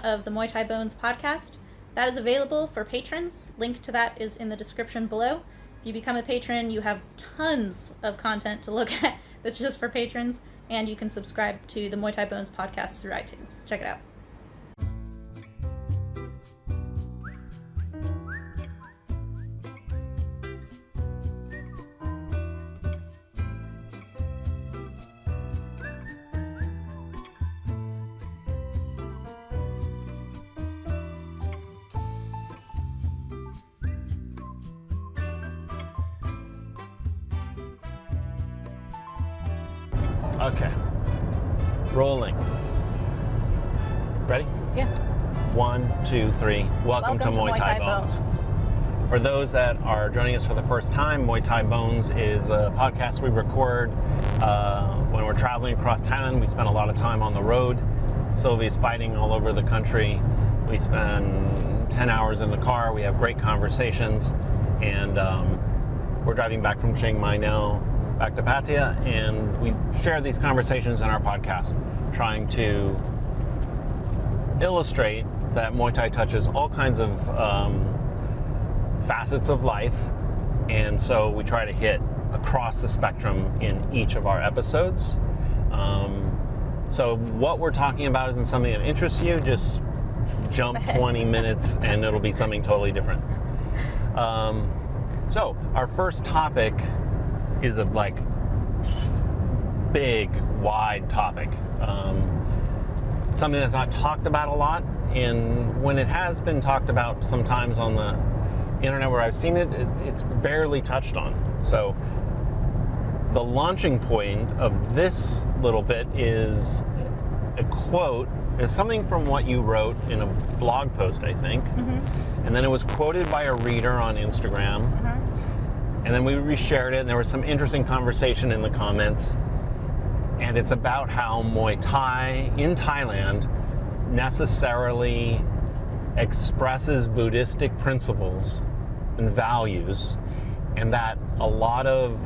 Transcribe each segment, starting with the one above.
of the Muay Thai Bones podcast. That is available for patrons. Link to that is in the description below. If you become a patron, you have tons of content to look at that's just for patrons, and you can subscribe to the Muay Thai Bones podcast through iTunes. Check it out. Okay, rolling. Ready? Yeah. 1, 2, 3. Welcome to Muay Thai Bones. For those that are joining us for the first time, Muay Thai Bones is a podcast we record when we're traveling across Thailand. We spend a lot of time on the road. Sylvie's fighting all over the country. We spend 10 hours in the car. We have great conversations, and we're driving back from Chiang Mai now, back to Pattaya, and we share these conversations in our podcast, trying to illustrate that Muay Thai touches all kinds of facets of life, and so we try to hit across the spectrum in each of our episodes. So what we're talking about isn't something that interests you, just jump 20 minutes and it'll be something totally different. So our first topic is a big, wide topic. Something that's not talked about a lot, and when it has been talked about sometimes on the internet where I've seen it, it's barely touched on. So the launching point of this little bit is a quote. It's something from what you wrote in a blog post, I think. Mm-hmm. And then it was quoted by a reader on Instagram. Mm-hmm. And then we reshared it, and there was some interesting conversation in the comments. And it's about how Muay Thai in Thailand necessarily expresses Buddhistic principles and values, and that a lot of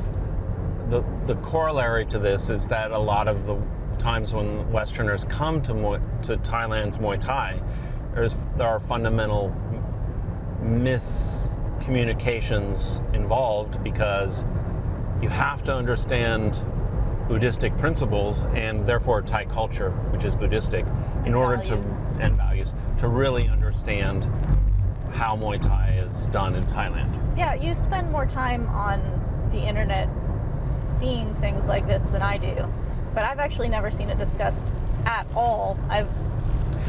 the corollary to this is that a lot of the times when Westerners come to Thailand's Muay Thai, there are fundamental miscommunications involved, because you have to understand Buddhistic principles and therefore Thai culture, which is Buddhistic, in order to really understand how Muay Thai is done in Thailand. Yeah, you spend more time on the internet seeing things like this than I do, but I've actually never seen it discussed at all. I've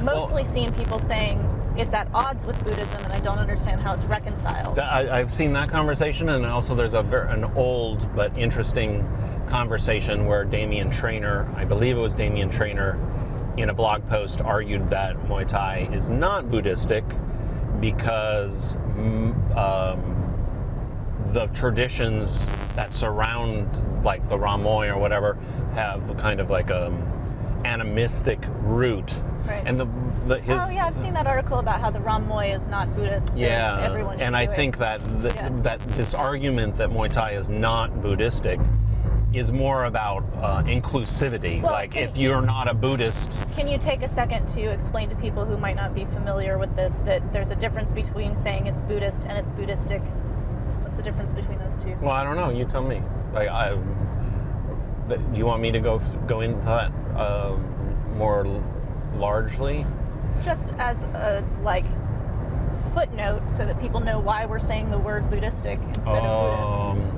mostly seen people saying it's at odds with Buddhism, and I don't understand how it's reconciled. I've seen that conversation, and also there's an old but interesting conversation where Damien Trainor, I believe it was Damien Trainor, in a blog post argued that Muay Thai is not Buddhistic because the traditions that surround, like the Ram Muay or whatever, have a kind of like animistic root. Right. And I've seen that article about how the Ram Muay is not Buddhist. So everyone should and I think that that this argument that Muay Thai is not Buddhistic is more about inclusivity. Well, if you're not a Buddhist... Can you take a second to explain to people who might not be familiar with this that there's a difference between saying it's Buddhist and it's Buddhistic? What's the difference between those two? Well, I don't know. You tell me. Do you want me to go into that more largely? Just as a footnote, so that people know why we're saying the word Buddhistic instead of Buddhist.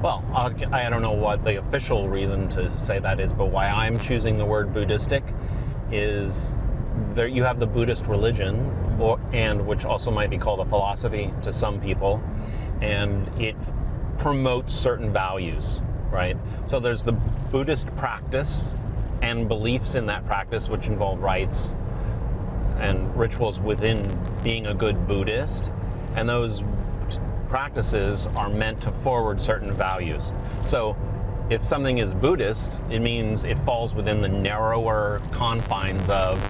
Well, I don't know what the official reason to say that is, but why I'm choosing the word Buddhistic is there you have the Buddhist religion, and which also might be called a philosophy to some people, and it promotes certain values, right? So there's the Buddhist practice and beliefs in that practice, which involve rites and rituals within being a good Buddhist, and those practices are meant to forward certain values. So if something is Buddhist, it means it falls within the narrower confines of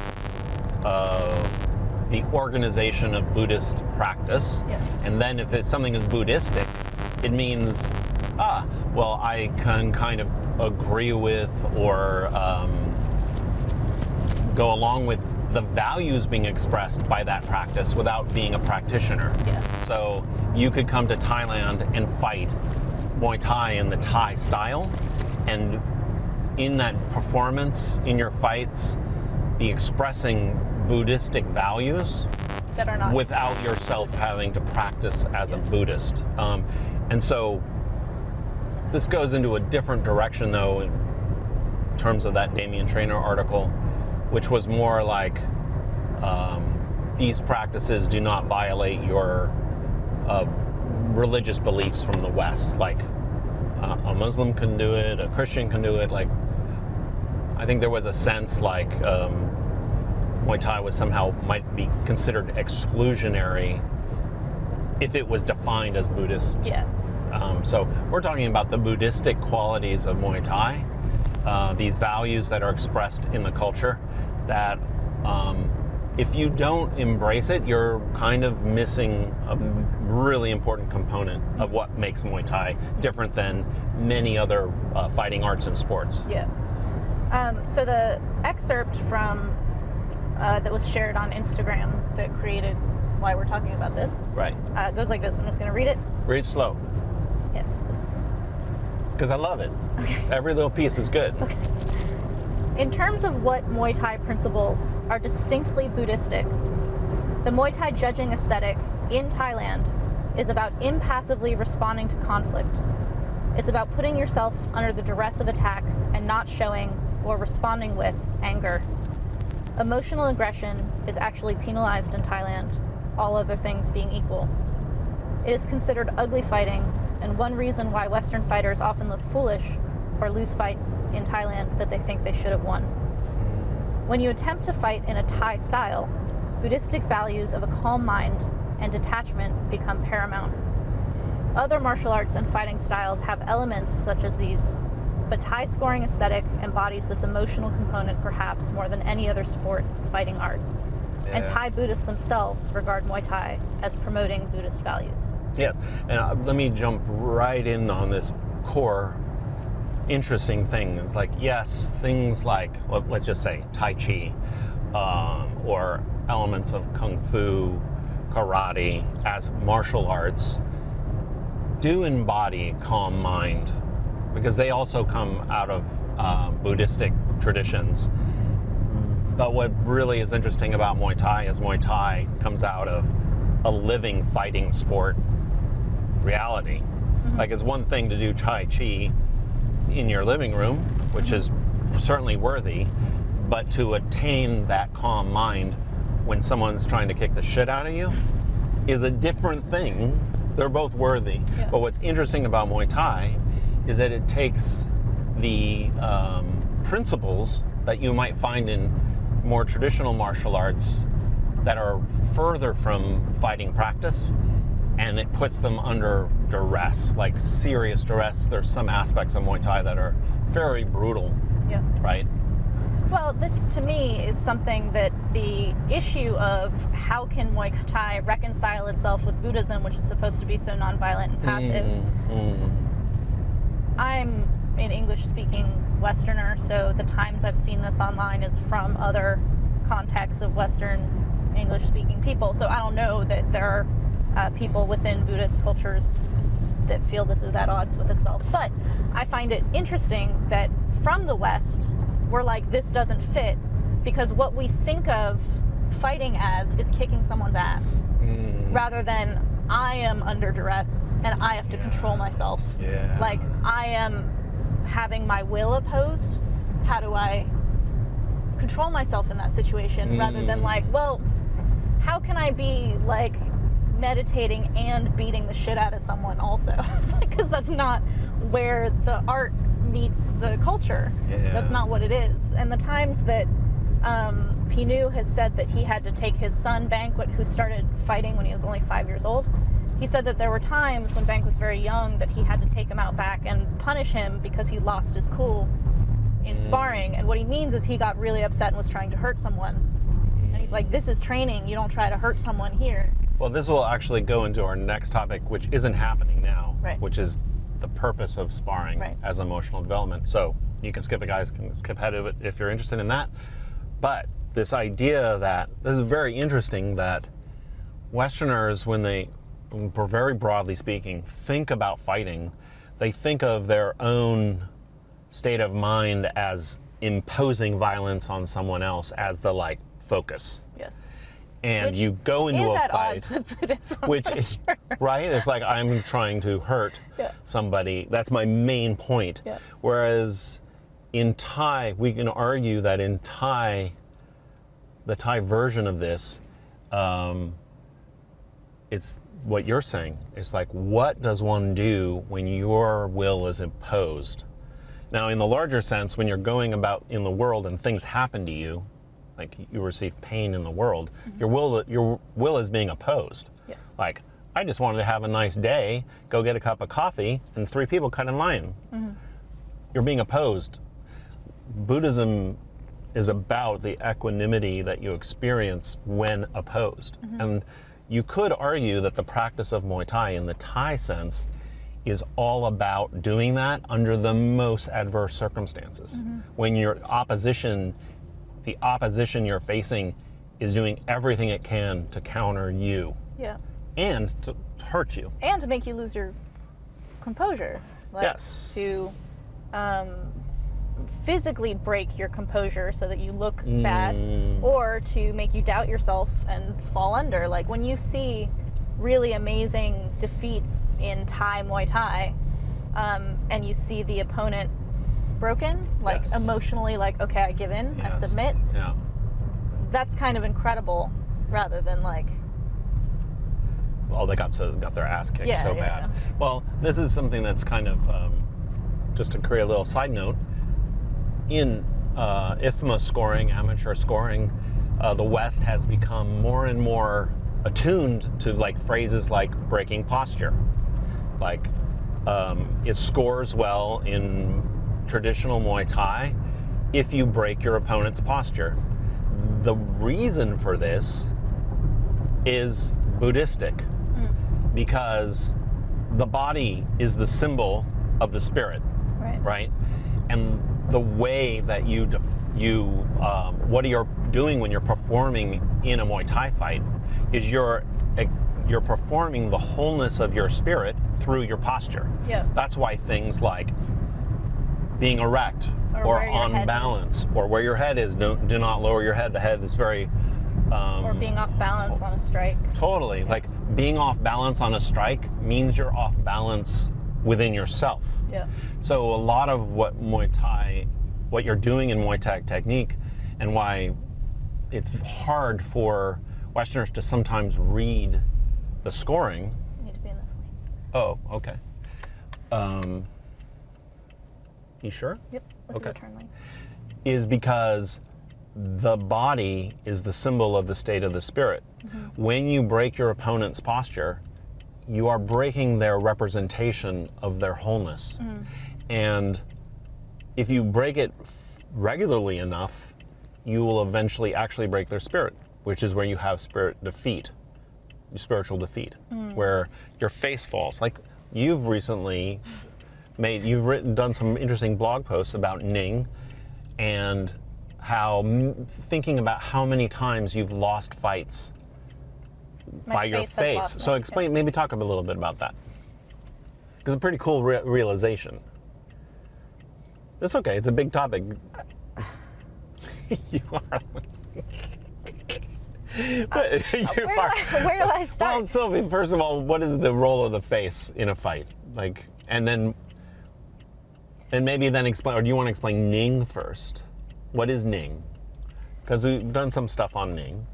the organization of Buddhist practice. Yeah. And then if something is Buddhistic, it means, I can kind of agree with or go along with the values being expressed by that practice without being a practitioner. Yeah. So you could come to Thailand and fight Muay Thai in the Thai style, and in that performance, in your fights, be expressing Buddhistic values That are not. without yourself having to practice as a Buddhist. And so this goes into a different direction, though, in terms of that Damien Trainor article, which was more like these practices do not violate your religious beliefs from the West. Like a Muslim can do it, a Christian can do it. Like, I think there was a sense like Muay Thai was somehow might be considered exclusionary if it was defined as Buddhist. Yeah. So we're talking about the Buddhistic qualities of Muay Thai, these values that are expressed in the culture that if you don't embrace it, you're kind of missing a really important component of what makes Muay Thai different than many other fighting arts and sports. Yeah. So the excerpt from that was shared on Instagram that created why we're talking about this Right. Goes like this. I'm just going to read it. Read slow, Yes, this is. because I love it. Every little piece is good. Okay. In terms of what Muay Thai principles are distinctly Buddhistic, the Muay Thai judging aesthetic in Thailand is about impassively responding to conflict. It's about putting yourself under the duress of attack and not showing or responding with anger. Emotional aggression is actually penalized in Thailand, all other things being equal. It is considered ugly fighting, and one reason why Western fighters often look foolish or lose fights in Thailand that they think they should have won. When you attempt to fight in a Thai style, Buddhistic values of a calm mind and detachment become paramount. Other martial arts and fighting styles have elements such as these, but Thai scoring aesthetic embodies this emotional component perhaps more than any other sport fighting art. And Thai Buddhists themselves regard Muay Thai as promoting Buddhist values. Yes, and let me jump right in on this core interesting thing. It's like, yes, things like, let's just say Tai Chi, or elements of Kung Fu, karate as martial arts do embody calm mind, because they also come out of Buddhistic traditions. But what really is interesting about Muay Thai is Muay Thai comes out of a living fighting sport reality. Mm-hmm. Like, it's one thing to do Tai Chi in your living room, which is certainly worthy, but to attain that calm mind when someone's trying to kick the shit out of you is a different thing. They're both worthy. Yeah. But what's interesting about Muay Thai is that it takes the principles that you might find in more traditional martial arts that are further from fighting practice, and it puts them under duress, like serious duress. There's some aspects of Muay Thai that are very brutal, yeah. Right? Well, this to me is something that the issue of how can Muay Thai reconcile itself with Buddhism, which is supposed to be so nonviolent and passive. I'm an English-speaking Westerner, so the times I've seen this online is from other contexts of Western English-speaking people. So I don't know that there are people within Buddhist cultures that feel this is at odds with itself. But I find it interesting that from the West, we're like, this doesn't fit, because what we think of fighting as is kicking someone's ass, rather than I am under duress and I have to control myself. Yeah. Like, I am having my will opposed. How do I control myself in that situation, rather than like, well, how can I be like meditating and beating the shit out of someone also? It's like, because that's not where the art meets the culture. Yeah. That's not what it is. And the times that Pinu has said that he had to take his son Banquet, who started fighting when he was only 5 years old, he said that there were times when Bank was very young that he had to take him out back and punish him because he lost his cool in sparring. And what he means is he got really upset and was trying to hurt someone. And he's like, this is training, you don't try to hurt someone here. Well, this will actually go into our next topic, which isn't happening now, right, which is the purpose of sparring, right, as emotional development. So you can skip it, guys, can skip ahead of it if you're interested in that. But this idea that, this is very interesting, that Westerners, when they, very broadly speaking, think about fighting, they think of their own state of mind as imposing violence on someone else as the like focus. Yes. And Which you go into is a at fight, odds with Buddhism, which, for sure. right? It's like I'm trying to hurt Yeah. somebody. That's my main point. Yeah. Whereas in Thai, we can argue that in Thai, the Thai version of this, it's what you're saying. It's like, what does one do when your will is imposed? Now, in the larger sense, when you're going about in the world and things happen to you, like you receive pain in the world, your will is being opposed. Yes. Like, I just wanted to have a nice day, go get a cup of coffee, and 3 people cut in line. You're being opposed. Buddhism is about the equanimity that you experience when opposed. And you could argue that the practice of Muay Thai in the Thai sense is all about doing that under the most adverse circumstances. When your opposition, the opposition you're facing is doing everything it can to counter you Yeah. and to hurt you. And to make you lose your composure. Like, Yes. to physically break your composure so that you look bad, or to make you doubt yourself and fall under. Like when you see really amazing defeats in Thai Muay Thai, and you see the opponent broken, like Yes. emotionally, like, okay, I give in, I Yes. submit. Yeah. That's kind of incredible, rather than like, Oh, they got their ass kicked Yeah, so yeah, bad. yeah. Well, this is something that's kind of, just to create a little side note, in IFMA scoring, amateur scoring, the West has become more and more attuned to like phrases like breaking posture. Like, it scores well in traditional Muay Thai if you break your opponent's posture. The reason for this is Buddhistic, because the body is the symbol of the spirit, right? right? And the way that what you're doing when you're performing in a Muay Thai fight is you're performing the wholeness of your spirit through your posture. Yeah. That's why things like being erect Or or where your on head balance or where your head is, do not lower your head. The head is very Or being off balance on a strike. totally like being off balance on a strike means you're off balance within yourself. Yeah. So a lot of what you're doing in Muay Thai technique, and why it's hard for Westerners to sometimes read the scoring. You need to be in this lane. Oh, okay. You sure? Yep. This Okay. is a turn lane. Is because the body is the symbol of the state of the spirit. When you break your opponent's posture, you are breaking their representation of their wholeness. And if you break it regularly enough, you will eventually actually break their spirit, which is where you have spiritual defeat, where your face falls. Like you've recently done some interesting blog posts about Ning, and how thinking about how many times you've lost fights by your face has face. lost So me, explain, maybe talk a little bit about that. Because it's a pretty cool realization. It's okay, it's a big topic. You are. Where do I start? Well, Sylvie, first of all, what is the role of the face in a fight? Like, and maybe then explain, or do you want to explain Ning first? What is Ning? Because we've done some stuff on Ning.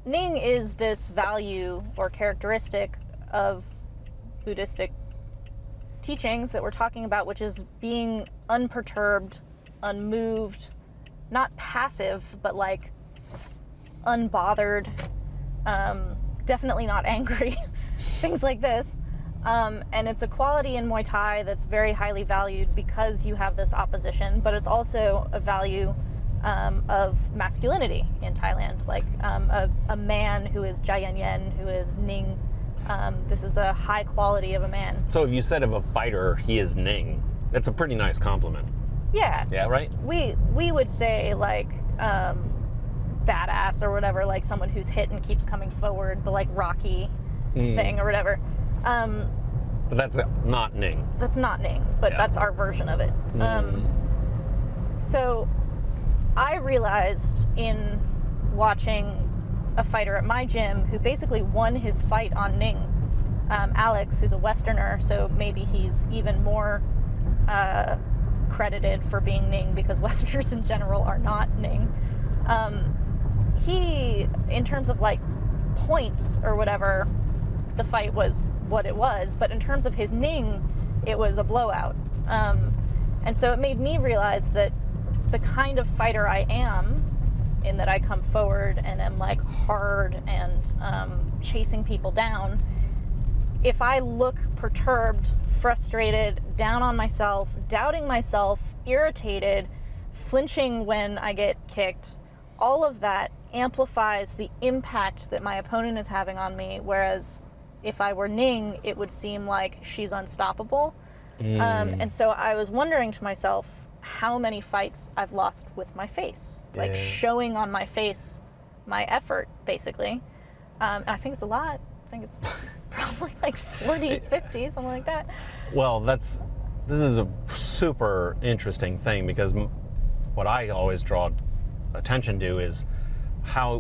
Ning is this value or characteristic of Buddhistic teachings that we're talking about, which is being unperturbed, unmoved, not passive, but like unbothered, definitely not angry, things like this. And it's a quality in Muay Thai that's very highly valued because you have this opposition, but it's also a value of masculinity in Thailand. Like a man who is Jayanyen, who is Ning, this is a high quality of a man. So if you said of a fighter, he is Ning, that's a pretty nice compliment. Yeah. Yeah, right? We would say like badass or whatever, like someone who's hit and keeps coming forward, the like Rocky thing or whatever. But that's not Ning. That's not Ning, but that's our version of it. So I realized in watching a fighter at my gym who basically won his fight on Ning, Alex, who's a Westerner, so maybe he's even more credited for being Ning because Westerners in general are not Ning. He, in terms of like points or whatever, the fight was what it was, but in terms of his Ning, it was a blowout. And so it made me realize that the kind of fighter I am, in that I come forward and am like hard and chasing people down, if I look perturbed, frustrated, down on myself, doubting myself, irritated, flinching when I get kicked, all of that amplifies the impact that my opponent is having on me, whereas if I were Ning, it would seem like she's unstoppable. And so I was wondering to myself how many fights I've lost with my face, like showing on my face my effort, basically. And I think it's a lot. I think it's probably like 40, 50, something like that. Well, this is a super interesting thing, because what I always draw attention to is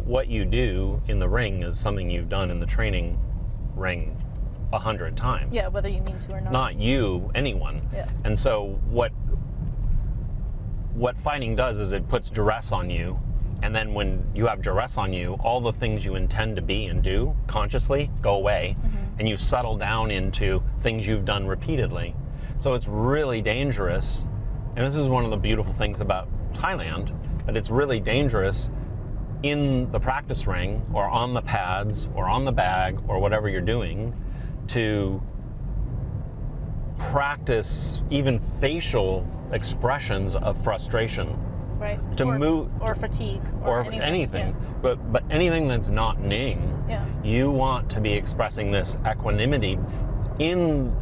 what you do in the ring is something you've done in the training ring 100 times. Yeah, whether you mean to or not. Not you, anyone. Yeah. And so what fighting does is it puts duress on you, and then when you have duress on you, all the things you intend to be and do consciously go away, and you settle down into things you've done repeatedly. So it's really dangerous, and this is one of the beautiful things about Thailand, but it's really dangerous in the practice ring or on the pads or on the bag or whatever you're doing to practice even facial expressions of frustration. Right. Or fatigue. Or anything. Yeah. But anything that's not Ning, you want to be expressing this equanimity in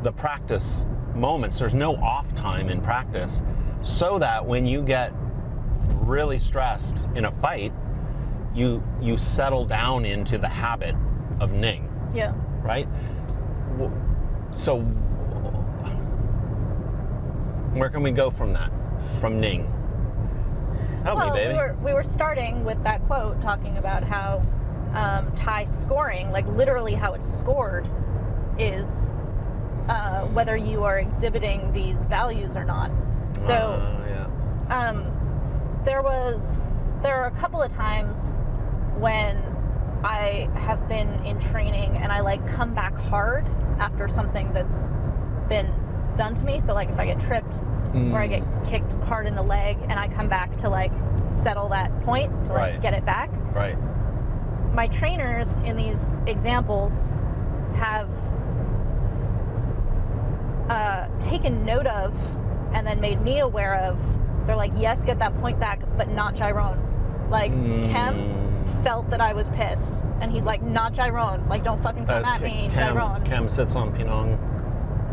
the practice moments. There's no off time in practice, so that when you get really stressed in a fight, you settle down into the habit of Ning. Yeah. Right? So where can we go from that? From Ning? Help me, baby. We were starting with that quote talking about how Thai scoring, like literally how it's scored, is whether you are exhibiting these values or not. So there are a couple of times when I have been in training and I like come back hard after something that's been done to me. So like if I get tripped or I get kicked hard in the leg and I come back to like settle that point, to like get it back. Right. My trainers in these examples have taken note of and then made me aware of. They're like, yes, get that point back, but not Gyron. Like Kem felt that I was pissed, and he's like, not Gyron. Like, don't fucking come at me, Gyron. Kem sits on Penang.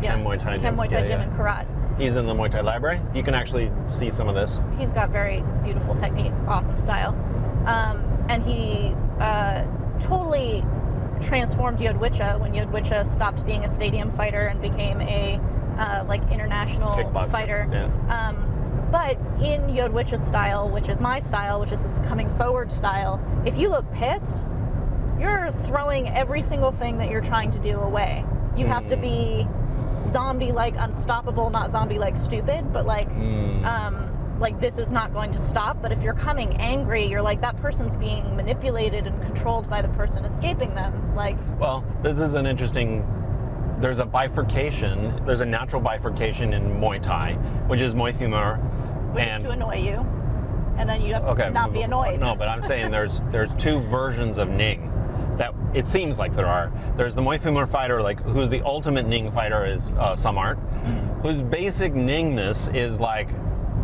Kem Muay Thai Gym. Kem Muay Thai Gym in Karat. He's in the Muay Thai library. You can actually see some of this. He's got very beautiful technique, awesome style. And he totally transformed Yodwicha when Yodwicha stopped being a stadium fighter and became a like international kickboxer fighter. Yeah. But in Yodwicha's style, which is my style, which is this coming forward style, if you look pissed, you're throwing every single thing that you're trying to do away. You have to be zombie-like unstoppable, not zombie-like stupid, but like this is not going to stop. But if you're coming angry, you're like, that person's being manipulated and controlled by the person escaping them. Like, well, this is an interesting. There's a bifurcation. There's a natural bifurcation in Muay Thai, which is Muay Thumur, which is to annoy you, and then you have to not be annoyed. No, but I'm saying there's two versions of Ning. That it seems like there are. There's the Muay Thumur fighter, like who's the ultimate Ning fighter is Samart, whose basic Ningness is like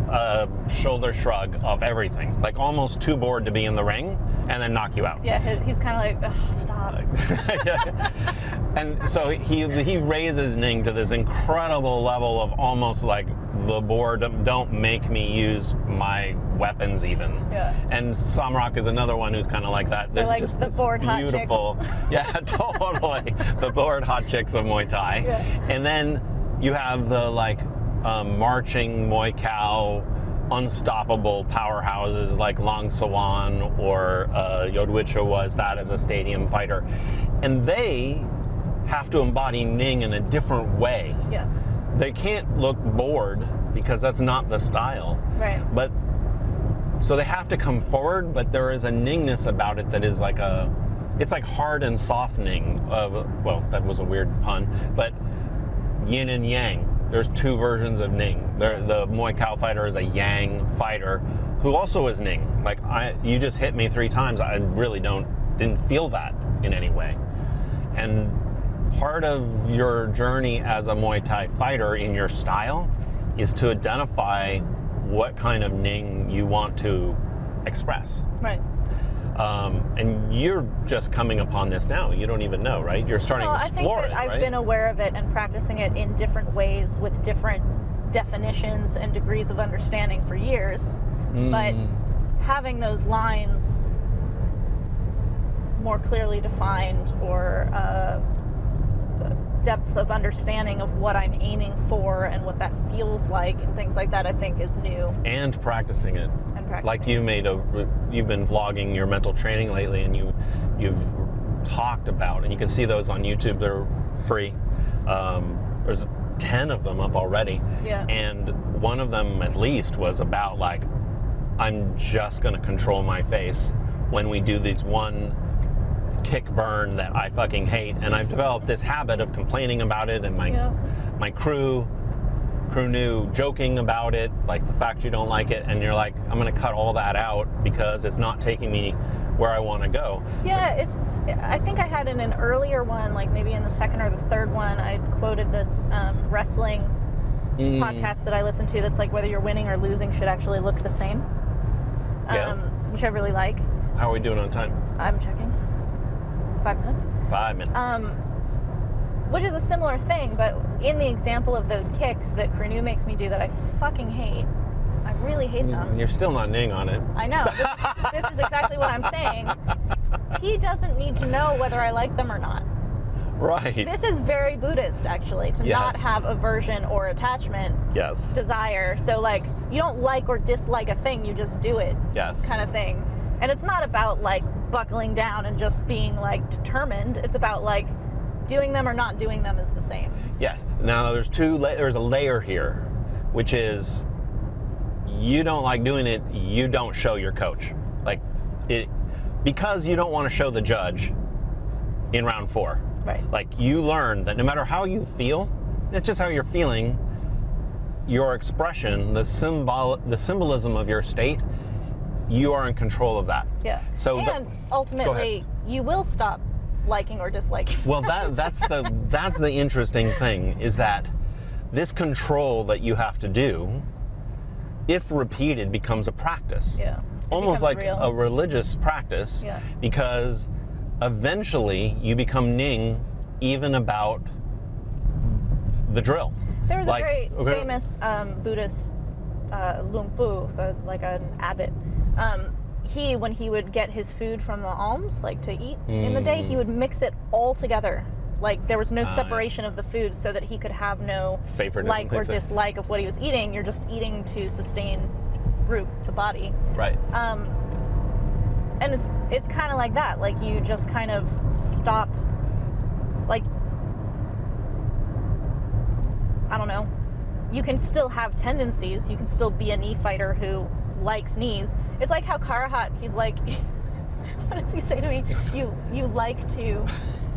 a shoulder shrug of everything, like almost too bored to be in the ring, and then knock you out. Yeah, he's kind of like, oh, stop. And so he raises Ning to this incredible level of almost like the board, don't make me use my weapons even. Yeah. And Samrak is another one who's kind of like that. They're like just the this bored hot beautiful, yeah, totally, the bored hot chicks of Muay Thai. Yeah. And then you have the like marching Muay Khao, unstoppable powerhouses like Long Sawan or Yodwicha was that as a stadium fighter, and they have to embody Ning in a different way. Yeah. They can't look bored because that's not the style. Right. But so they have to come forward, but there is a Ningness about it that is like it's like hard and softening. Well, that was a weird pun, but yin and yang. There's two versions of Ning. The Muay Khao fighter is a yang fighter who also is Ning. Like you just hit me 3 times. I really didn't feel that in any way. And part of your journey as a Muay Thai fighter in your style is to identify what kind of Ning you want to express. Right. And you're just coming upon this now. You don't even know, right? You're starting to explore it, right? I think that I've been aware of it and practicing it in different ways with different definitions and degrees of understanding for years. But having those lines more clearly defined or depth of understanding of what I'm aiming for and what that feels like and things like that, I think is new. And practicing it. Like you've been vlogging your mental training lately, and you've talked about, and you can see those on YouTube. They're free. There's 10 of them up already. Yeah. And one of them at least was about like, I'm just going to control my face when we do these one kick burn that I fucking hate, and I've developed this habit of complaining about it, and my crew knew joking about it, like the fact you don't like it, and you're like, I'm gonna cut all that out because it's not taking me where I want to go. Yeah, I think I had in an earlier one, like maybe in the second or the third one, I quoted this wrestling podcast that I listened to that's like, whether you're winning or losing should actually look the same, which I really like. How are we doing on time? I'm checking. 5 minutes? 5 minutes. Which is a similar thing, but in the example of those kicks that Krenu makes me do that I fucking hate, I really hate them. You're still not Ning on it. I know. This is exactly what I'm saying. He doesn't need to know whether I like them or not. Right. This is very Buddhist, actually, to not have aversion or attachment, desire. So, like, you don't like or dislike a thing, you just do it, kind of thing. And it's not about, like, buckling down and just being, like, determined. It's about, like, doing them or not doing them is the same. Yes. Now, there's a layer here, which is you don't like doing it, you don't show your coach. Like, because you don't want to show the judge in round 4. Right. Like, you learn that no matter how you feel, it's just how you're feeling, your expression, the symbolism of your state, you are in control of that. Yeah. So ultimately, you will stop liking or disliking. Well, that's the interesting thing, is that this control that you have to do, if repeated, becomes a practice. Yeah. Almost like a religious practice. Yeah. Because eventually you become Ning even about the drill. There was a very famous Buddhist Lumpu, so like an abbot. When he would get his food from the alms, like to eat in the day, he would mix it all together. Like there was no separation of the food, so that he could have no like or dislike of what he was eating. You're just eating to sustain the body. Right. And it's kind of like that. Like you just kind of stop. Like, I don't know. You can still have tendencies. You can still be a knee fighter who likes knees. It's like how Karahat, he's like, what does he say to me? You like to,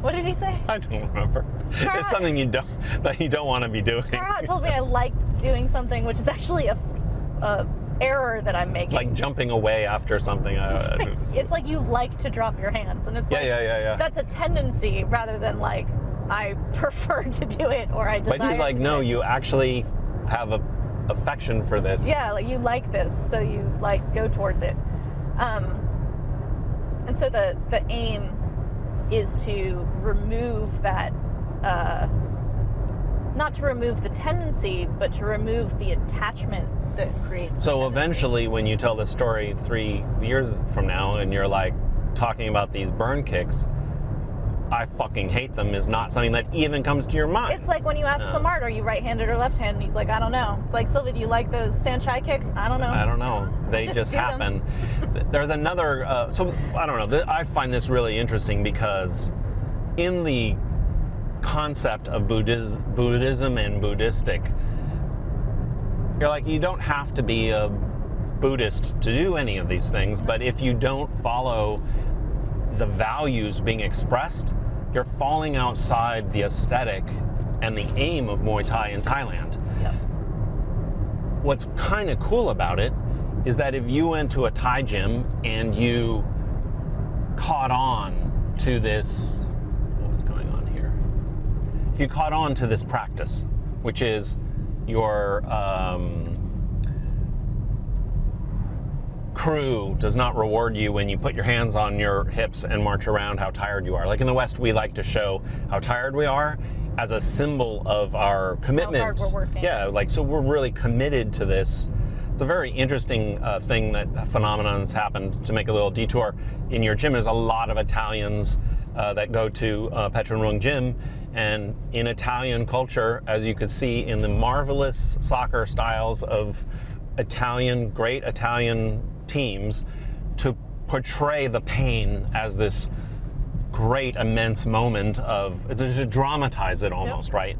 what did he say? I don't remember. Karahat, it's something you don't want to be doing. Karahat told me I liked doing something, which is actually a error that I'm making. Like jumping away after something. It's like you like to drop your hands, and it's like, that's a tendency rather than like I prefer to do it or I desire. But he's like, no, you actually have a affection for this. Yeah, like you like this, so you like go towards it. And so the aim is to remove that not to remove the tendency, but to remove the attachment that creates. So eventually, when you tell this story 3 years from now, and you're like talking about these burn kicks, I fucking hate them, is not something that even comes to your mind. It's like when you ask Samart, are you right-handed or left-handed? And he's like, I don't know. It's like, Sylvie, do you like those Sanchai kicks? I don't know. I don't know. They just happen. There's another, so I don't know. I find this really interesting because in the concept of Buddhism and Buddhistic, you're like, you don't have to be a Buddhist to do any of these things, but if you don't follow the values being expressed, you're falling outside the aesthetic and the aim of Muay Thai in Thailand. Yep. What's kind of cool about it is that if you went to a Thai gym and you caught on to this, what's going on here? If you caught on to this practice, which is your crew does not reward you when you put your hands on your hips and march around how tired you are. Like in the West, we like to show how tired we are as a symbol of our commitment. How hard we're working. Yeah, like, so we're really committed to this. It's a very interesting phenomenon that's happened. To make a little detour, in your gym, there's a lot of Italians that go to Petchrungruang gym, and in Italian culture, as you can see in the marvelous soccer styles of great Italian teams, to portray the pain as this great, immense moment to dramatize it almost, right?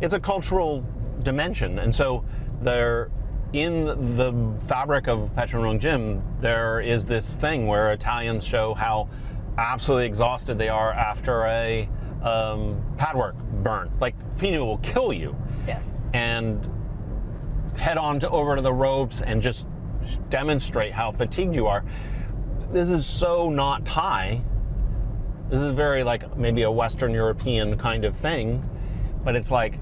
It's a cultural dimension. And so in the fabric of Petchrungruang Gym, there is this thing where Italians show how absolutely exhausted they are after a pad work burn. Like, Pinu will kill you. Yes. And head on over to the ropes and just demonstrate how fatigued you are. This is so not Thai. This is very like maybe a Western European kind of thing, but it's like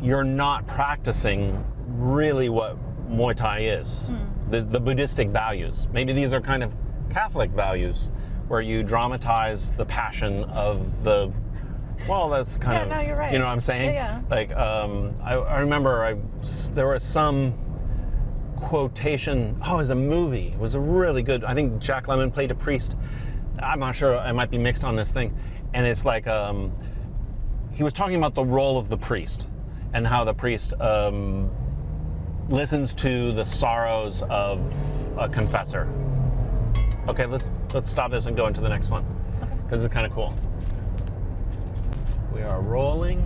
you're not practicing really what Muay Thai is. The Buddhistic values. Maybe these are kind of Catholic values where you dramatize the passion of the, well, that's kind of, no, you're right. Do you know what I'm saying? Yeah. Like, I remember there was some quotation, it was a movie. It was a really good, I think Jack Lemmon played a priest. I'm not sure, I might be mixed on this thing. And it's like, he was talking about the role of the priest and how the priest listens to the sorrows of a confessor. Okay, let's stop this and go into the next one, because it's kind of cool. We are rolling.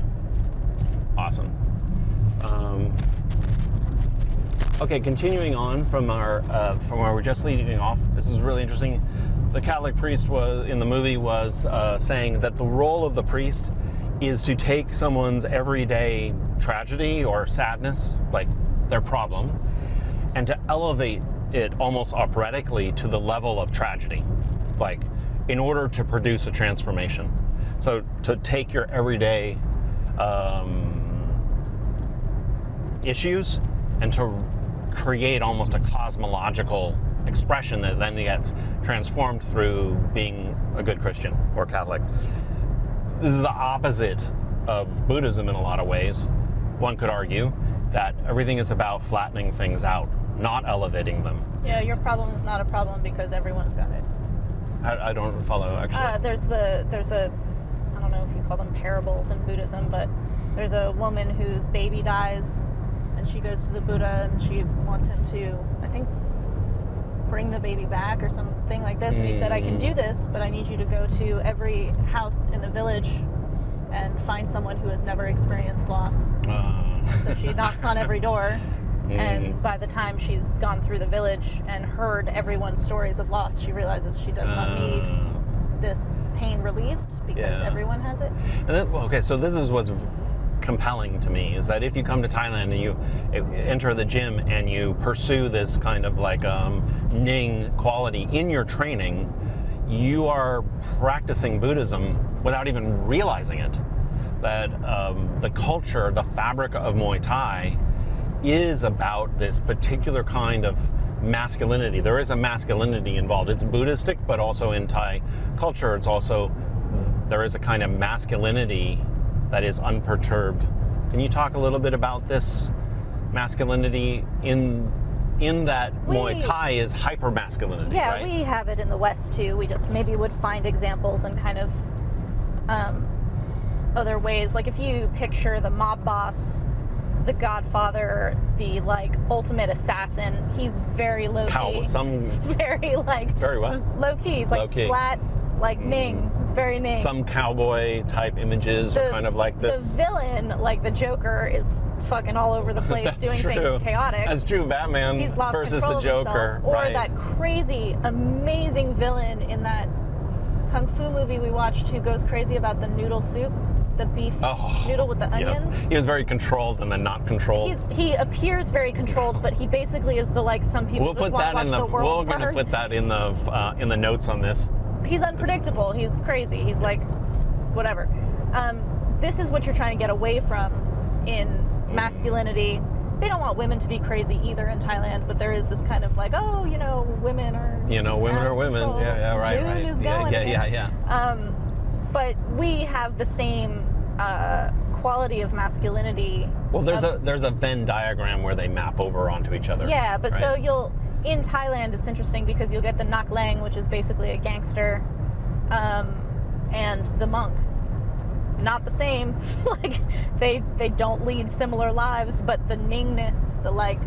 Awesome. Okay, continuing on from where we're just leading off. This is really interesting. The Catholic priest in the movie was saying that the role of the priest is to take someone's everyday tragedy or sadness, like their problem, and to elevate it almost operatically to the level of tragedy, like in order to produce a transformation. So to take your everyday issues and to create almost a cosmological expression that then gets transformed through being a good Christian or Catholic. This is the opposite of Buddhism in a lot of ways. One could argue that everything is about flattening things out, not elevating them. Yeah, your problem is not a problem because everyone's got it. I don't follow, actually. There's a, I don't know if you call them parables in Buddhism, but there's a woman whose baby dies and she goes to the Buddha and she wants him to, I think, bring the baby back or something like this. And he said, I can do this, but I need you to go to every house in the village and find someone who has never experienced loss. So she knocks on every door, and by the time she's gone through the village and heard everyone's stories of loss, she realizes she does not need this pain relieved because everyone has it. And then, so this is what's compelling to me, is that if you come to Thailand and you enter the gym and you pursue this kind of like Ning quality in your training, you are practicing Buddhism without even realizing it. That the culture, the fabric of Muay Thai is about this particular kind of masculinity. There is a masculinity involved. It's Buddhistic, but also in Thai culture, there is a kind of masculinity that is unperturbed, Can you talk a little bit about this masculinity in that Muay Thai is hyper-masculinity, Yeah, right? we have it in the West too. We just maybe would find examples and kind of other ways. Like if you picture the mob boss, the Godfather, the like ultimate assassin, he's very low key. He's very like Very what? low key. He's like Low-key. flat, like Ning. He's very Ning. Some cowboy type images are kind of like this. The villain, like the Joker, is fucking all over the place, That's doing true. things chaotic. That's true. Batman He's lost versus control the of Joker, himself. Or right? that crazy, amazing villain in that kung fu movie we watched who goes crazy about the noodle soup, the beef noodle with the onions. Yes. He was very controlled and then not controlled. He appears very controlled, but he basically is the like some people We'll just put want that to watch in the world we're going to burn. put that in the notes on this. He's unpredictable. He's crazy. He's like whatever. This is what you're trying to get away from in masculinity. They don't want women to be crazy either in Thailand, but there is this kind of like, oh, you know, women are Women are women. control. Yeah, right, Moon right. is going Yeah. But we have the same quality of masculinity. Well, there's a Venn diagram where they map over onto each other. Yeah, but right? so in Thailand, it's interesting because you'll get the Nak Lang, which is basically a gangster, and the monk. Not the same. Like they don't lead similar lives, but the Ningness, the like.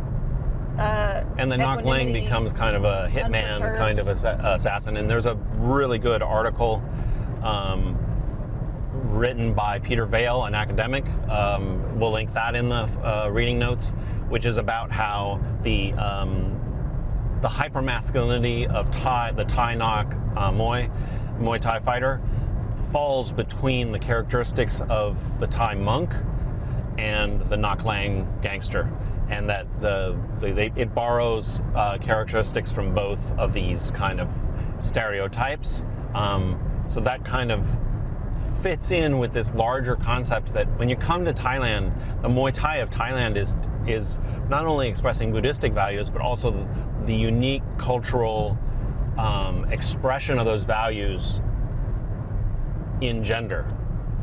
And the Nak Lang becomes kind of a hitman, unperturbed. kind of assassin. And there's a really good article written by Peter Vale, an academic. We'll link that in the reading notes, which is about how the hyper-masculinity of the Thai Nak Muay Thai fighter falls between the characteristics of the Thai monk and the Nak Lang gangster, and that it borrows characteristics from both of these kind of stereotypes. So that kind of fits in with this larger concept that when you come to Thailand, the Muay Thai of Thailand is not only expressing Buddhistic values, but also the unique cultural expression of those values in gender.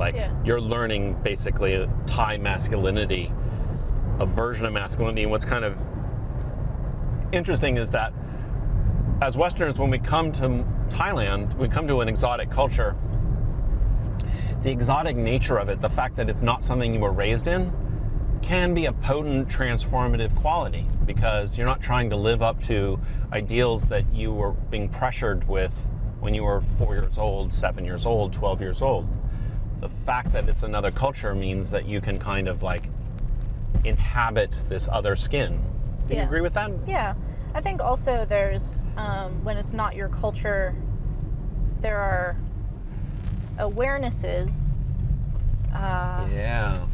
Like you're learning basically a Thai masculinity, a version of masculinity. And what's kind of interesting is that as Westerners, when we come to Thailand, we come to an exotic culture. The exotic nature of it, the fact that it's not something you were raised in, can be a potent transformative quality, because you're not trying to live up to ideals that you were being pressured with when you were 4 years old, 7 years old, 12 years old. The fact that it's another culture means that you can kind of like inhabit this other skin. Do you agree with that? Yeah. I think also there's, when it's not your culture, there are awarenesses.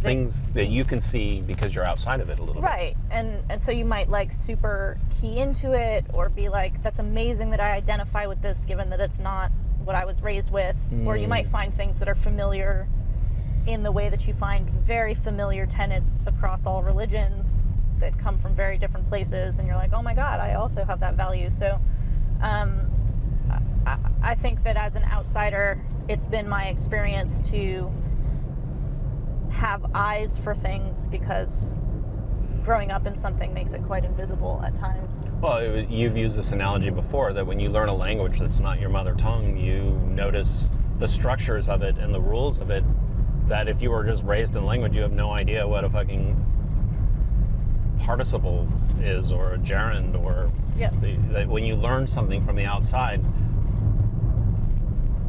Things that you can see because you're outside of it a little bit. Right. And so you might like super key into it, or be like, that's amazing that I identify with this given that it's not what I was raised with. Or you might find things that are familiar in the way that you find very familiar tenets across all religions that come from very different places, and you're like, oh my God, I also have that value. So I think that as an outsider, it's been my experience to have eyes for things, because growing up in something makes it quite invisible at times. Well, you've used this analogy before, that when you learn a language that's not your mother tongue, you notice the structures of it and the rules of it, that if you were just raised in language, you have no idea what a fucking participle is, or a gerund, or that when you learn something from the outside,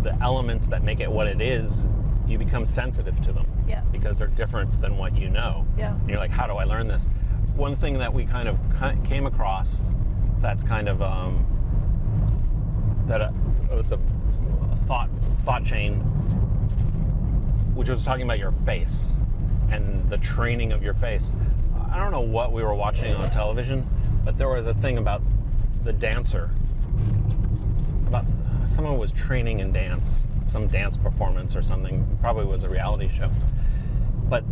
the elements that make it what it is, you become sensitive to them. Because they're different than what you know. And you're like, how do I learn this? One thing that we kind of came across that's kind of it was a thought chain, which was talking about your face and the training of your face. I don't know what we were watching on television, but there was a thing about the dancer, about someone was training in dance, some dance performance or something. Probably was a reality show. But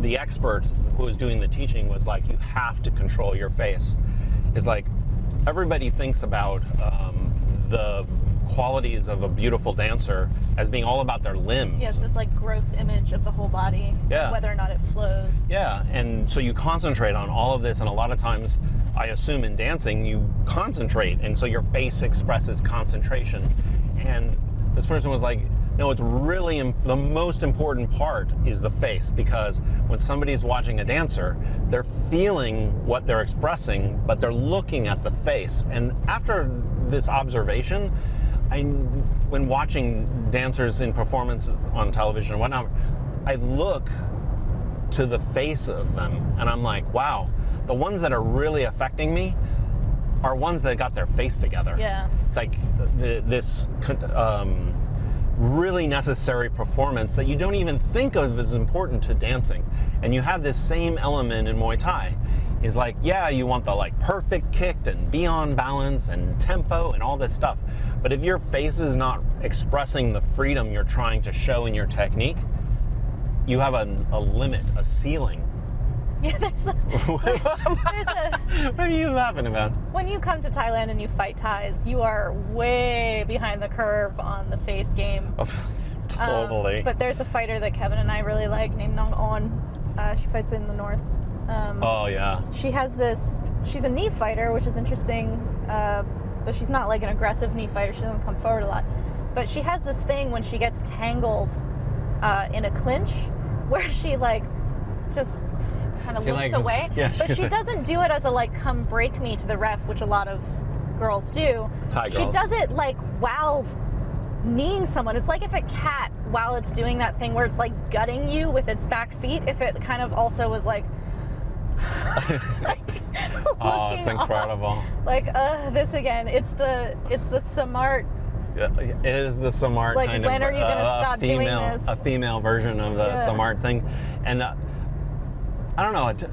the expert who was doing the teaching was like, you have to control your face. It's like, everybody thinks about the qualities of a beautiful dancer as being all about their limbs. Yes, this like gross image of the whole body, Yeah. whether or not it flows. Yeah, and so you concentrate on all of this, and a lot of times, I assume in dancing, you concentrate, and so your face expresses concentration. And this person was like, no, it's really, the most important part is the face, because when somebody's watching a dancer, they're feeling what they're expressing, but they're looking at the face. And after this observation, when watching dancers in performances on television and whatnot, I look to the face of them, and I'm like, wow, the ones that are really affecting me are ones that got their face together. Yeah. Like this really necessary performance that you don't even think of as important to dancing. And you have this same element in Muay Thai. Is like, yeah, you want the like perfect kick and be on balance and tempo and all this stuff. But if your face is not expressing the freedom you're trying to show in your technique, you have a limit, a ceiling. Yeah, there's a, What are you laughing about? when you come to Thailand and you fight Thais, you are way behind the curve on the face game. Totally. But there's a fighter that Kevin and I really like named Nong On. She fights in the north. Oh yeah. She has this, she's a knee fighter, which is interesting, but she's not like an aggressive knee fighter. She doesn't come forward a lot. But she has this thing when she gets tangled in a clinch where she like just kind of looks away. Yeah, but she doesn't do it as a like come break me to the ref, which a lot of girls do. Thai She girls. does it like while kneeing someone. It's like if a cat, while it's doing that thing where it's like gutting you with its back feet, if it kind of also was like Oh, it's incredible. Off. Like, this again. It's the smart. Yeah, it is the Samart Like, kind of. when are you gonna stop doing female, this? A female version of the Samart thing, and I don't know.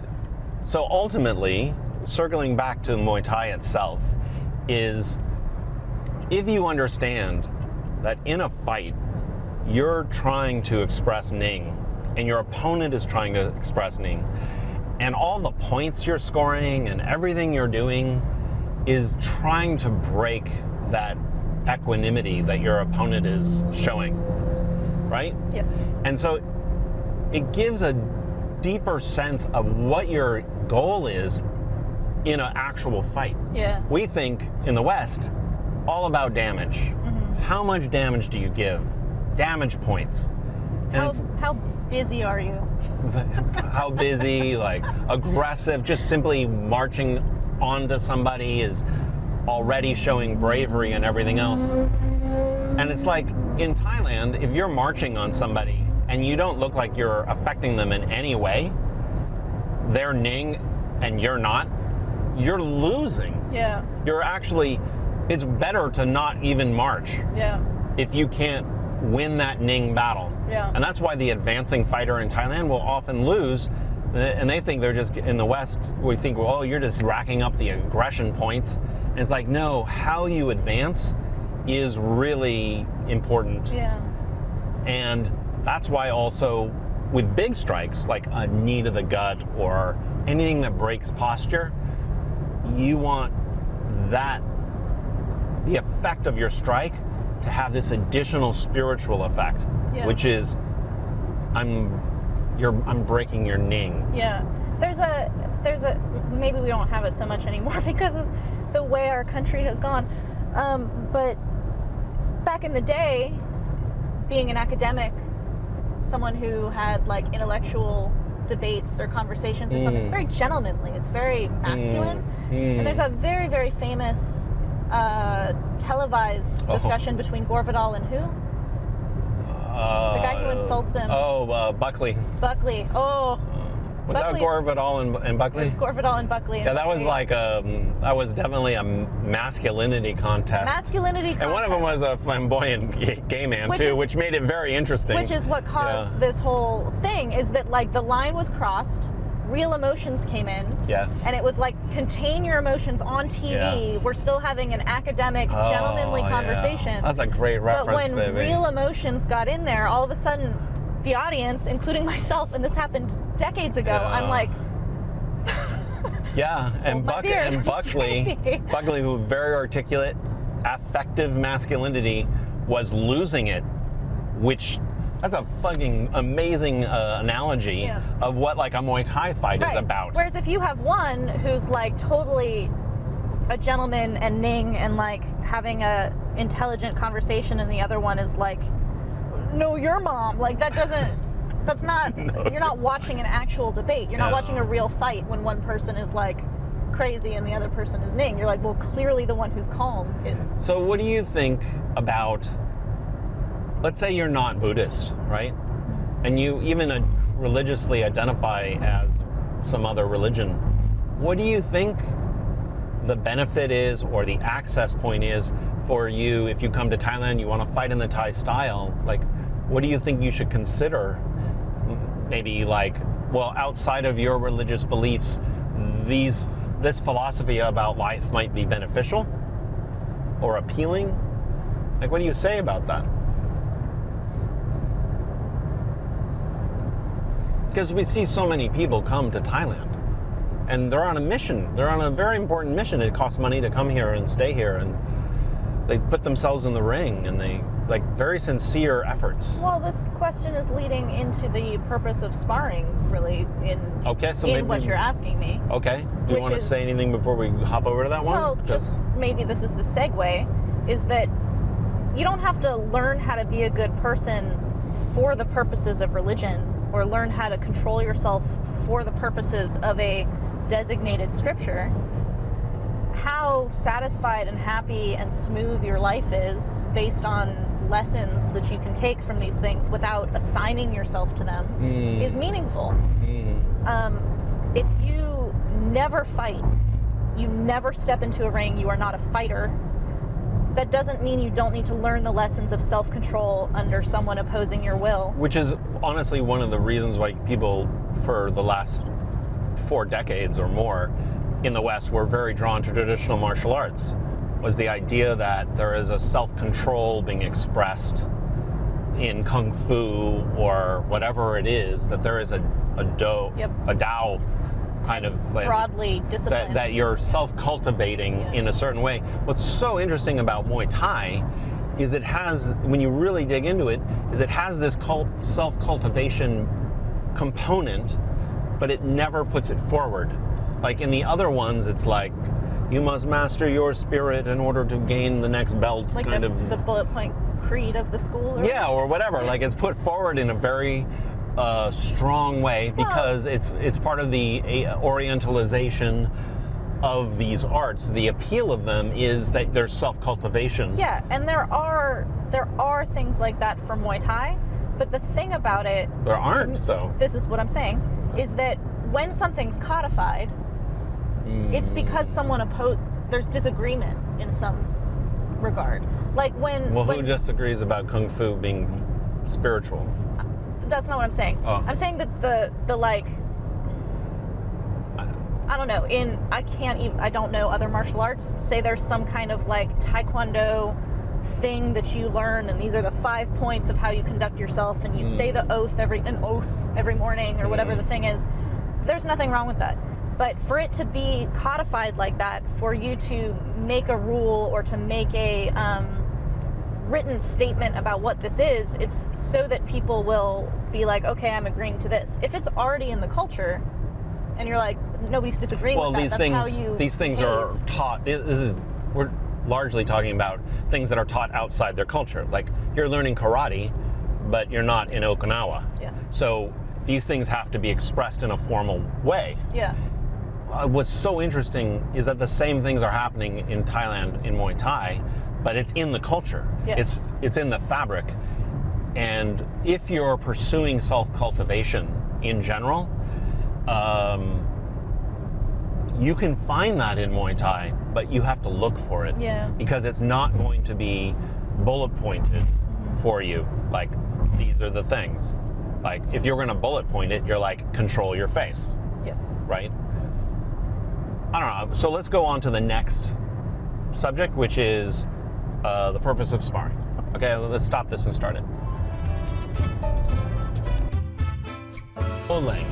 So ultimately, circling back to Muay Thai itself, is if you understand that in a fight, you're trying to express Ning, and your opponent is trying to express Ning, and all the points you're scoring and everything you're doing is trying to break that equanimity that your opponent is showing, right? Yes. And so it gives a deeper sense of what your goal is in an actual fight. Yeah. We think in the West all about damage. Mm-hmm. How much damage do you give? Damage points. And How busy are you? how busy, like aggressive, just simply marching onto somebody is already showing bravery and everything else. And it's like in Thailand, if you're marching on somebody and you don't look like you're affecting them in any way, they're Ning and you're not, you're losing. Yeah. You're actually, it's better to not even march Yeah. if you can't win that Ning battle. Yeah. And that's why the advancing fighter in Thailand will often lose, and they think they're just, in the West, we think, well, you're just racking up the aggression points. And it's like, no, how you advance is really important. Yeah. And that's why also with big strikes, like a knee to the gut or anything that breaks posture, you want that, the effect of your strike to have this additional spiritual effect, Yeah. which is I'm breaking your Ning. Yeah. There's a maybe we don't have it so much anymore because of the way our country has gone. But back in the day, being an academic, someone who had like intellectual debates or conversations or something, it's very gentlemanly, it's very masculine. And there's a very, very famous televised discussion between Gorvidal and who? The guy who insults him. Buckley. Buckley. Oh. Was Buckley. that Gorvidal and Buckley? It's Gorvidal and Buckley. Yeah, that was like that was definitely a masculinity contest. Masculinity contest. And one of them was a flamboyant gay man too, which made it very interesting. Which is what caused this whole thing, is that like the line was crossed, real emotions came in. Yes. And it was like, contain your emotions on TV. Yes. We're still having an academic, gentlemanly conversation. That's a great reference, but when baby. real emotions got in there, all of a sudden, the audience, including myself, and this happened decades ago, I'm like, yeah, and my beer, this is Buckley, crazy. Buckley, who was very articulate affective masculinity was losing it, which that's a fucking amazing analogy of what like a Muay Thai fight is about. Whereas if you have one who's like totally a gentleman and Ning and like having a intelligent conversation, and the other one is like, no, your mom, like that doesn't, that's not, you're not watching an actual debate. You're not watching a real fight when one person is like crazy and the other person is Ning. You're like, well, clearly the one who's calm is. So what do you think about, let's say you're not Buddhist, right? And you even religiously identify as some other religion. What do you think the benefit is, or the access point is for you if you come to Thailand, you want to fight in the Thai style? Like, what do you think you should consider? Maybe like, well, outside of your religious beliefs, this philosophy about life might be beneficial or appealing? Like, what do you say about that? Because we see so many people come to Thailand and they're on a mission. They're on a very important mission. It costs money to come here and stay here, and they put themselves in the ring, and they like very sincere efforts. Well, this question is leading into the purpose of sparring, really, in what you're asking me. Okay. Do you want to say anything before we hop over to that one? Well, just maybe this is the segue, is that you don't have to learn how to be a good person for the purposes of religion, or learn how to control yourself for the purposes of a designated scripture. How satisfied and happy and smooth your life is based on lessons that you can take from these things without assigning yourself to them is meaningful. If you never fight, you never step into a ring, you are not a fighter, that doesn't mean you don't need to learn the lessons of self-control under someone opposing your will. Which is honestly one of the reasons why people, for the last 4 decades or more in the West, were very drawn to traditional martial arts, was the idea that there is a self-control being expressed in Kung Fu or whatever it is, that there is a Tao kind of broadly discipline that you're self-cultivating in a certain way. What's so interesting about Muay Thai is it has, when you really dig into it, is it has this self-cultivation component, but it never puts it forward. Like in the other ones, it's like, you must master your spirit in order to gain the next belt, like kind the bullet point creed of the school? Or whatever. Like it's put forward in a very strong way, because it's part of the orientalization of these arts. The appeal of them is that there's self-cultivation. Yeah, and there are things like that for Muay Thai, but the thing about it... There aren't, though. This is what I'm saying, is that when something's codified, it's because there's disagreement in some regard. Like when... Well, who disagrees about Kung Fu being spiritual? That's not what I'm saying. I'm saying that the like, I don't know, I don't know other martial arts. Say there's some kind of like Taekwondo thing that you learn, and these are the 5 points of how you conduct yourself, and you say the oath every morning, or whatever the thing is. There's nothing wrong with that. But for it to be codified like that, for you to make a rule or to make a written statement about what this is, it's so that people will be like, okay, I'm agreeing to this. If it's already in the culture and you're like, nobody's disagreeing with that, these things are taught. We're largely talking about things that are taught outside their culture. Like you're learning karate, but you're not in Okinawa. So these things have to be expressed in a formal way. What's so interesting is that the same things are happening in Thailand in Muay Thai, but it's in the culture. It's in the fabric. And if you're pursuing self-cultivation in general, you can find that in Muay Thai, but you have to look for it. Because it's not going to be bullet pointed for you. Like, these are the things. Like, if you're going to bullet point it, you're like, control your face. Right? I don't know. So let's go on to the next subject, which is the purpose of sparring. Okay, let's stop this and start it. Bowling.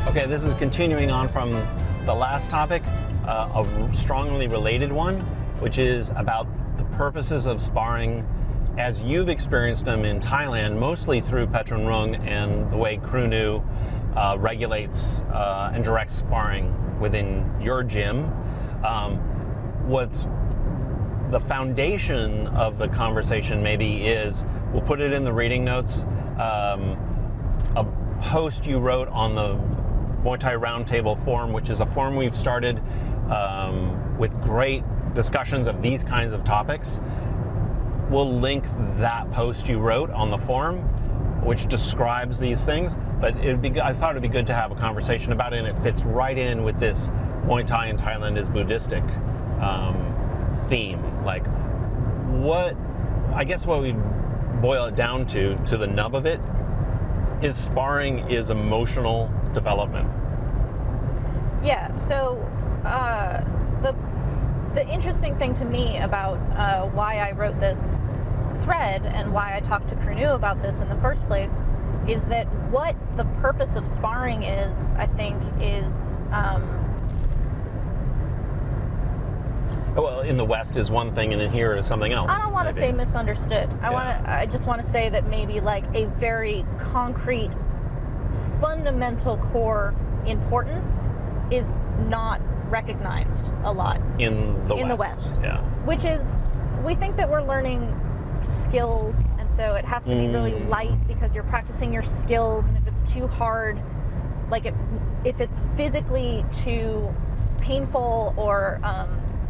Okay, this is continuing on from the last topic, a strongly related one, which is about the purposes of sparring as you've experienced them in Thailand, mostly through Petchrungruang and the way Kru Nu regulates and directs sparring within your gym. What's the foundation of the conversation maybe is, we'll put it in the reading notes, a post you wrote on the Muay Thai Roundtable Forum, which is a forum we've started with great discussions of these kinds of topics. We'll link that post you wrote on the forum, which describes these things. But I thought it'd be good to have a conversation about it, and it fits right in with this Muay Thai in Thailand is Buddhistic theme. Like, I guess what we boil it down to the nub of it, is sparring is emotional development. Yeah, so the interesting thing to me about why I wrote this thread and why I talked to Kru Nu about this in the first place is that what the purpose of sparring is, I think, is well, in the West is one thing, and in here is something else. I don't want to say misunderstood. Yeah. I just want to say that maybe like a very concrete, fundamental core importance is not recognized a lot in the West. Yeah. Which is, we think that we're learning skills, and so it has to be really light because you're practicing your skills, and if it's too hard, like if it's physically too painful or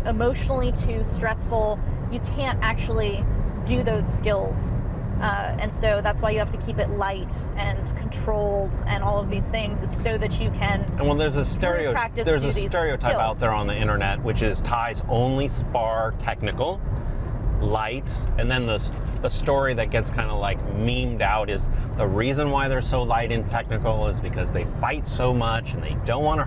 emotionally too stressful, you can't actually do those skills. And so that's why you have to keep it light and controlled and all of these things, is so that you can. And well, there's a stereotype out there on the internet, which is Thais only spar technical, light, and then the story that gets kind of like memed out is the reason why they're so light and technical is because they fight so much and they don't want to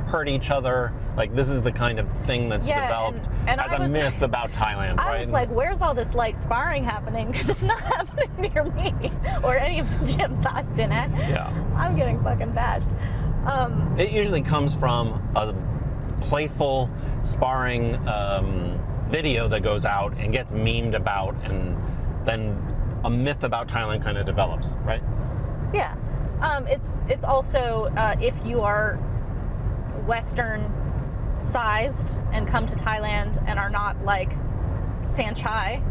hurt each other. Like, this is the kind of thing that's developed and as a myth about Thailand, right? I was like, where's all this light sparring happening? Because it's not happening near me or any of the gyms I've been at. Yeah. I'm getting fucking bashed. It usually comes from a playful sparring video that goes out and gets memed about, and then a myth about Thailand kind of develops, right? Yeah. It's also, if you are Western sized and come to Thailand and are not like Sanchai,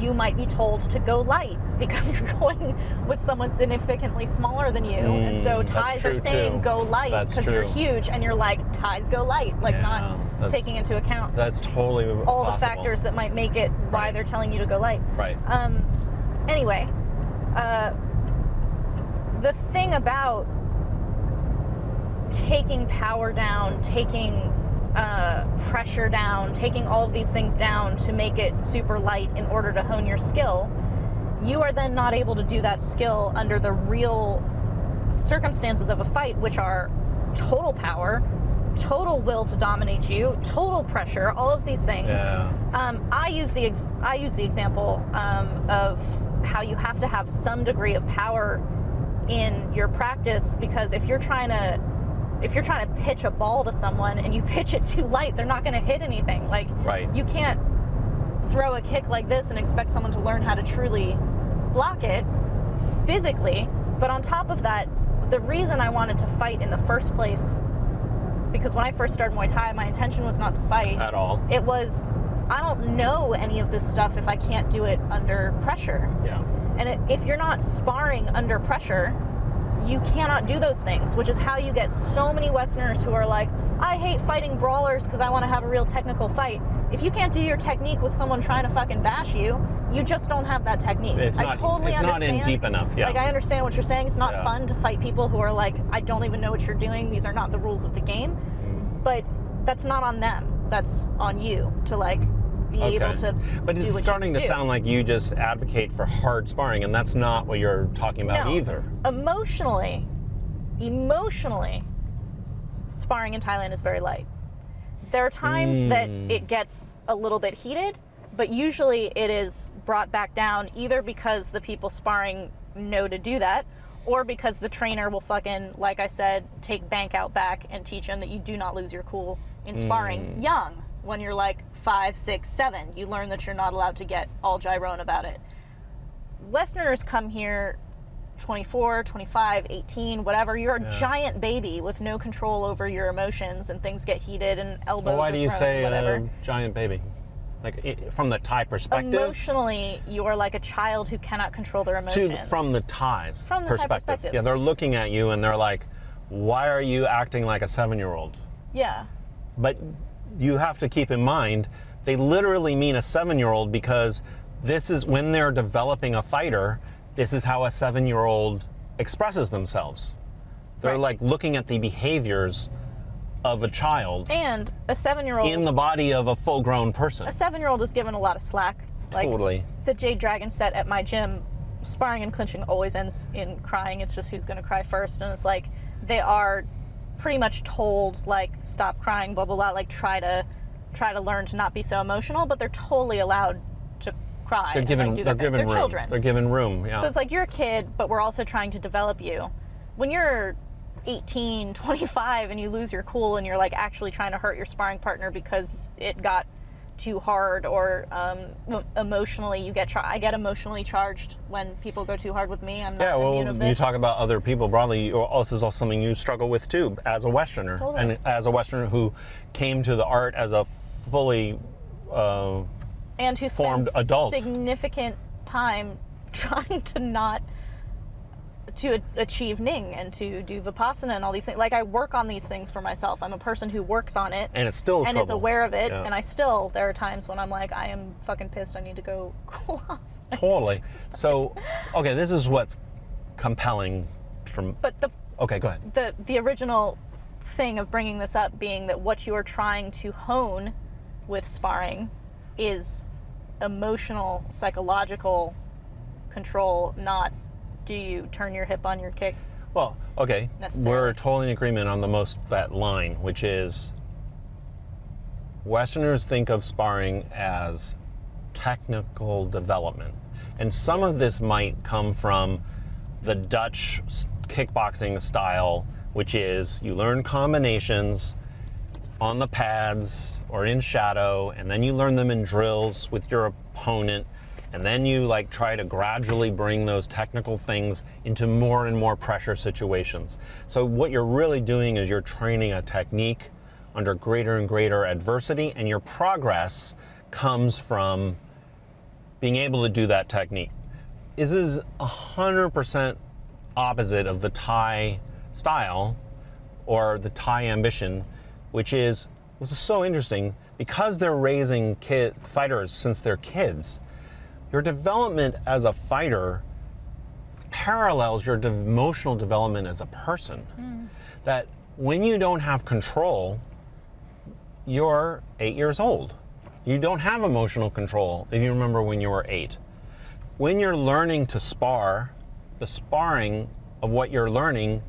you might be told to go light because you're going with someone significantly smaller than you. And so Thais are saying go light because you're huge, and you're like, Thais go light, like not taking into account that's totally all possible. The factors that might make it why they're telling you to go light. Right. Anyway, the thing about taking power down, taking pressure down, taking all of these things down to make it super light in order to hone your skill, you are then not able to do that skill under the real circumstances of a fight, which are total power, total will to dominate you, total pressure, all of these things. Yeah. I use the example of how you have to have some degree of power in your practice, because if you're trying to pitch a ball to someone and you pitch it too light, they're not going to hit anything. Like, you can't throw a kick like this and expect someone to learn how to truly block it physically. But on top of that, the reason I wanted to fight in the first place, because when I first started Muay Thai, my intention was not to fight at all. It was, I don't know any of this stuff if I can't do it under pressure. Yeah. And if you're not sparring under pressure, you cannot do those things, which is how you get so many Westerners who are like, I hate fighting brawlers because I want to have a real technical fight. If you can't do your technique with someone trying to fucking bash you, you just don't have that technique. It's not in deep enough. Yeah. Like, I understand what you're saying. It's not fun to fight people who are like, I don't even know what you're doing. These are not the rules of the game. But that's not on them. That's on you to like be able to. But it's starting to sound like you just advocate for hard sparring, and that's not what you're talking about either. Emotionally, sparring in Thailand is very light. There are times that it gets a little bit heated, but usually it is brought back down either because the people sparring know to do that, or because the trainer will fucking, like I said, take bank out back and teach them that you do not lose your cool in sparring young, when you're like 5, 6, 7, you learn that you're not allowed to get all gyron about it. Westerners come here 24, 25, 18, whatever. You're a giant baby with no control over your emotions, and things get heated and elbows Well, why are do you thrown, say whatever. giant baby? Like from the Thai perspective? Emotionally, you are like a child who cannot control their emotions. From the Thai's From the Thai perspective. Yeah, they're looking at you and they're like, why are you acting like a 7-year-old? Yeah. But you have to keep in mind, they literally mean a 7-year-old, because this is when they're developing a fighter, this is how a 7-year-old expresses themselves. They're Right. like looking at the behaviors of a child And a 7-year-old in the body of a full-grown person. a 7-year-old is given a lot of slack. Like Totally. the Jade Dragon set at my gym, sparring and clinching always ends in crying. It's just who's going to cry first, and it's like they are pretty much told like stop crying, blah blah blah, like try to learn to not be so emotional, but they're totally allowed to cry. They're and, given, like, do they're their thing. given They're room. children. They're given room, yeah. So it's like you're a kid, but we're also trying to develop you. When you're 18, 25, and you lose your cool and you're like actually trying to hurt your sparring partner because it got too hard, or emotionally you get I get emotionally charged when people go too hard with me. I'm not Yeah, well, immune of you this. talk about other people broadly. This is also something you struggle with too, as a Westerner, Totally. and as a Westerner who came to the art as a fully and who formed spends adult. significant time trying to not to achieve Ning and to do Vipassana and all these things. Like, I work on these things for myself. I'm a person who works on it and it's still and is trouble. aware of it. Yeah. And there are times when I'm like, I am fucking pissed. I need to go cool off. Totally. So, okay, this is what's compelling from. But Okay, go ahead. the original thing of bringing this up being that what you are trying to hone with sparring is emotional, psychological control, not do you turn your hip on your kick. Well, okay, Necessarily. we're totally in agreement on that line, which is Westerners think of sparring as technical development. And some of this might come from the Dutch kickboxing style, which is you learn combinations on the pads or in shadow, and then you learn them in drills with your opponent, and then you like try to gradually bring those technical things into more and more pressure situations. So what you're really doing is you're training a technique under greater and greater adversity, and your progress comes from being able to do that technique. This is 100% opposite of the Thai style or the Thai ambition, which is, this is so interesting, because they're raising fighters since they're kids, your development as a fighter parallels your emotional development as a person. That when you don't have control, you're 8 years old. You don't have emotional control if you remember when you were 8. When you're learning to spar, the sparring of what you're learning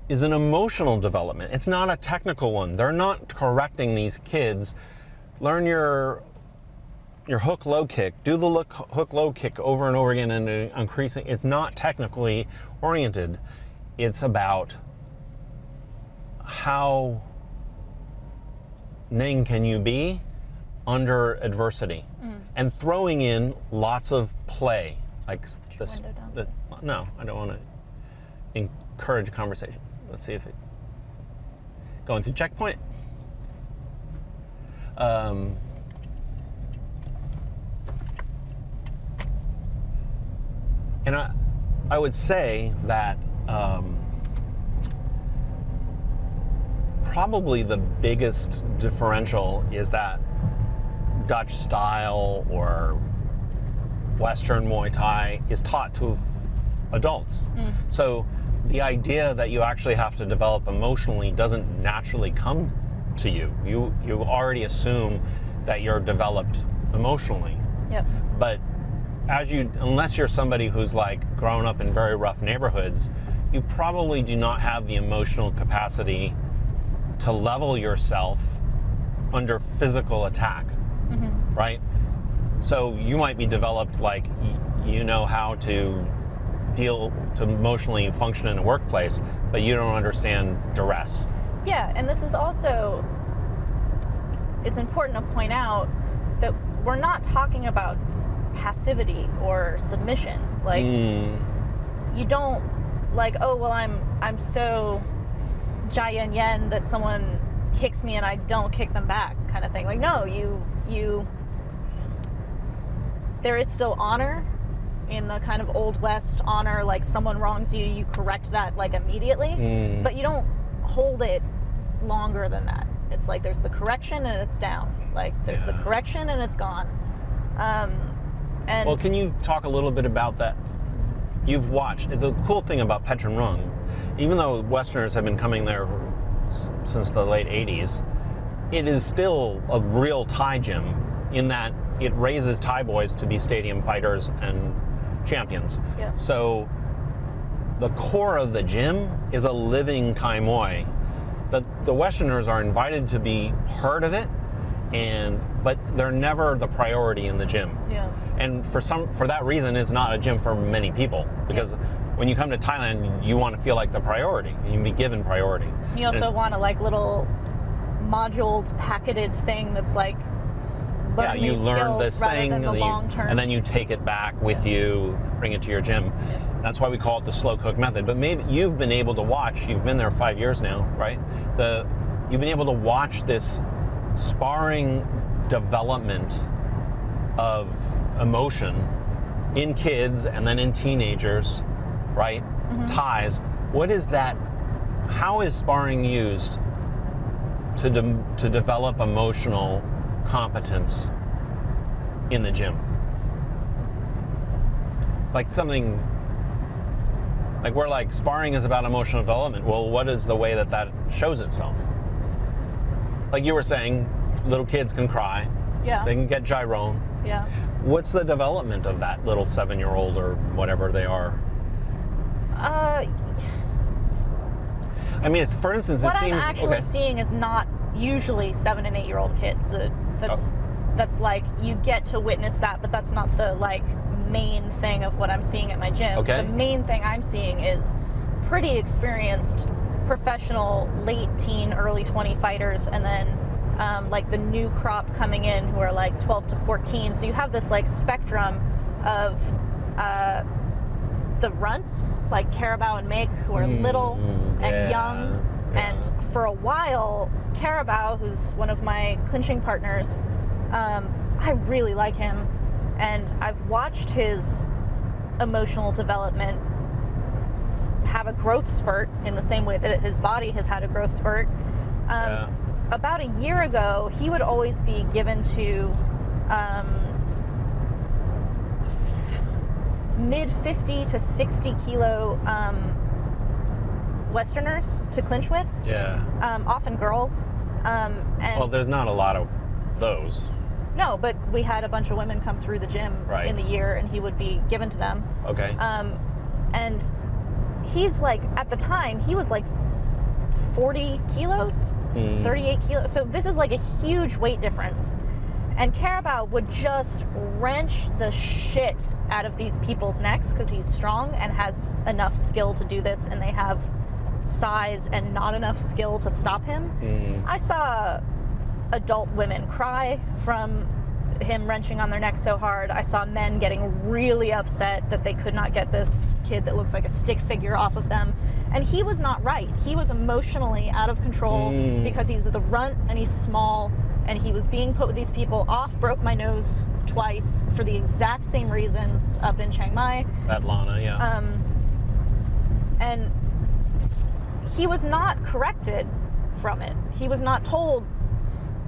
is an emotional development. It's not a technical one. They're not correcting these kids. Learn your hook low kick. Do the hook low kick over and over again and increasing. It's not technically oriented. It's about how Ning can you be under adversity, and throwing in lots of play, like this. No, I don't want to encourage conversation. Let's see if it going through checkpoint. And I would say that probably the biggest differential is that Dutch style or Western Muay Thai is taught to adults. So the idea that you actually have to develop emotionally doesn't naturally come to you. You already assume that you're developed emotionally. Yep. But unless you're somebody who's like grown up in very rough neighborhoods, you probably do not have the emotional capacity to level yourself under physical attack, right? So you might be developed like you know how to emotionally function in a workplace, but you don't understand duress. Yeah, and this is also, it's important to point out that we're not talking about passivity or submission. Like, you don't like, oh, well, I'm so Jia Yen that someone kicks me and I don't kick them back kind of thing. Like, no, you there is still honor in the kind of Old West honor, like someone wrongs you, you correct that like immediately, but you don't hold it longer than that. It's like there's the correction and it's down. Like there's the correction and it's gone. And well, can you talk a little bit about that? You've watched, the cool thing about Petchrungruang, even though Westerners have been coming there since the late 80s, it is still a real Thai gym in that it raises Thai boys to be stadium fighters and champions. Yeah. So the core of the gym is a living Thai Muay. The Westerners are invited to be part of it, but they're never the priority in the gym. Yeah. And for that reason, it's not a gym for many people, because when you come to Thailand, you want to feel like the priority. You can be given priority. You also want a like little moduled, packeted thing that's like learn you these learn skills this rather thing, than the long term. and then you take it back with you, bring it to your gym. That's why we call it the slow cook method. But maybe you've been able to watch. You've been there 5 years now, right? You've been able to watch this sparring development of emotion in kids and then in teenagers, right? Thais. What is that? How is sparring used to develop emotional competence in the gym? Like something like we're like sparring is about emotional development. Well, what is the way that shows itself? Like you were saying, little kids can cry. Yeah. They can get gyron. Yeah. What's the development of that little 7-year-old or whatever they are? I mean, for instance, what it seems I'm actually seeing is not usually 7 and 8-year-old kids. That's like you get to witness that, but that's not the like main thing of what I'm seeing at my gym. Okay. The main thing I'm seeing is pretty experienced professional late teen, early 20 fighters, and then like the new crop coming in who are like 12 to 14. So you have this like spectrum of the runts, like Carabao and Make, who are little and young. And for a while, Carabao, who's one of my clinching partners, I really like him. And I've watched his emotional development have a growth spurt in the same way that his body has had a growth spurt. About a year ago, he would always be given to mid 50 to 60 kilo Westerners to clinch with. Yeah. Often girls. And Well, there's not a lot of those. no, but we had a bunch of women come through the gym in the year, and he would be given to them. Okay. And he's like, at the time, he was like 40 kilos, 38 kilos. So this is like a huge weight difference. And Carabao would just wrench the shit out of these people's necks because he's strong and has enough skill to do this, and they have size and not enough skill to stop him. I saw adult women cry from him wrenching on their neck so hard. I saw men getting really upset that they could not get this kid that looks like a stick figure off of them. And he was not right. He was emotionally out of control because he's the runt and he's small, and he was being put with these people. Broke my nose twice for the exact same reasons up in Chiang Mai. At Lana, yeah. And he was not corrected from it. He was not told,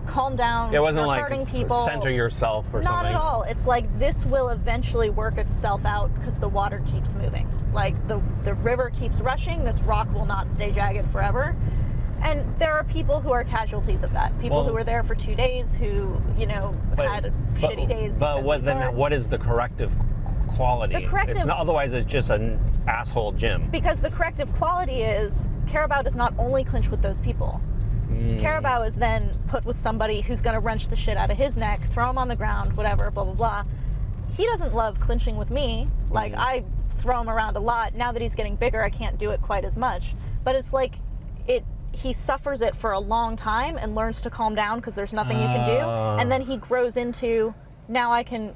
calm down, It wasn't you're like hurting people. center yourself or Not something. at all. It's like this will eventually work itself out because the water keeps moving. Like the river keeps rushing, this rock will not stay jagged forever. And there are people who are casualties of that. People who were there for 2 days who, had shitty days. But what is the corrective quality? The corrective- It's not, otherwise it's just an asshole gym. Because the corrective quality is Carabao does not only clinch with those people. Carabao is then put with somebody who's going to wrench the shit out of his neck, throw him on the ground, whatever, blah, blah, blah. He doesn't love clinching with me. Like, I throw him around a lot. Now that he's getting bigger, I can't do it quite as much. But it's like, he suffers it for a long time and learns to calm down because there's nothing you can do. And then he grows into, now I can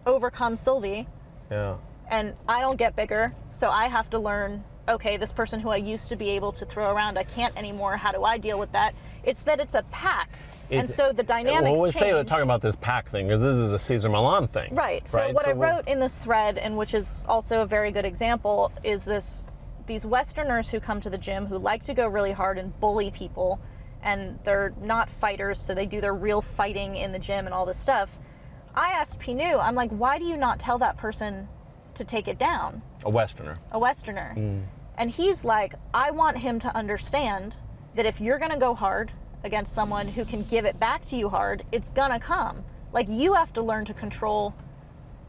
overcome Sylvie. Yeah. And I don't get bigger, so I have to learn, okay, this person who I used to be able to throw around, I can't anymore. How do I deal with that? It's that it's a pack. And so the dynamics change. Talking about this pack thing, because this is a Cesar Millan thing. Right. So what I wrote in this thread, and which is also a very good example, is these Westerners who come to the gym who like to go really hard and bully people, and they're not fighters, so they do their real fighting in the gym and all this stuff. I asked Pinu, I'm like, why do you not tell that person to take it down? A Westerner. A Westerner. And he's like, I want him to understand that if you're gonna go hard against someone who can give it back to you hard, it's gonna come. Like, you have to learn to control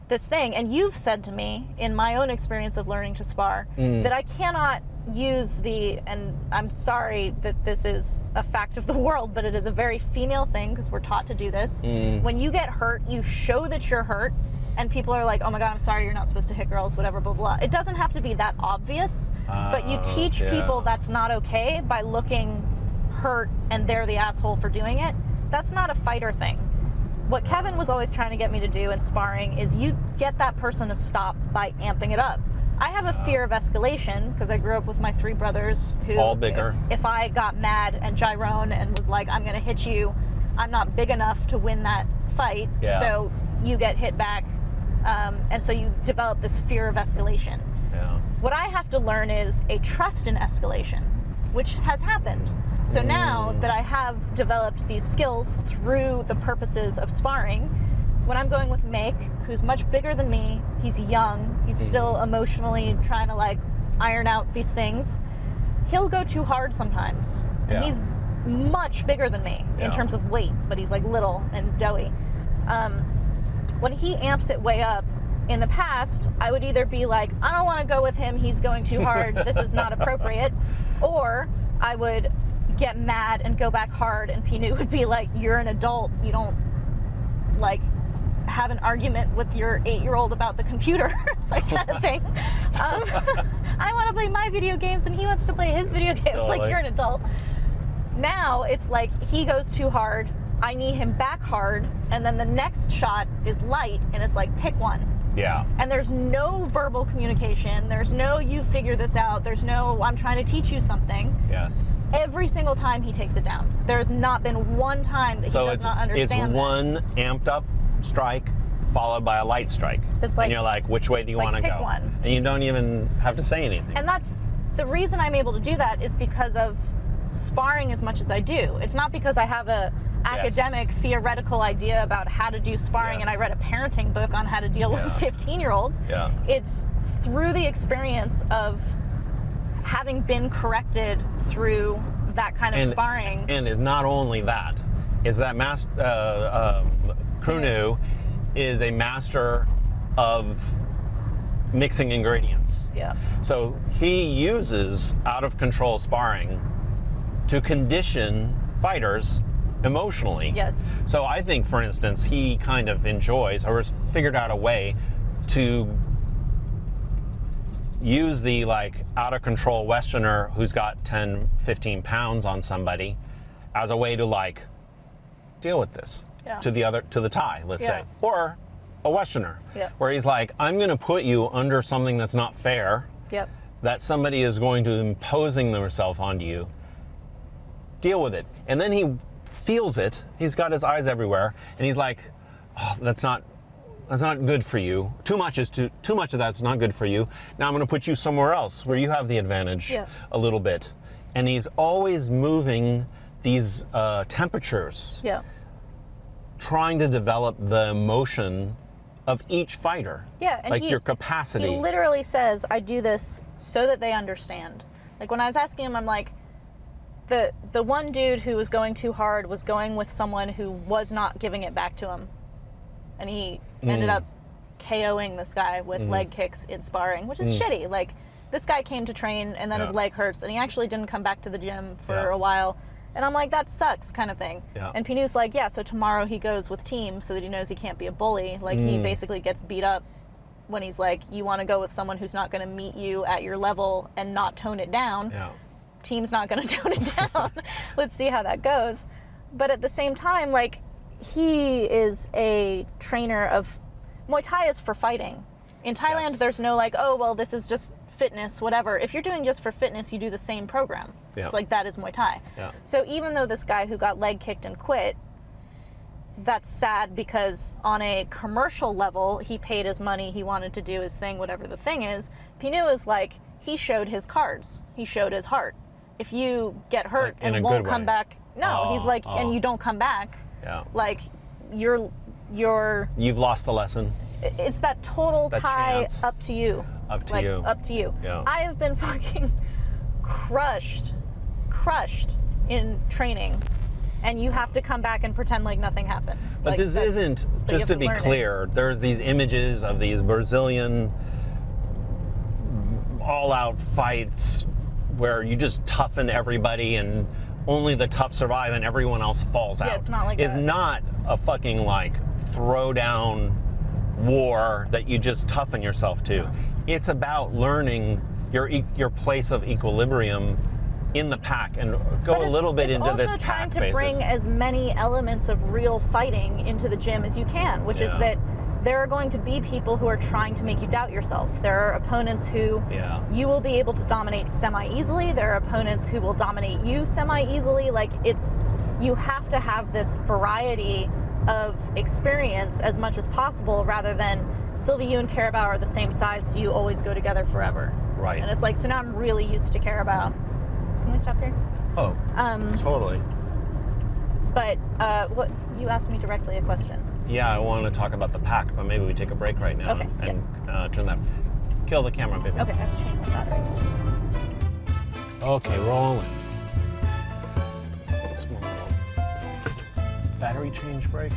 this thing. And you've said to me, in my own experience of learning to spar, that I cannot use and I'm sorry that this is a fact of the world, but it is a very female thing because we're taught to do this. When you get hurt, you show that you're hurt, and people are like, oh my God, I'm sorry, you're not supposed to hit girls, whatever, blah, blah. It doesn't have to be that obvious, but you teach people that's not okay by looking hurt and they're the asshole for doing it. That's not a fighter thing. What Kevin was always trying to get me to do in sparring is you get that person to stop by amping it up. I have a fear of escalation because I grew up with my 3 brothers who, all bigger. If I got mad and Gyrone and was like, I'm gonna hit you, I'm not big enough to win that fight, so you get hit back. And so you develop this fear of escalation. What I have to learn is a trust in escalation, which has happened. So now that I have developed these skills through the purposes of sparring, when I'm going with Make, who's much bigger than me, he's young, he's still emotionally trying to like iron out these things, he'll go too hard sometimes. And he's much bigger than me in terms of weight, but he's like little and doughy. When he amps it way up, in the past, I would either be like, I don't want to go with him, he's going too hard, this is not appropriate, or I would get mad and go back hard, and Pinu would be like, you're an adult, you don't like have an argument with your 8-year-old about the computer, like kind of thing. I want to play my video games and he wants to play his video games. Totally. Like, you're an adult. Now it's like he goes too hard, I knee him back hard, and then the next shot is light, and it's like, pick one. And there's no verbal communication, there's no you figure this out, there's no I'm trying to teach you something. Every single time he takes it down. There's not been one time that he does not understand. It's one amped up strike followed by a light strike. It's like, and you're like, which way do you want to go? One. And you don't even have to say anything. And that's the reason I'm able to do that, is because of sparring as much as I do. It's not because I have a academic theoretical idea about how to do sparring and I read a parenting book on how to deal with 15-year-olds. It's through the experience of having been corrected through that kind of sparring. And not only that, is that Krunu is a master of mixing ingredients. So he uses out of control sparring to condition fighters emotionally. So I think, for instance, he kind of enjoys or has figured out a way to use the like out of control Westerner who's got 10, 15 pounds on somebody as a way to like deal with this to the Thai, let's say, or a Westerner where he's like, I'm going to put you under something that's not fair, that somebody is going to imposing themselves onto you. Deal with it. And then he feels it. He's got his eyes everywhere, and he's like, oh, that's not good for you. Too much of that's not good for you. Now I'm going to put you somewhere else where you have the advantage a little bit. And he's always moving these temperatures, trying to develop the emotion of each fighter. And like your capacity. He literally says, I do this so that they understand. Like when I was asking him, I'm like, the one dude who was going too hard was going with someone who was not giving it back to him. And he ended up KOing this guy with leg kicks in sparring, which is shitty. Like, this guy came to train and then his leg hurts and he actually didn't come back to the gym for a while. And I'm like, that sucks, kind of thing. And Pinu's like, so tomorrow he goes with team so that he knows he can't be a bully. Like, he basically gets beat up when he's like, you want to go with someone who's not going to meet you at your level and not tone it down. team's not going to tone it down. Let's see how that goes. But at the same time, like, he is a trainer of Muay Thai is for fighting. In Thailand, Yes. there's no like, oh, well, this is just fitness, whatever. If you're doing just for fitness, you do the same program. Yeah. It's like, that is Muay Thai. Yeah. So even though this guy who got leg kicked and quit, that's sad because on a commercial level, he paid his money, he wanted to do his thing, whatever the thing is. Pinu is like, he showed his cards. He showed his heart. If you get hurt Like, in and a won't good come way. back, no, he's like, and you don't come back, Yeah. like, you're You've lost the lesson. it's that total That tie chance. up to you. Up to like, you. Up to you. Yeah. I have been fucking crushed in training, and you have to come back and pretend like nothing happened. But Like, this that's- isn't, but you just have to be learn it. clear, there's these images of these Brazilian all-out fights where you just toughen everybody and only the tough survive and everyone else falls out. it's not like It's that. not a fucking like throwdown war that you just toughen yourself to. It's about learning your place of equilibrium in the pack and go But a little bit into this It's also trying pack to basis. bring as many elements of real fighting into the gym as you can, which is Yeah. that there are going to be people who are trying to make you doubt yourself. There are opponents who Yeah. you will be able to dominate semi-easily. There are opponents who will dominate you semi-easily. Like, you have to have this variety of experience as much as possible, rather than Sylvie, you and Carabao are the same size, so you always go together forever. Right. And it's like, so now I'm really used to Carabao. Can we stop here? Oh, totally. But what you asked me directly a question. Yeah, I want to talk about the pack, but maybe we take a break right now Okay, and turn that. Kill the camera, baby. Okay, I have to change my battery. Okay, rolling. Small little battery change break.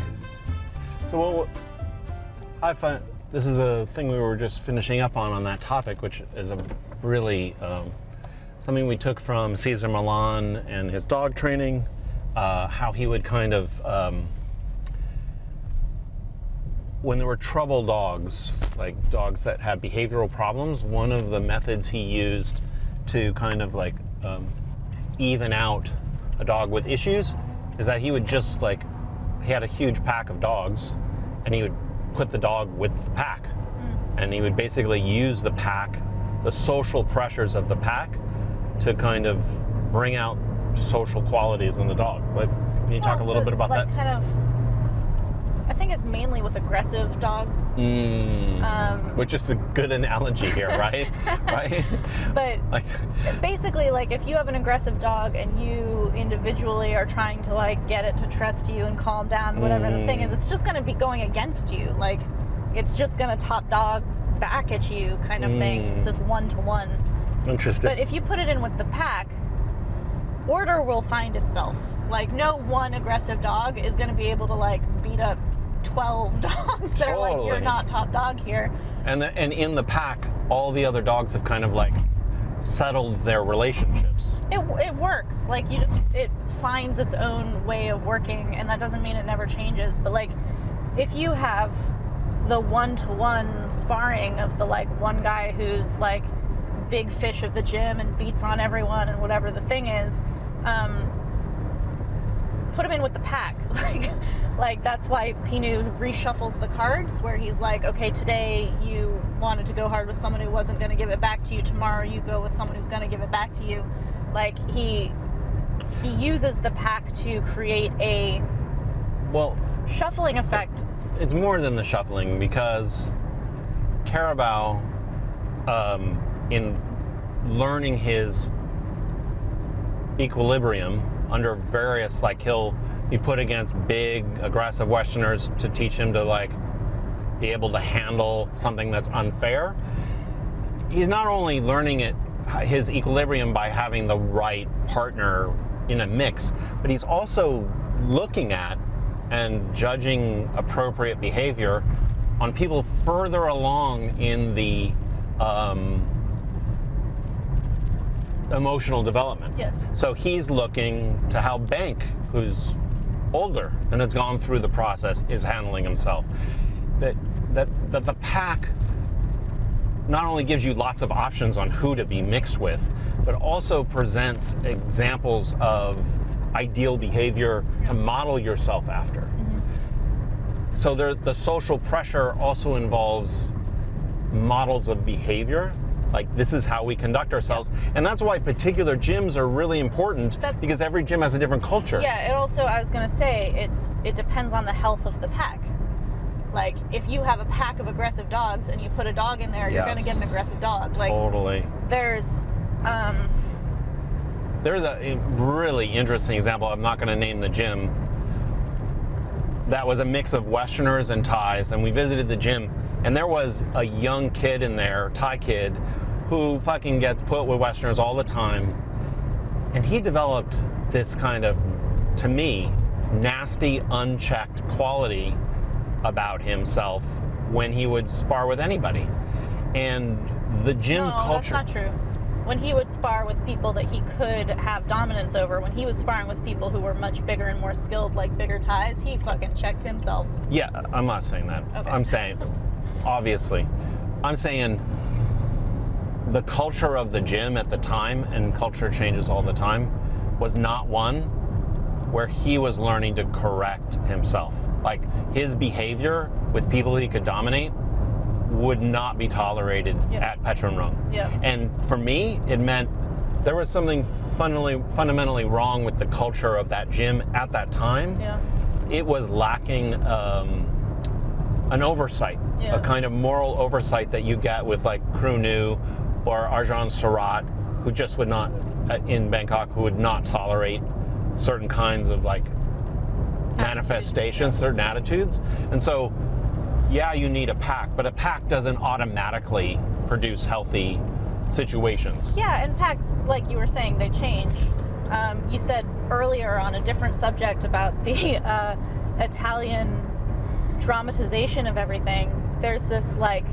So what I find, this is a thing we were just finishing up on that topic, which is a really something we took from Cesar Millan and his dog training, how he would kind of when there were trouble dogs, like dogs that had behavioral problems, one of the methods he used to kind of like even out a dog with issues is that he would just like, he had a huge pack of dogs and he would put the dog with the pack. And he would basically use the pack, the social pressures of the pack, to kind of bring out social qualities in the dog. But can you talk a little bit about like, that? Kind of, I think it's mainly with aggressive dogs. Which is a good analogy here, right? Right? But Like, basically, like, if you have an aggressive dog and you individually are trying to like get it to trust you and calm down, whatever the thing is, it's just going to be going against you. Like, it's just going to top dog back at you, kind of thing. It's this one-to-one. interesting. But if you put it in with the pack, order will find itself. Like, no one aggressive dog is going to be able to like beat up 12 dogs. They're like, you're Totally. not top dog here. And in the pack, all the other dogs have kind of like settled their relationships. It works. Like, it finds its own way of working, and that doesn't mean it never changes. But like, if you have the one-to-one sparring of the like one guy who's like big fish of the gym and beats on everyone and whatever the thing is, put him in with the pack. Like that's why Pinu reshuffles the cards, where he's like, okay, today you wanted to go hard with someone who wasn't going to give it back to you. Tomorrow you go with someone who's going to give it back to you. Like, he uses the pack to create a shuffling effect. It's more than the shuffling, because Carabao, in learning his equilibrium under various, like, he'll be put against big aggressive Westerners to teach him to like be able to handle something that's unfair. He's not only learning his equilibrium by having the right partner in a mix, but he's also looking at and judging appropriate behavior on people further along in the emotional development. Yes. So he's looking to how Bank, who's older and has gone through the process, is handling himself. That the pack not only gives you lots of options on who to be mixed with, but also presents examples of ideal behavior to model yourself after. Mm-hmm. So the social pressure also involves models of behavior. Like, this is how we conduct ourselves. And that's why particular gyms are really important, because every gym has a different culture. Yeah, it also, I was going to say, it depends on the health of the pack. Like, if you have a pack of aggressive dogs and you put a dog in there, you're going to get an aggressive dog. Like, totally. There's a really interesting example. I'm not going to name the gym. That was a mix of Westerners and Thais, and we visited the gym, and there was a young kid in there, Thai kid, who fucking gets put with Westerners all the time. And he developed this kind of, to me, nasty, unchecked quality about himself when he would spar with anybody. And the gym culture... No, that's not true. When he would spar with people that he could have dominance over, when he was sparring with people who were much bigger and more skilled, like bigger Thais, he fucking checked himself. Yeah, I'm not saying that. Okay. I'm saying, obviously, I'm saying the culture of the gym at the time, and culture changes all the time, was not one where he was learning to correct himself. Like, his behavior with people he could dominate would not be tolerated at Petchrungruang. Yeah. And for me, it meant there was something fundamentally wrong with the culture of that gym at that time. Yeah. It was lacking an oversight, a kind of moral oversight that you get with like Kru Nu or Arjan Surat, who just would not, in Bangkok, who would not tolerate certain kinds of like manifestations, certain attitudes. And so, yeah, you need a pack, but a pack doesn't automatically produce healthy situations. Yeah, and packs, like you were saying, they change. You said earlier on a different subject about the Italian dramatization of everything. There's this like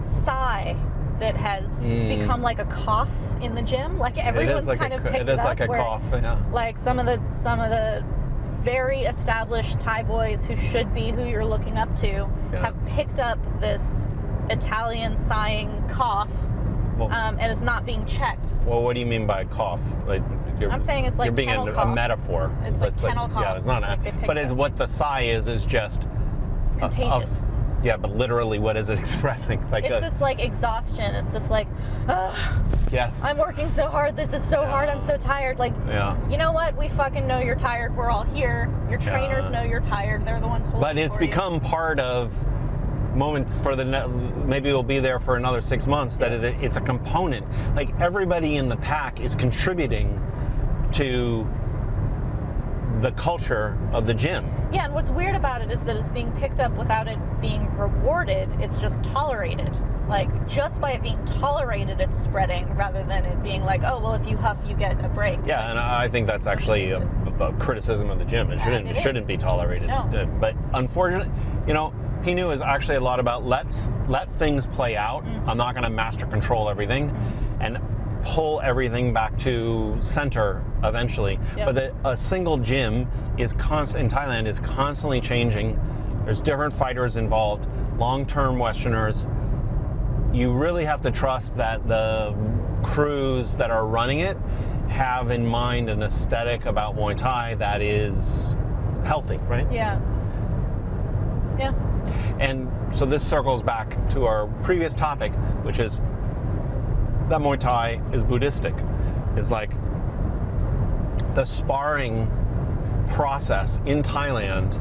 sigh that has become like a cough in the gym. Like everyone's kind of picked it up. It is like a cough, yeah. Like some of the very established Thai boys who should be who you're looking up to have picked up this Italian sighing cough, and it's not being checked. Well, what do you mean by cough? Like, I'm saying it's like you're being a metaphor. It's like kennel cough. Yeah, it's not but it's what the sigh is just it's contagious. Yeah, but literally, what is it expressing? Like it's this like exhaustion. It's this like, yes, I'm working so hard. This is so hard. I'm so tired. Like, you know what? We fucking know you're tired. We're all here. Your trainers know you're tired. They're the ones holding. But it's become part of moment for maybe it'll be there for another 6 months. That it's a component. Like everybody in the pack is contributing to the culture of the gym. Yeah, and what's weird about it is that it's being picked up without it being rewarded. It's just tolerated. Like, just by it being tolerated, it's spreading, rather than it being like, oh, well, if you huff, you get a break. Yeah, and I think that's actually a criticism of the gym. It shouldn't be tolerated. No. But unfortunately, Pinu is actually a lot about let things play out. I'm not going to master control everything, and pull everything back to center eventually. But a single gym in Thailand is constantly changing. There's different fighters involved, long-term Westerners. You really have to trust that the crews that are running it have in mind an aesthetic about Muay Thai that is healthy, right? Yeah. Yeah. And so this circles back to our previous topic, which is that Muay Thai is Buddhistic. Is like the sparring process in Thailand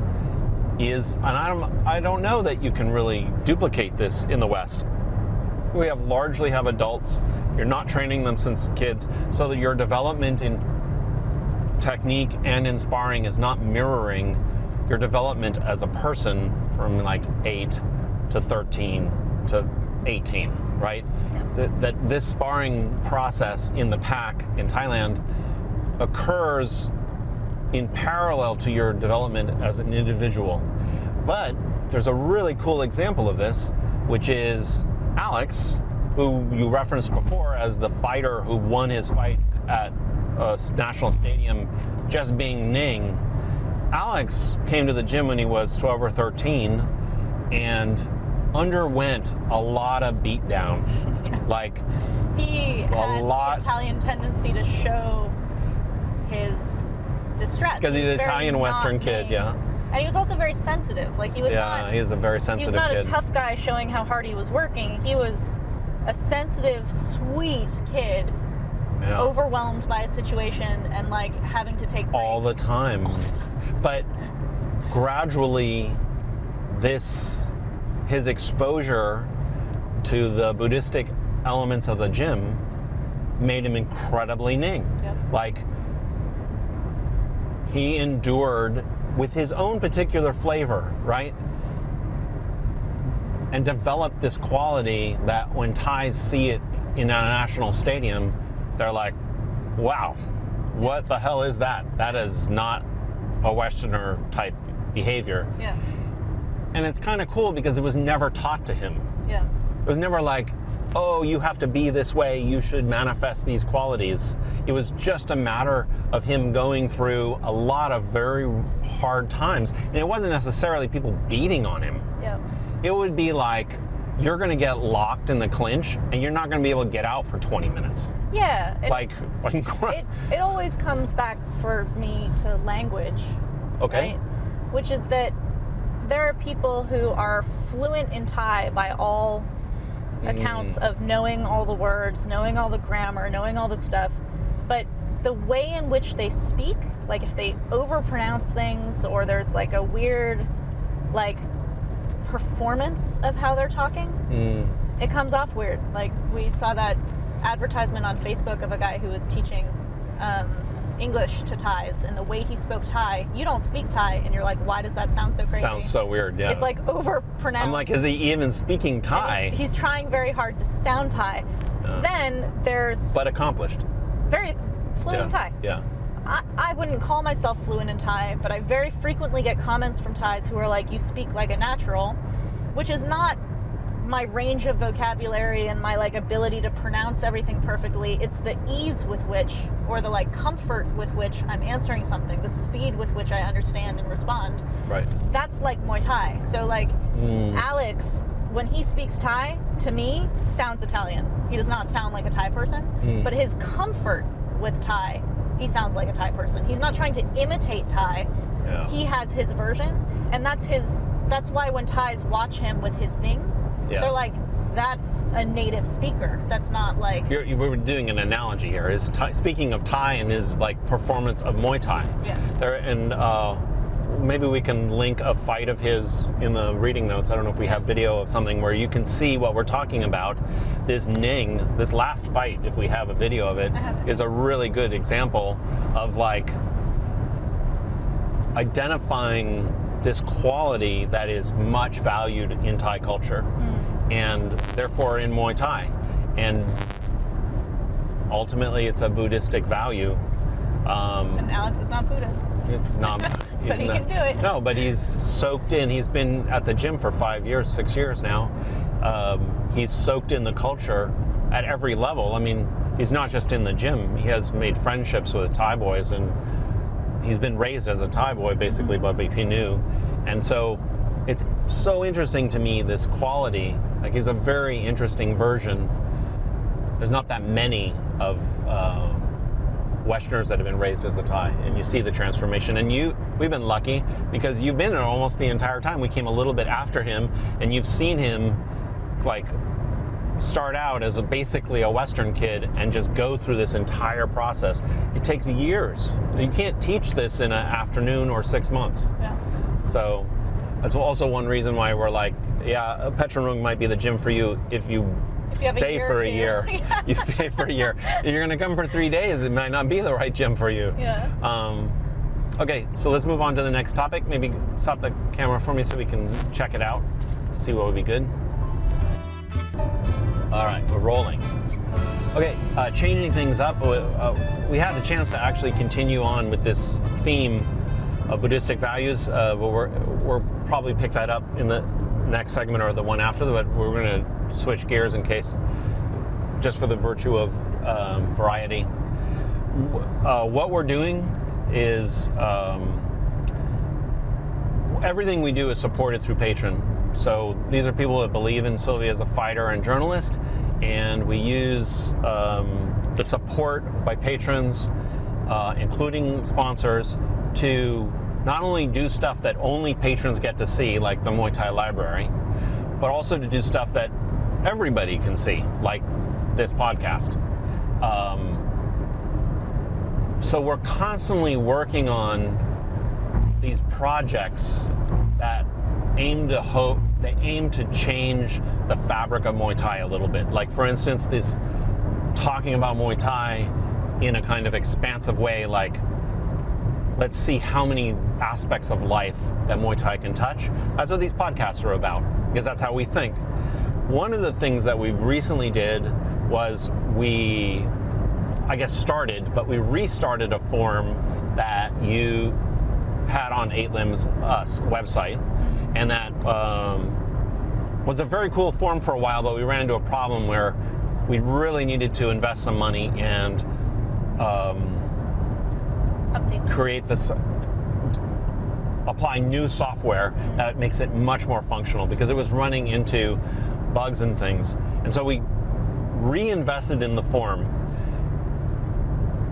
is, and I don't know that you can really duplicate this in the West. We largely have adults. You're not training them since kids, so that your development in technique and in sparring is not mirroring your development as a person from like 8 to 13 to 18, right? That this sparring process in the pack in Thailand occurs in parallel to your development as an individual. But there's a really cool example of this, which is Alex, who you referenced before as the fighter who won his fight at a national stadium just being Ning. Alex came to the gym when he was 12 or 13, and underwent a lot of beatdown. Yes. Like, He had the Italian tendency to show his distress. Because he's an Italian Western kid, yeah. And he was also very sensitive. Like, he was not... he's a very sensitive kid. He was not a tough guy showing how hard he was working. He was a sensitive, sweet kid, overwhelmed by a situation and, like, having to take breaks. All the time. But gradually, his exposure to the Buddhistic elements of the gym made him incredibly Ning. Yep. Like, he endured with his own particular flavor, right? And developed this quality that when Thais see it in a national stadium, they're like, wow, what the hell is that? That is not a Westerner type behavior. Yeah. And it's kind of cool because it was never taught to him. Yeah. It was never like, oh, you have to be this way, you should manifest these qualities. It was just a matter of him going through a lot of very hard times. And it wasn't necessarily people beating on him. Yeah. It would be like, you're gonna get locked in the clinch and you're not gonna be able to get out for 20 minutes. Yeah. It always comes back for me to language. Okay. Right? Which is that there are people who are fluent in Thai by all accounts of knowing all the words, knowing all the grammar, knowing all the stuff, but the way in which they speak, like if they overpronounce things or there's like a weird like performance of how they're talking, it comes off weird. Like we saw that advertisement on Facebook of a guy who was teaching English to Thais, and the way he spoke Thai, you don't speak Thai, and you're like, why does that sound so crazy? Sounds so weird, yeah. It's like overpronounced. I'm like, is he even speaking Thai? He's trying very hard to sound Thai. Then there's... But accomplished. Very fluent in Thai. Yeah. I wouldn't call myself fluent in Thai, but I very frequently get comments from Thais who are like, you speak like a natural, which is not my range of vocabulary and my like ability to pronounce everything perfectly. It's the ease with which, or the like comfort with which I'm answering something, the speed with which I understand and respond. Right. That's like Muay Thai. So like Alex, when he speaks Thai, to me, sounds Italian. He does not sound like a Thai person, but his comfort with Thai, he sounds like a Thai person. He's not trying to imitate Thai. Yeah. He has his version, and that's why when Thais watch him with his Ning, they're like, that's a native speaker. That's not like... We were doing an analogy here. Speaking of Thai and his like performance of Muay Thai. Yeah. Maybe we can link a fight of his in the reading notes. I don't know if we have video of something where you can see what we're talking about. This Ning, this last fight, if we have a video of it, is a really good example of like identifying this quality that is much valued in Thai culture and therefore in Muay Thai. And ultimately it's a Buddhistic value. And Alex is not Buddhist. But he can do it. No, but he's soaked in. He's been at the gym for 5 years, 6 years now. He's soaked in the culture at every level. I mean, he's not just in the gym. He has made friendships with Thai boys, and he's been raised as a Thai boy, basically, by Pinu. And so it's so interesting to me, this quality. Like, he's a very interesting version. There's not that many of Westerners that have been raised as a Thai, and you see the transformation. And we've been lucky because you've been there almost the entire time. We came a little bit after him, and you've seen him like start out as basically a Western kid and just go through this entire process. It takes years. You can't teach this in an afternoon or 6 months. Yeah. So that's also one reason why we're like, yeah, Petchrungruang might be the gym for you if you stay for a year. You stay for a year. If you're going to come for 3 days, it might not be the right gym for you. Yeah. Okay, so let's move on to the next topic. Maybe stop the camera for me so we can check it out, see what would be good. All right, we're rolling. Okay, changing things up, we had a chance to actually continue on with this theme of Buddhistic values, but we'll probably pick that up in the next segment or the one after, but we're going to switch gears in case, just for the virtue of variety. What we're doing is everything we do is supported through Patron. So these are people that believe in Sylvie as a fighter and journalist, and we use the support by patrons, including sponsors, to not only do stuff that only patrons get to see, like the Muay Thai library, but also to do stuff that everybody can see, like this podcast. So we're constantly working on these projects that aim to change the fabric of Muay Thai a little bit. Like, for instance, this talking about Muay Thai in a kind of expansive way, like, let's see how many aspects of life that Muay Thai can touch. That's what these podcasts are about, because that's how we think. One of the things that we recently did was we restarted a forum that you had on 8 Limbs website, and that was a very cool forum for a while, but we ran into a problem where we really needed to invest some money and create this, apply new software that makes it much more functional, because it was running into bugs and things. And so we reinvested in the forum,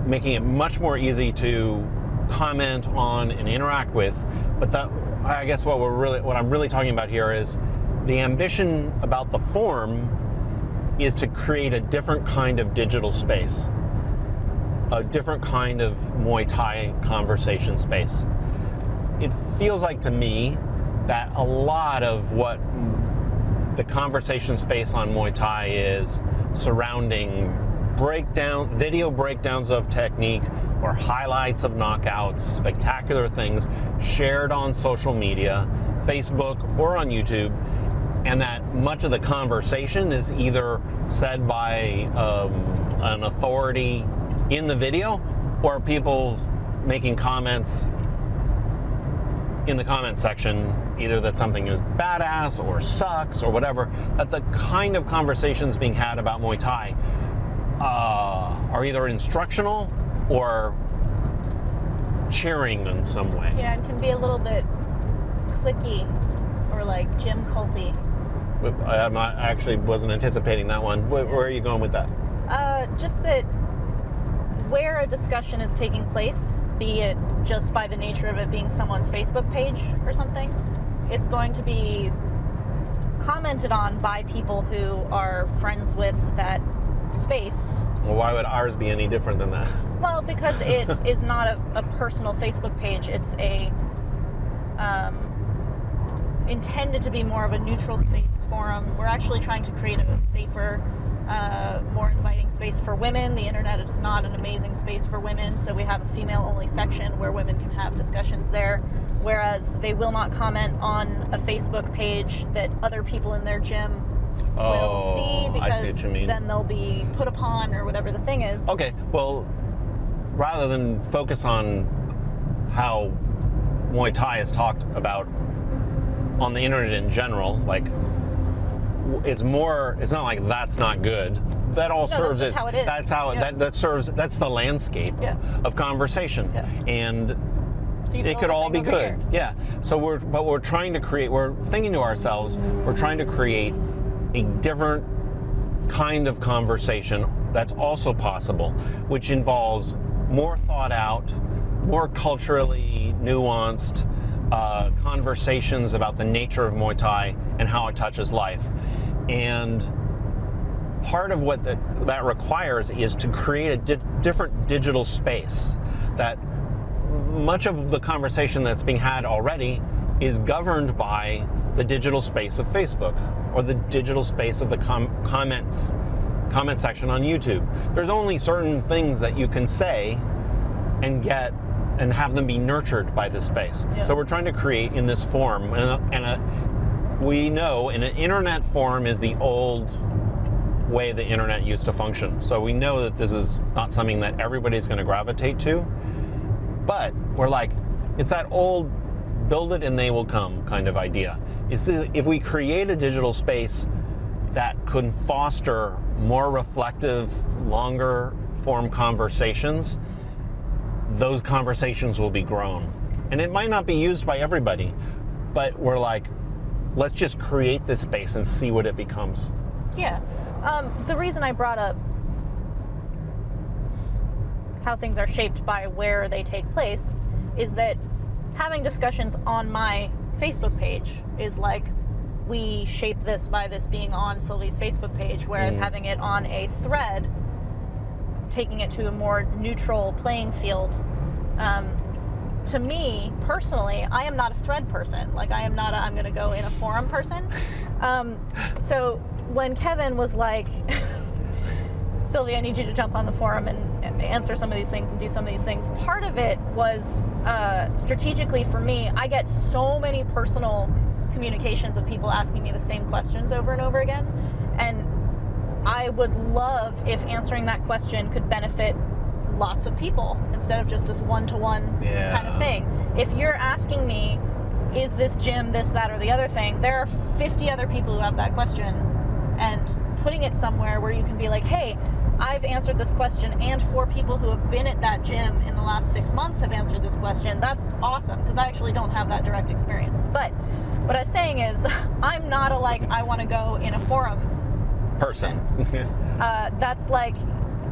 making it much more easy to comment on and interact with. But that, I guess what I'm really talking about here is the ambition about the forum is to create a different kind of digital space, a different kind of Muay Thai conversation space. It feels like to me that a lot of what the conversation space on Muay Thai is surrounding video breakdowns of technique or highlights of knockouts, spectacular things shared on social media, Facebook or on YouTube, and that much of the conversation is either said by an authority in the video, or people making comments in the comment section, either that something is badass or sucks or whatever, that the kind of conversations being had about Muay Thai are either instructional or cheering in some way. Yeah, and can be a little bit cliquey or like gym culty. I actually wasn't anticipating that one. Where are you going with that? Just that where a discussion is taking place, be it just by the nature of it being someone's Facebook page or something, it's going to be commented on by people who are friends with that space. Well, why would ours be any different than that? Well, because it is not a personal Facebook page. It's a intended to be more of a neutral space forum. We're actually trying to create a safer, more inviting space for women. The internet is not an amazing space for women, so we have a female-only section where women can have discussions there, whereas they will not comment on a Facebook page that other people in their gym will see, because I see what you mean. Then they'll be put upon or whatever the thing is. Okay, well, rather than focus on how Muay Thai is talked about on the internet in general, like, it's not like that's not good. That all serves that's just how it is. That's how that's the landscape of conversation. Yeah. And so it could all be good. Here. Yeah. So we're thinking to ourselves, we're trying to create a different kind of conversation that's also possible, which involves more thought out, more culturally nuanced conversations about the nature of Muay Thai and how it touches life. And part of what that requires is to create a different digital space. That much of the conversation that's being had already is governed by the digital space of Facebook or the digital space of the comment section on YouTube. There's only certain things that you can say and get and have them be nurtured by this space. Yeah. So we're trying to create in this forum, we know an internet forum is the old way the internet used to function. So we know that this is not something that everybody's going to gravitate to, but we're like, it's that old build it and they will come kind of idea. If we create a digital space that could foster more reflective, longer form conversations, those conversations will be grown. And it might not be used by everybody, but we're like, let's just create this space and see what it becomes. Yeah. The reason I brought up how things are shaped by where they take place is that having discussions on my Facebook page is like, we shape this by this being on Sylvie's Facebook page, whereas having it on a thread, taking it to a more neutral playing field. To me, personally, I am not a thread person. Like, I am not a I'm going to go in a forum person. So when Kevin was like, Sylvie, I need you to jump on the forum and answer some of these things and do some of these things, part of it was strategically for me. I get so many personal communications of people asking me the same questions over and over again. And I would love if answering that question could benefit lots of people instead of just this one-to-one kind of thing. If you're asking me, is this gym this, that, or the other thing, there are 50 other people who have that question, and putting it somewhere where you can be like, hey, I've answered this question, and 4 people who have been at that gym in the last 6 months have answered this question. That's awesome, because I actually don't have that direct experience. But what I was saying is, I'm not a like, I want to go in a forum person. That's like,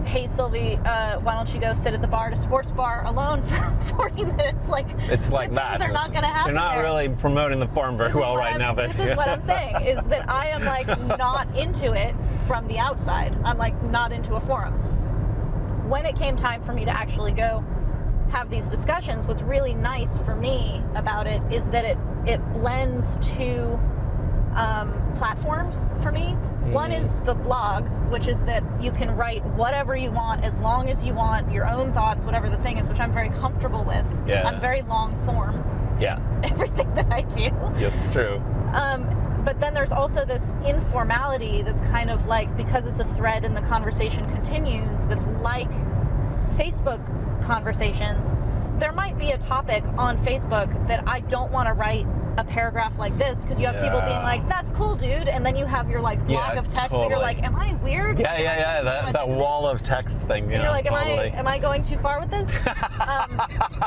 hey Sylvie, why don't you go sit at the bar at a sports bar alone for 40 minutes? Like, it's like that. Things are not going to happen. You're not there. Really promoting the forum very well right now, but this is what I'm saying, is that I am like not into it from the outside. I'm like not into a forum. When it came time for me to actually go have these discussions, what's really nice for me about it is that it blends 2 platforms for me. One is the blog, which is that you can write whatever you want as long as you want, your own thoughts, whatever the thing is, which I'm very comfortable with. Yeah. I'm very long form in everything that I do. Yeah, it's true. But then there's also this informality that's kind of like, because it's a thread and the conversation continues, that's like Facebook conversations. There might be a topic on Facebook that I don't want to write a paragraph like this, because you have people being like, that's cool, dude, and then you have your like block of text that you're like, am I weird? That wall of text thing. You're like, am I going too far with this?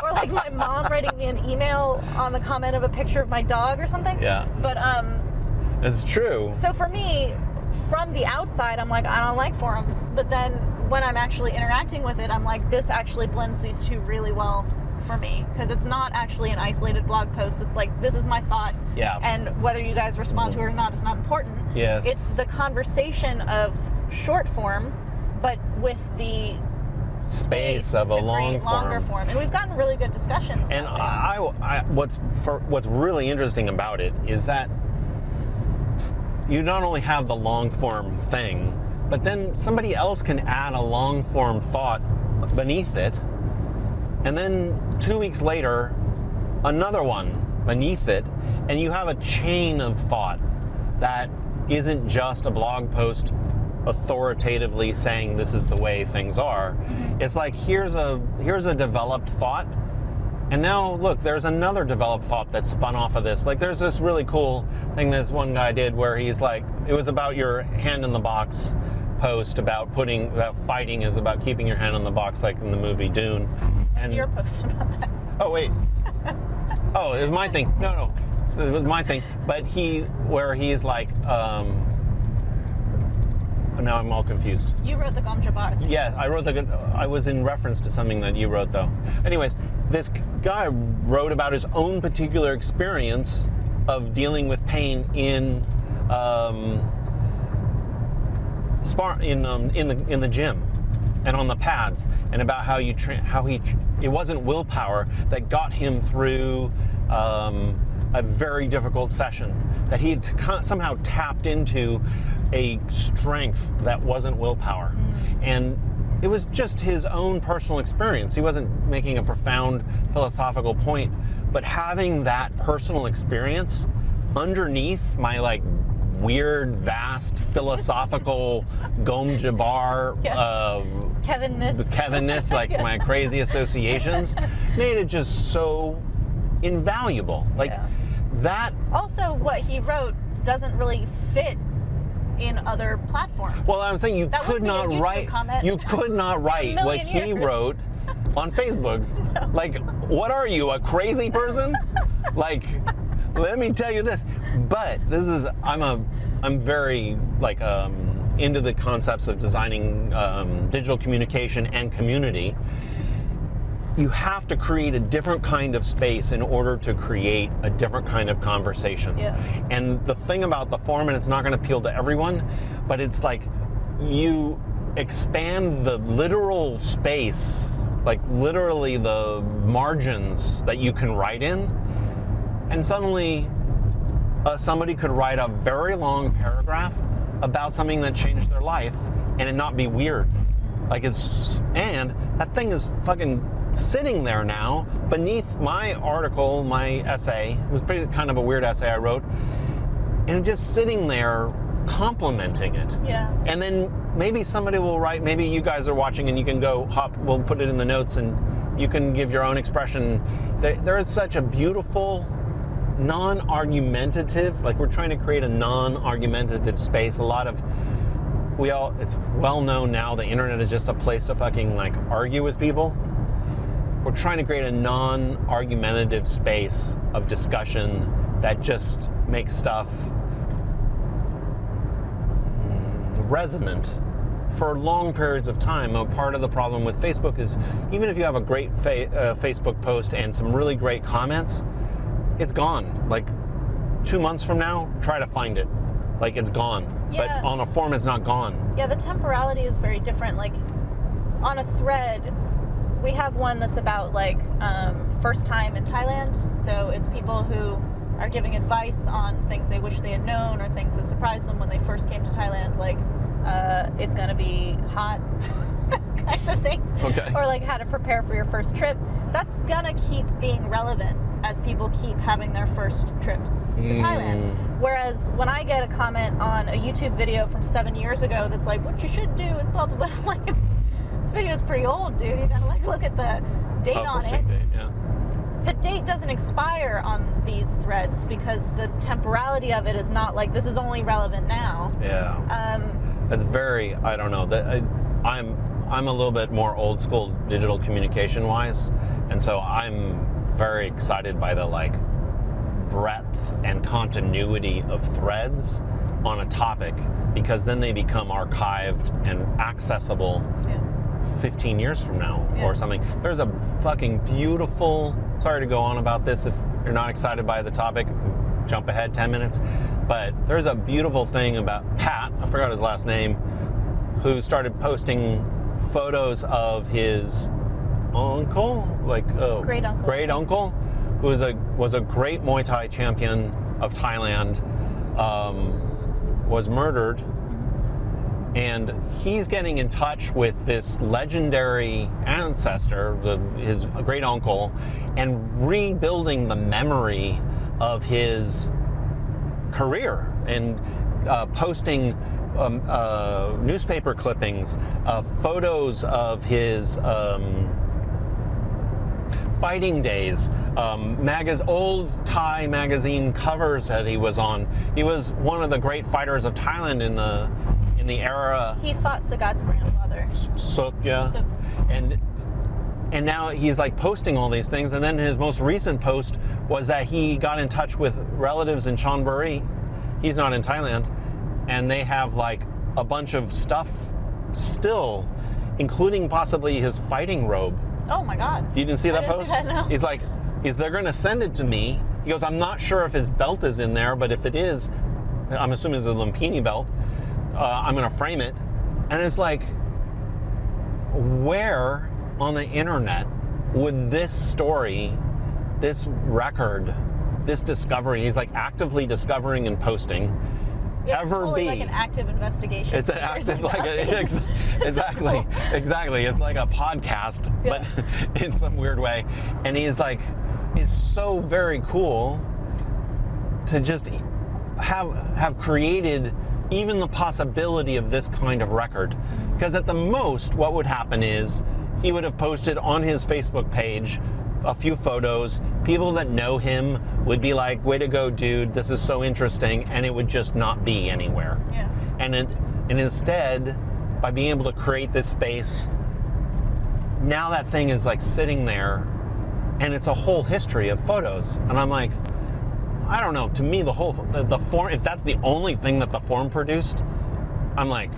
Or like my mom writing me an email on the comment of a picture of my dog or something. Yeah. But it's true. So for me, from the outside, I'm like, I don't like forums. But then when I'm actually interacting with it, I'm like, this actually blends these 2 really well for me, because it's not actually an isolated blog post. It's like, this is my thought, and whether you guys respond to it or not is not important. Yes. It's the conversation of short form, but with the space of a longer form. And we've gotten really good discussions. And what's really interesting about it is that you not only have the long form thing, but then somebody else can add a long form thought beneath it. And then 2 weeks later, another one beneath it, and you have a chain of thought that isn't just a blog post authoritatively saying this is the way things are. It's like, here's a developed thought, and now look, there's another developed thought that's spun off of this. Like, there's this really cool thing this one guy did where he's like, it was about your hand in the box post about fighting is about keeping your hand in the box, like in the movie Dune. What's your post about that? Oh, wait. Oh, it was my thing. No. So it was my thing. But he's like, now I'm all confused. You wrote the Gom Jabbar thing. Yeah, I was in reference to something that you wrote, though. Anyways, this guy wrote about his own particular experience of dealing with pain in in the gym and on the pads, and about how it wasn't willpower that got him through a very difficult session, that he had somehow tapped into a strength that wasn't willpower. And it was just his own personal experience. He wasn't making a profound philosophical point, but having that personal experience underneath my like weird, vast, philosophical Gom Jabbar Kevin-ness, like my crazy associations, made it just so invaluable. Like that. Also, what he wrote doesn't really fit in other platforms. Well, I'm saying you could not write what he wrote on Facebook. No. Like, what are you, a crazy person? Like, let me tell you this. But I'm very like into the concepts of designing digital communication and community. You have to create a different kind of space in order to create a different kind of conversation. Yeah. And the thing about the forum, and it's not going to appeal to everyone, but it's like you expand the literal space, like literally the margins that you can write in, and suddenly somebody could write a very long paragraph about something that changed their life and it not be weird. Like and that thing is fucking sitting there now beneath my article, my essay. It was pretty kind of a weird essay I wrote, and just sitting there complimenting it. Yeah. And then maybe somebody will write, maybe you guys are watching and you can go we'll put it in the notes and you can give your own expression. There is such a beautiful non-argumentative, like we're trying to create a non-argumentative space. It's well known now the internet is just a place to fucking like argue with people. We're trying to create a non-argumentative space of discussion that just makes stuff resonant for long periods of time. A part of the problem with Facebook is even if you have a great Facebook post and some really great comments, it's gone. Like 2 months from now, try to find it. Like it's gone. Yeah. But on a forum, it's not gone. Yeah, the temporality is very different. Like on a thread, we have one that's about like first time in Thailand. So it's people who are giving advice on things they wish they had known or things that surprised them when they first came to Thailand. Like it's gonna be hot kinds of things. Okay. Or like how to prepare for your first trip. That's gonna keep being relevant as people keep having their first trips to Thailand. Whereas when I get a comment on a YouTube video from 7 years ago that's like, what you should do is blah, blah, blah. I'm like, this video is pretty old, dude. You gotta like look at the date on it. Date, yeah. The date doesn't expire on these threads because the temporality of it is not like this is only relevant now. Yeah. It's very, I don't know, I'm a little bit more old school digital communication wise, and so I'm very excited by the like breadth and continuity of threads on a topic, because then they become archived and accessible 15 years from now or something. There's a fucking beautiful, sorry to go on about this if you're not excited by the topic, jump ahead 10 minutes, but there's a beautiful thing about Pat, I forgot his last name, who started posting photos of his uncle, like great uncle, who was a great Muay Thai champion of Thailand, was murdered, and he's getting in touch with this legendary ancestor, his great uncle, and rebuilding the memory of his career and posting newspaper clippings, photos of his fighting days, old Thai magazine covers that he was on. He was one of the great fighters of Thailand in the era. He fought Sagat's grandfather. Suk, yeah. Suk. And now he's like posting all these things, and then his most recent post was that he got in touch with relatives in Chonburi. He's not in Thailand, and they have like a bunch of stuff still, including possibly his fighting robe. Oh my God. You didn't see that post? See that, no. He's like, they're gonna send it to me. He goes, I'm not sure if his belt is in there, but if it is, I'm assuming it's a Lumpinee belt, I'm gonna frame it. And it's like, where on the internet would this story, this record, this discovery, he's like actively discovering and posting, ever it's be like an active investigation. It's an active, exactly. It's like a podcast, but in some weird way. And he's like, it's so very cool to just have created even the possibility of this kind of record. Because at the most, what would happen is he would have posted on his Facebook page a few photos. People that know him would be like, way to go, dude, this is so interesting, and it would just not be anywhere. Yeah. And instead, by being able to create this space, now that thing is like sitting there, and it's a whole history of photos. And I'm like, I don't know. To me, the form, if that's the only thing that the form produced, I'm like,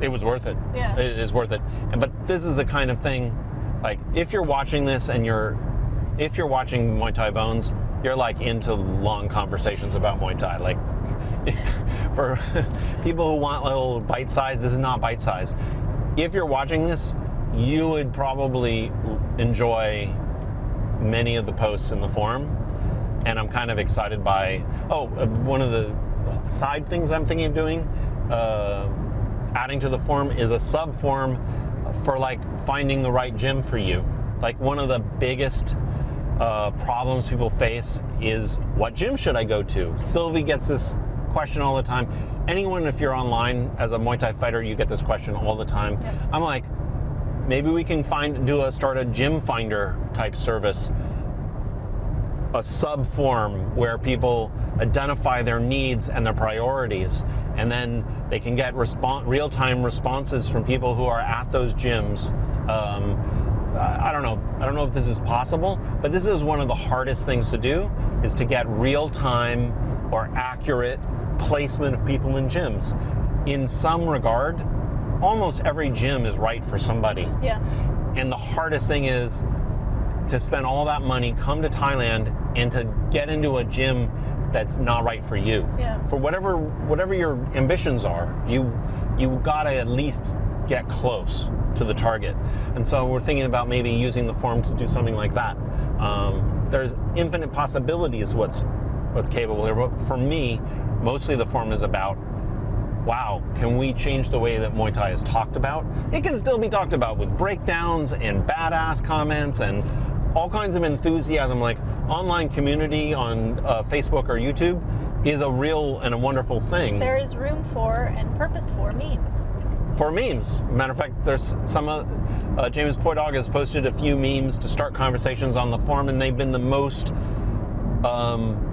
it was worth it. Yeah. It is worth it. But this is the kind of thing, like, if you're watching this and if you're watching Muay Thai Bones, you're like into long conversations about Muay Thai. Like, for people who want little bite size, this is not bite size. If you're watching this, you would probably enjoy many of the posts in the forum. And I'm kind of excited by, one of the side things I'm thinking of doing, adding to the forum, is a sub forum for like finding the right gym for you. Like, one of the biggest problems people face is, what gym should I go to? Sylvie gets this question all the time. Anyone, if you're online as a Muay Thai fighter, you get this question all the time. Yep. I'm like, maybe we can start a gym finder type service, a sub forum where people identify their needs and their priorities, and then they can get real-time responses from people who are at those gyms. I don't know if this is possible, but this is one of the hardest things to do, is to get real-time or accurate placement of people in gyms. In some regard, almost every gym is right for somebody. Yeah. And the hardest thing is to spend all that money, come to Thailand, and to get into a gym that's not right for you. Yeah. For whatever your ambitions are, you gotta at least get close to the target. And so we're thinking about maybe using the forum to do something like that. There's infinite possibilities what's capable here. But for me, mostly the forum is about, wow, can we change the way that Muay Thai is talked about? It can still be talked about with breakdowns and badass comments and all kinds of enthusiasm. Like, online community on Facebook or YouTube is a real and a wonderful thing. There is room for and purpose for memes. For memes. Matter of fact, there's some James Poydog has posted a few memes to start conversations on the forum, and they've been the most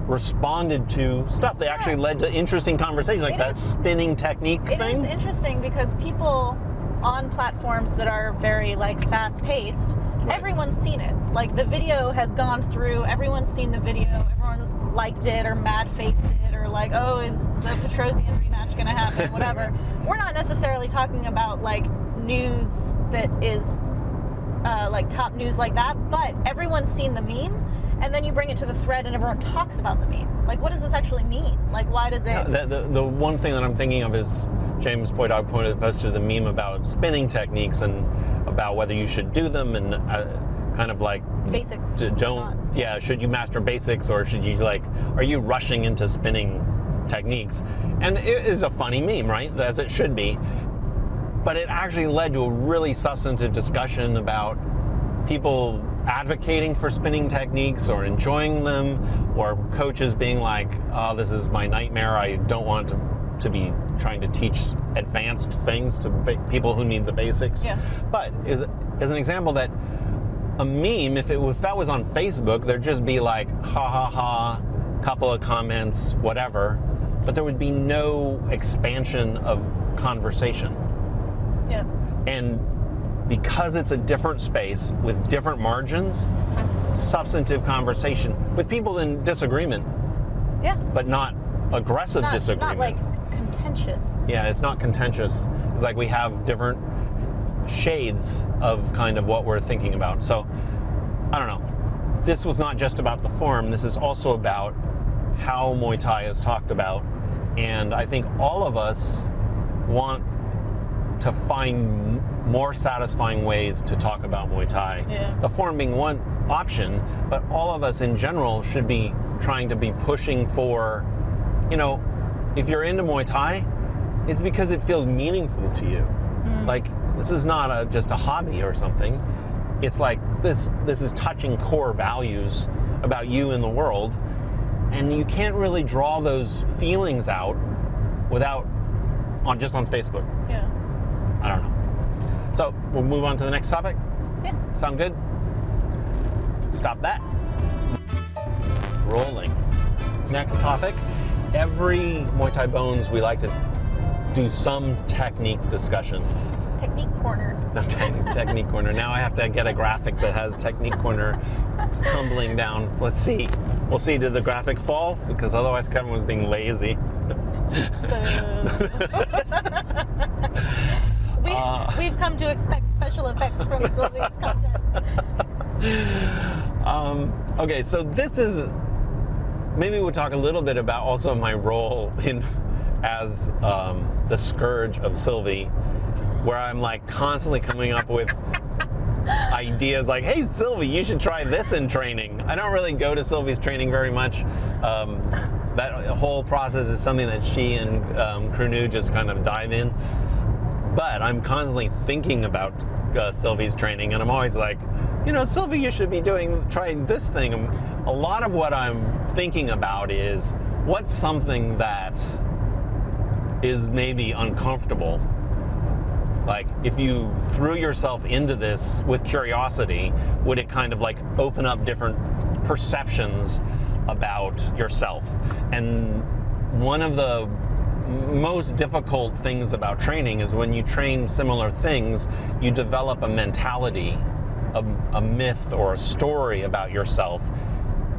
responded to stuff. They actually led to interesting conversations, like that spinning technique thing. It is interesting because people on platforms that are very like fast-paced, everyone's seen it. Like, the video has gone through, everyone's seen the video, everyone's liked it or mad-faced it, or like, oh, is the Petrosian rematch going to happen, whatever. We're not necessarily talking about like news that is like top news like that, but everyone's seen the meme, and then you bring it to the thread and everyone talks about the meme. Like, what does this actually mean? Like, why does it... The one thing that I'm thinking of is James Poydog posted the meme about spinning techniques and about whether you should do them, and kind of like... Basics. Should you master basics, or should you are you rushing into spinning techniques? And it is a funny meme, right? As it should be. But it actually led to a really substantive discussion about people advocating for spinning techniques or enjoying them, or coaches being like, oh, this is my nightmare. I don't want to be trying to teach advanced things to people who need the basics. Yeah. But as an example, that a meme, if that was on Facebook, there'd just be like, ha ha ha, couple of comments, whatever, but there would be no expansion of conversation. Yeah. And because it's a different space with different margins, substantive conversation with people in disagreement. Yeah. But not aggressive disagreement. Not like contentious. Yeah, it's not contentious. It's like we have different shades of kind of what we're thinking about. So, I don't know. This was not just about the forum. This is also about how Muay Thai is talked about. And I think all of us want to find more satisfying ways to talk about Muay Thai. Yeah. The forum being one option, but all of us in general should be trying to be pushing for, if you're into Muay Thai, it's because it feels meaningful to you. Like, this is not just a hobby or something. It's like this is touching core values about you in the world, and you can't really draw those feelings out just on Facebook. Yeah. I don't know. So we'll move on to the next topic. Yeah. Sound good? Stop that. Rolling. Next topic. Every Muay Thai Bones, we like to do some technique discussion. technique corner. Technique corner. Now I have to get a graphic that has technique corner tumbling down. Let's see. We'll see. Did the graphic fall? Because otherwise Kevin was being lazy. We've come to expect special effects from Sylvie's content. Okay, so this is, maybe we'll talk a little bit about also my role as the scourge of Sylvie, where I'm like constantly coming up with ideas like, hey Sylvie, you should try this in training. I don't really go to Sylvie's training very much. That whole process is something that she and Krunu just kind of dive in. But I'm constantly thinking about Sylvie's training, and I'm always like, Sylvie, you should be trying this thing. A lot of what I'm thinking about is what's something that is maybe uncomfortable. Like, if you threw yourself into this with curiosity, would it kind of like open up different perceptions about yourself? And one of the most difficult things about training is when you train similar things, you develop a mentality, a myth or a story about yourself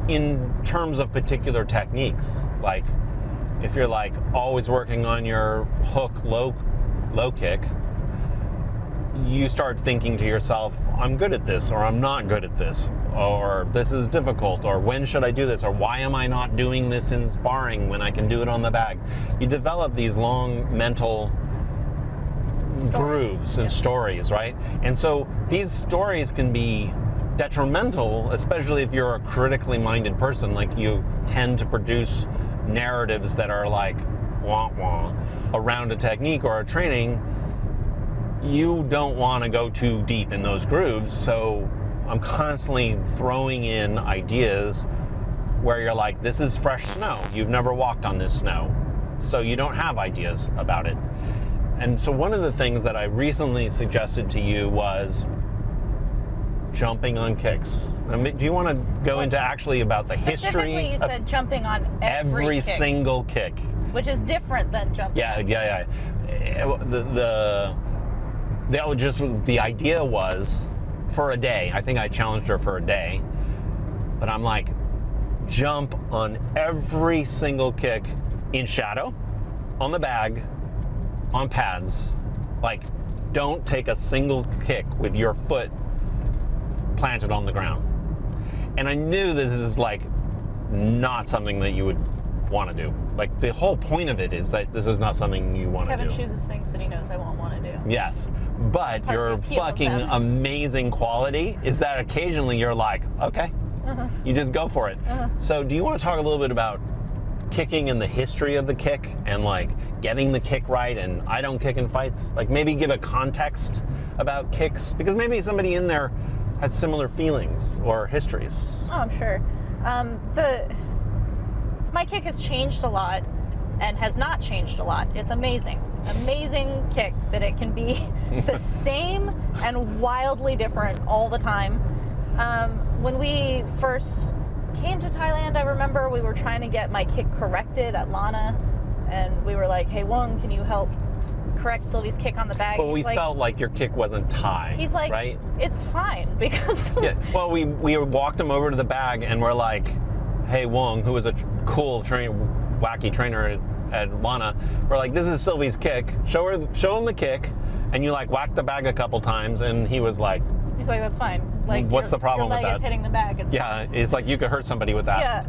in terms of particular techniques. Like, if you're like always working on your hook low kick, you start thinking to yourself, I'm good at this, or I'm not good at this, or this is difficult, or when should I do this, or why am I not doing this in sparring when I can do it on the bag? You develop these long mental grooves and stories, right? And so these stories can be detrimental, especially if you're a critically minded person. Like, you tend to produce narratives that are like wah wah around a technique or a training. You don't want to go too deep in those grooves, so I'm constantly throwing in ideas where you're like, this is fresh snow. You've never walked on this snow, so you don't have ideas about it. And so one of the things that I recently suggested to you was jumping on kicks. Do you want to go into actually about the history? Specifically, you said jumping on every kick, single kick, which is different than jumping. Yeah. The idea was for a day. I think I challenged her for a day, but I'm like, jump on every single kick in shadow, on the bag, on pads. Like, don't take a single kick with your foot planted on the ground. And I knew this is like not something that you would want to do. Like, the whole point of it is that this is not something you want to do. Kevin chooses things that he knows I won't want to do. Yes, but your fucking amazing quality is that occasionally you're like, okay, you just go for it. So do you want to talk a little bit about kicking and the history of the kick and like getting the kick right? And I don't kick in fights. Like, maybe give a context about kicks, because maybe somebody in there has similar feelings or histories. Oh, I'm sure. My kick has changed a lot and has not changed a lot. It's amazing. Amazing kick that it can be the same and wildly different all the time. When we first came to Thailand, I remember we were trying to get my kick corrected at Lana, and we were like, hey Wong, can you help correct Sylvie's kick on the bag? But we felt like your kick wasn't Thai. He's like, right? It's fine, because well, we walked him over to the bag and we're like, hey Wong, who was a cool wacky trainer at Lana, we're like, this is Sylvie's kick. Show him the kick, and you like whack the bag a couple times, and he's like, that's fine. Like, what's the problem with that? Your leg is hitting the bag. It's fine. It's like you could hurt somebody with that. Yeah.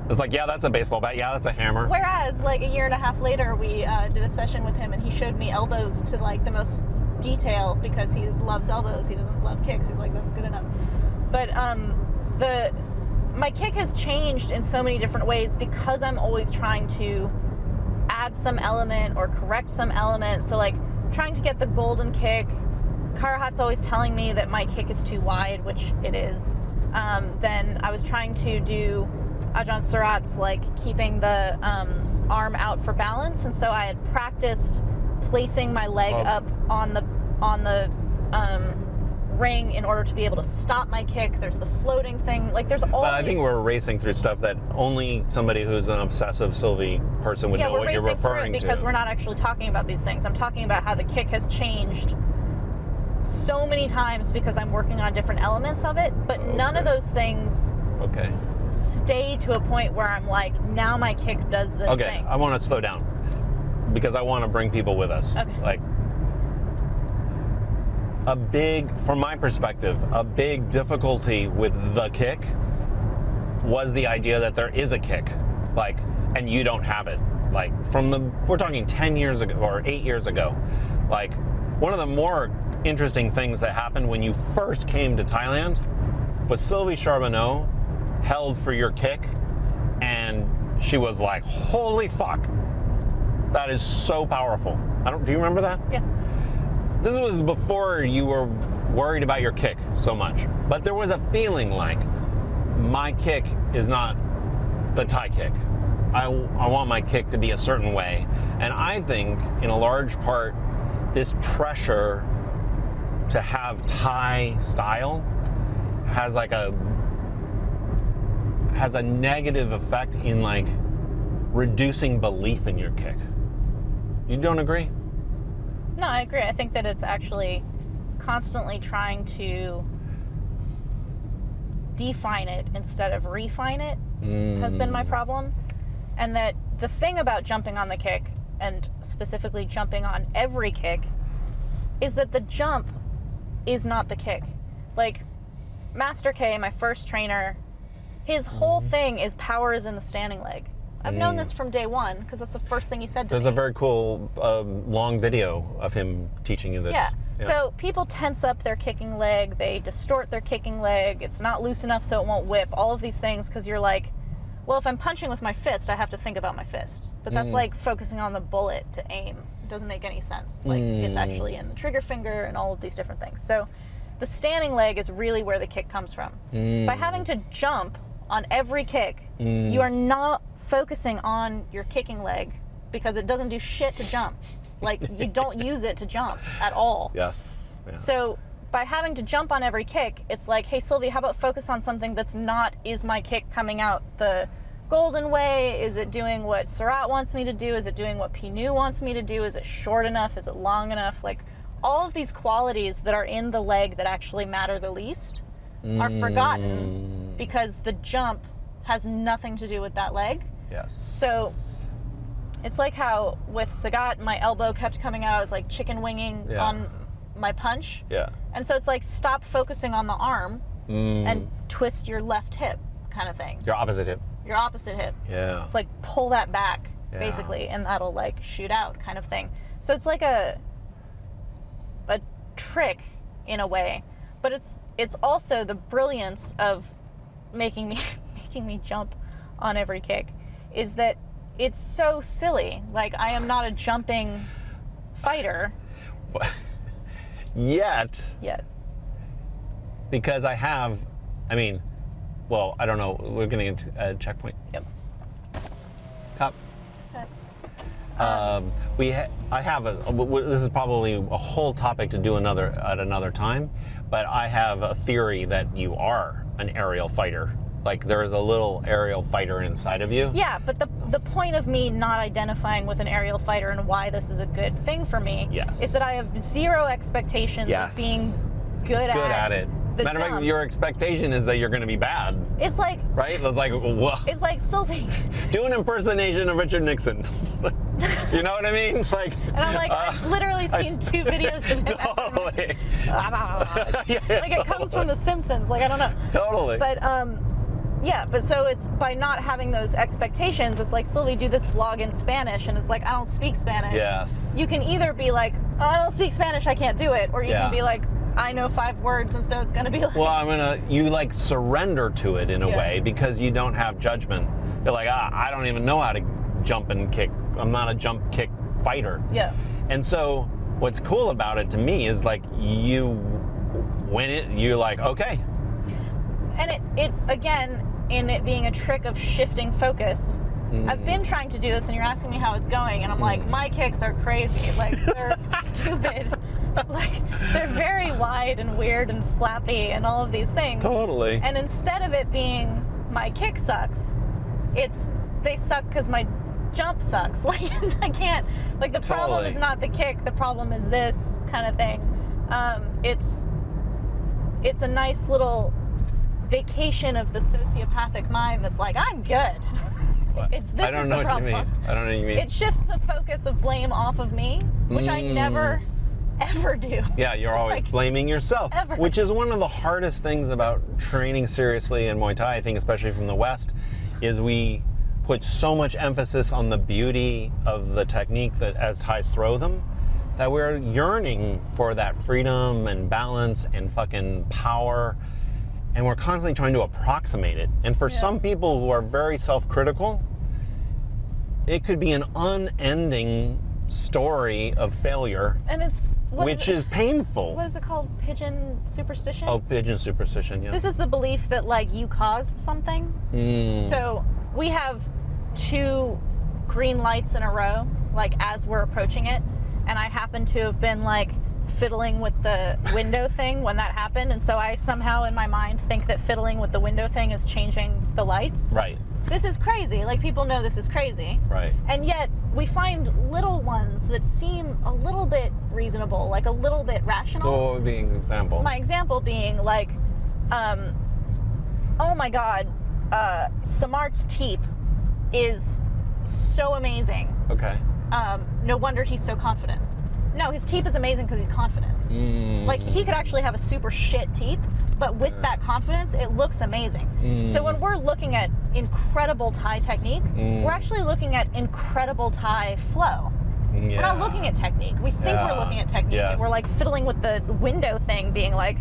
It's like, yeah, that's a baseball bat. Yeah, that's a hammer. Whereas, like, a year and a half later, we did a session with him, and he showed me elbows to like the most detail, because he loves elbows. He doesn't love kicks. He's like, that's good enough. But my kick has changed in so many different ways, because I'm always trying to add some element or correct some element. So, like, trying to get the golden kick. Karahat's always telling me that my kick is too wide, which it is. Then I was trying to do Arjan Surat's, like, keeping the arm out for balance, and so I had practiced placing my leg up on the ring in order to be able to stop my kick. There's the floating thing. Like, there's all. But I think we're racing through stuff that only somebody who's an obsessive Sylvie person would know what you're referring to. Because we're not actually talking about these things. I'm talking about how the kick has changed so many times because I'm working on different elements of it, but none of those things Okay. stay to a point where I'm like, now my kick does this Okay, thing. I want to slow down because I want to bring people with us. Okay. Like, from my perspective, a big difficulty with the kick was the idea that there is a kick, like, and you don't have it. Like, we're talking 10 years ago or 8 years ago. Like, one of the more interesting things that happened when you first came to Thailand was Sylvie Charbonneau held for your kick, and she was like, holy fuck, that is so powerful. Do you remember that? Yeah. This was before you were worried about your kick so much. But there was a feeling like, my kick is not the Thai kick. I want my kick to be a certain way. And I think, in a large part, this pressure to have Thai style has a negative effect in like reducing belief in your kick. You don't agree? No, I agree. I think that it's actually constantly trying to define it instead of refine it has been my problem. And that the thing about jumping on the kick, and specifically jumping on every kick, is that the jump is not the kick. Like, Master K, my first trainer, his whole thing is power is in the standing leg. I've known this from day one because that's the first thing he said to me. There's a very cool long video of him teaching you this. Yeah. So people tense up their kicking leg, they distort their kicking leg, it's not loose enough so it won't whip, all of these things, because you're like, well, if I'm punching with my fist, I have to think about my fist. But that's like focusing on the bullet to aim. It doesn't make any sense. Like, it's actually in the trigger finger and all of these different things. So the standing leg is really where the kick comes from. By having to jump on every kick, you are not focusing on your kicking leg because it doesn't do shit to jump. Like, you don't use it to jump at all. Yes. Yeah. So by having to jump on every kick, it's like, hey, Sylvie, how about focus on something that's not, is my kick coming out the golden way? Is it doing what Surat wants me to do? Is it doing what Pinu wants me to do? Is it short enough? Is it long enough? Like, all of these qualities that are in the leg that actually matter the least are forgotten because the jump has nothing to do with that leg. Yes. So it's like how with Sagat, my elbow kept coming out. I was like chicken winging on my punch. Yeah. And so it's like, stop focusing on the arm and twist your left hip kind of thing. Your opposite hip. Your opposite hip. Yeah. It's like, pull that back, basically, and that'll like shoot out kind of thing. So it's like a trick in a way, but it's also the brilliance of making me jump on every kick, is that it's so silly. Like, I am not a jumping fighter. Yet. Because I don't know. We're getting a checkpoint. Yep. Cop. I have this is probably a whole topic to do at another time, but I have a theory that you are an aerial fighter. Like, there is a little aerial fighter inside of you. Yeah, but the point of me not identifying with an aerial fighter and why this is a good thing for me is that I have zero expectations of being good at it. Matter of fact, your expectation is that you're going to be bad. It's like, right? It's like, whoa. It's like, Sylvie, do an impersonation of Richard Nixon. You know what I mean? Like, and I'm like, I've literally seen 2 videos of him. Totally. Like, it comes from The Simpsons. Like, I don't know. Totally. But but so it's by not having those expectations, it's like, Sylvie, do this vlog in Spanish, and it's like, I don't speak Spanish. Yes. You can either be like, oh, I don't speak Spanish, I can't do it, or you can be like, I know 5 words, and so it's gonna be like. Well, you like surrender to it in a way because you don't have judgment. You're like, I don't even know how to jump and kick. I'm not a jump kick fighter. Yeah. And so what's cool about it to me is like, you win it, you're like, okay. And it again, in it being a trick of shifting focus, I've been trying to do this, and you're asking me how it's going, and I'm like, my kicks are crazy. Like, they're stupid. Like, they're very wide and weird and flappy and all of these things. Totally. And instead of it being my kick sucks, they suck because my jump sucks. Like, I can't, like, the problem is not the kick, the problem is this kind of thing. It's a nice little vacation of the sociopathic mind that's like, I'm good. I don't know what you mean. I don't know what you mean. It shifts the focus of blame off of me, which I never, ever do. Yeah, you're always blaming yourself, which is one of the hardest things about training seriously in Muay Thai, I think, especially from the West, is we put so much emphasis on the beauty of the technique that as Thais throw them, that we're yearning for that freedom and balance and fucking power, and we're constantly trying to approximate it. And for some people who are very self-critical, it could be an unending story of failure, and which is painful. What is it called? Pigeon superstition? Oh, pigeon superstition, yeah. This is the belief that, like, you caused something. So we have 2 green lights in a row, like, as we're approaching it, and I happen to have been, like, fiddling with the window thing when that happened, and so I somehow in my mind think that fiddling with the window thing is changing the lights. Right. This is crazy. Like, people know this is crazy. Right. And yet we find little ones that seem a little bit reasonable, like a little bit rational. So what would be an example? My example being, like, oh my God, Samart's teep is so amazing. Okay. No wonder he's so confident. No, his teep is amazing because he's confident. Like, he could actually have a super shit teep, but with that confidence, it looks amazing. So when we're looking at incredible Thai technique, we're actually looking at incredible Thai flow. We're not looking at technique. We think we're looking at technique, and we're, like, fiddling with the window thing, being like,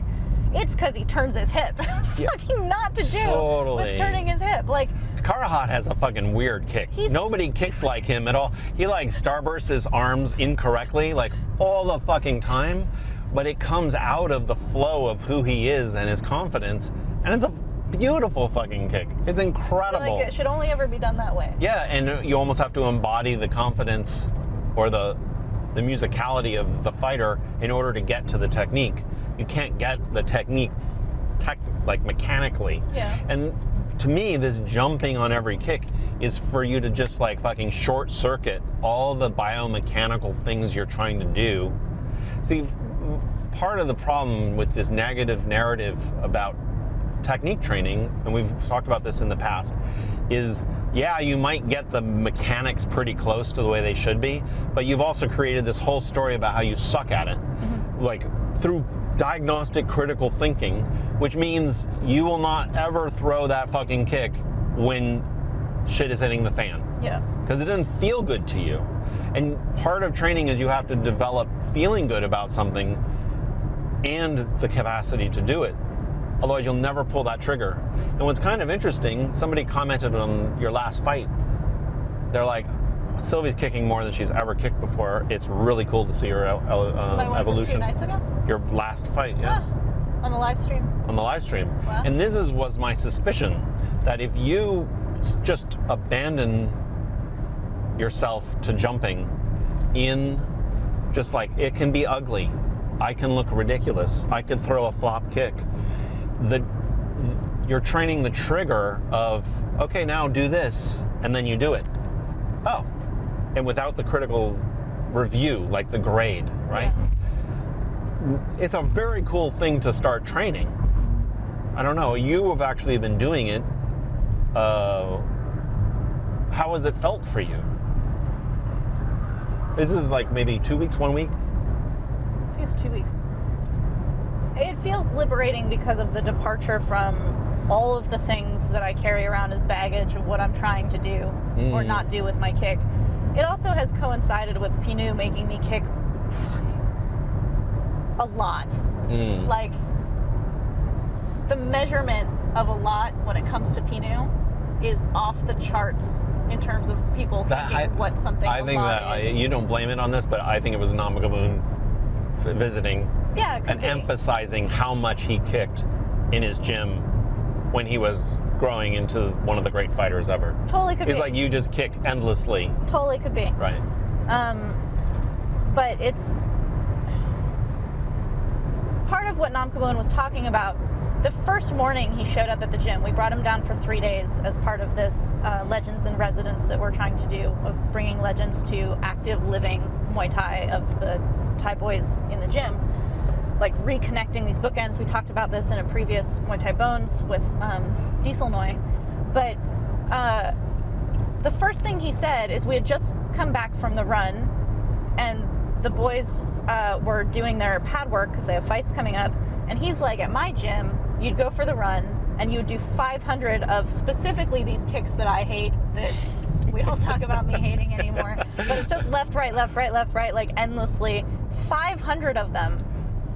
it's because he turns his hip. It's fucking not to do with turning his hip. Like, Karahat has a fucking weird kick. Nobody kicks like him at all. He, like, starbursts his arms incorrectly, like, all the fucking time, but it comes out of the flow of who he is and his confidence, and it's a beautiful fucking kick. It's incredible. I feel like it should only ever be done that way. Yeah, and you almost have to embody the confidence or the musicality of the fighter in order to get to the technique. You can't get the technique like mechanically. Yeah. And to me, this jumping on every kick is for you to just, like, fucking short circuit all the biomechanical things you're trying to do. See, part of the problem with this negative narrative about technique training, and we've talked about this in the past, is, yeah, you might get the mechanics pretty close to the way they should be, but you've also created this whole story about how you suck at it, like, through diagnostic critical thinking, which means you will not ever throw that fucking kick when shit is hitting the fan. Yeah. Because it doesn't feel good to you. And part of training is you have to develop feeling good about something and the capacity to do it. Otherwise, you'll never pull that trigger. And what's kind of interesting, somebody commented on your last fight. They're like, Sylvie's kicking more than she's ever kicked before. It's really cool to see her evolution. 2 nights ago? Your last fight, yeah. On the live stream. On the live stream. Wow. And this was my suspicion, that if you just abandon yourself to jumping in, just like, it can be ugly. I can look ridiculous. I could throw a flop kick. You're training the trigger of, okay, now do this, and then you do it. Oh. And without the critical review, like the grade, right? Yeah. It's a very cool thing to start training. I don't know, you have actually been doing it. How has it felt for you? This is like maybe 2 weeks, 1 week? I think it's 2 weeks. It feels liberating because of the departure from all of the things that I carry around as baggage of what I'm trying to do or not do with my kick. It also has coincided with Pinu making me kick a lot. Like, the measurement of a lot when it comes to Pinu is off the charts in terms of people thinking what something I think that is. You don't blame it on this, but I think it was Namakaboon visiting and emphasizing how much he kicked in his gym when he was growing into one of the great fighters ever. Totally could be. It's like you just kick endlessly. Totally could be. Right. But it's part of what Namkaboon was talking about. The first morning he showed up at the gym, we brought him down for 3 days as part of this Legends in Residence that we're trying to do, of bringing legends to active living Muay Thai of the Thai boys in the gym. like reconnecting these bookends. We talked about this in a previous Muay Thai Bones with Diesel Noi. But the first thing he said is we had just come back from the run, and the boys were doing their pad work because they have fights coming up. And he's like, at my gym, you'd go for the run, and you would do 500 of specifically these kicks that I hate, that we don't talk about me hating anymore. But it's just left, right, like endlessly. 500 of them.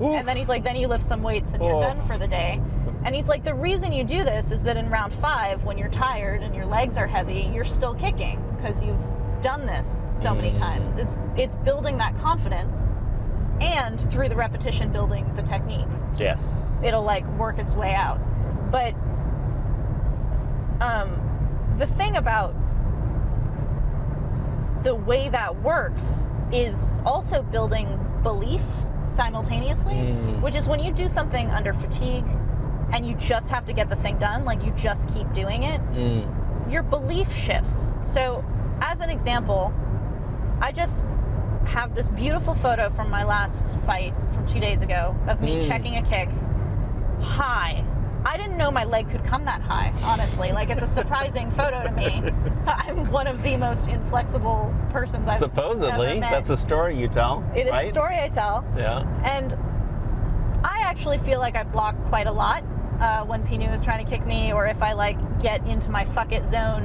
Oof. And then he's like, then you lift some weights and you're done for the day. And he's like, the reason you do this is that in round 5, when you're tired and your legs are heavy, you're still kicking because you've done this so many times. It's building that confidence, and through the repetition, building the technique. Yes. It'll like work its way out. But the thing about the way that works is also building belief simultaneously, which is when you do something under fatigue and you just have to get the thing done, like you just keep doing it, your belief shifts. So as an example, I just have this beautiful photo from my last fight from 2 days ago of me checking a kick high. I didn't know my leg could come that high, honestly. Like, it's a surprising photo to me. I'm one of the most inflexible persons I've supposedly ever met. That's a story you tell. It is right? a story I tell. Yeah. And I actually feel like I block quite a lot when Pinu is trying to kick me, or if I like get into my fuck it zone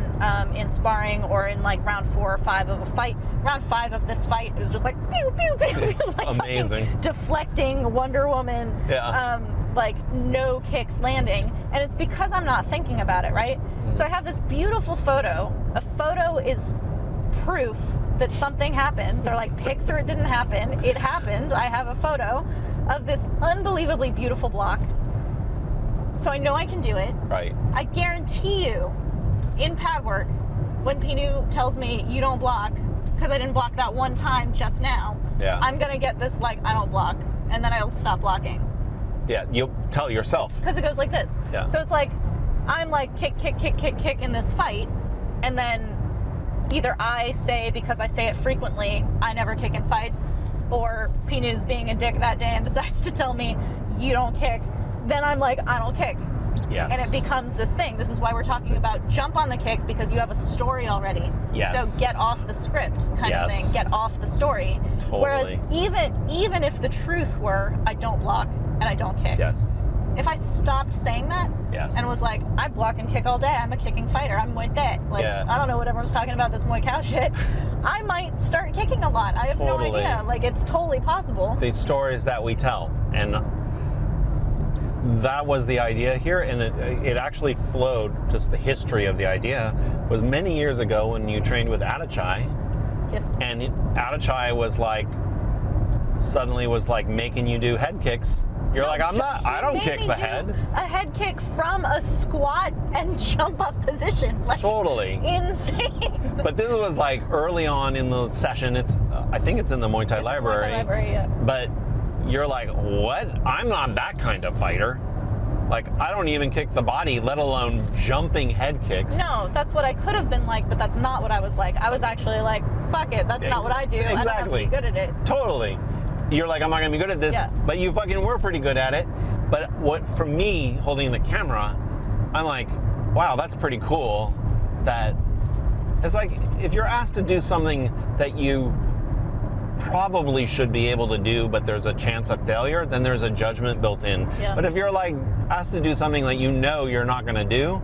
in sparring, or in like round 4 or 5 of a fight. Round 5 of this fight, it was just like pew pew pew, just like amazing, deflecting Wonder Woman. Yeah. Like no kicks landing, and it's because I'm not thinking about it, right? So I have this beautiful photo. A photo is proof that something happened. They're like pics or it didn't happen. It happened. I have a photo of this unbelievably beautiful block. So I know I can do it. Right. I guarantee you, in pad work, when Pinu tells me you don't block, because I didn't block that one time just now, yeah, I'm gonna get this like, I don't block, and then I'll stop blocking. Yeah, you'll tell yourself. Because it goes like this. Yeah. So it's like, I'm like kick, kick, kick, kick, kick in this fight, and then either I say, because I say it frequently, I never kick in fights, or Pinu's being a dick that day and decides to tell me, you don't kick, then I'm like, I don't kick. Yes. And it becomes this thing. This is why we're talking about jump on the kick, because you have a story already. Yes. So get off the script kind of thing. Get off the story. Totally. Whereas even if the truth were, I don't block and I don't kick. Yes. If I stopped saying that, yes, and was like, I block and kick all day, I'm a kicking fighter, I'm Muay Thai. Like, yeah, I don't know what everyone's talking about, this Muay Cow shit. I might start kicking a lot. I have no idea. Like, it's totally possible. The stories that we tell, and that was the idea here, and it actually flowed, just the history of the idea was many years ago when you trained with Adachai. Yes. And Adachai was like, suddenly was like making you do head kicks. You're like, I don't kick the head. A head kick from a squat and jump up position. Like, totally. Insane. But this was like early on in the session. It's, I think it's in the Muay Thai library. Muay Thai library, yeah. But you're like, what? I'm not that kind of fighter. Like, I don't even kick the body, let alone jumping head kicks. No, that's what I could have been like, but that's not what I was like. I was actually like, fuck it, that's not what I do. Exactly. I don't have to be good at it. Totally. You're like, I'm not gonna be good at this, but you fucking were pretty good at it. But what, for me, holding the camera, I'm like, wow, that's pretty cool. That, it's like, if you're asked to do something that you probably should be able to do, but there's a chance of failure, then there's a judgment built in. Yeah. But if you're like asked to do something that you know you're not gonna do,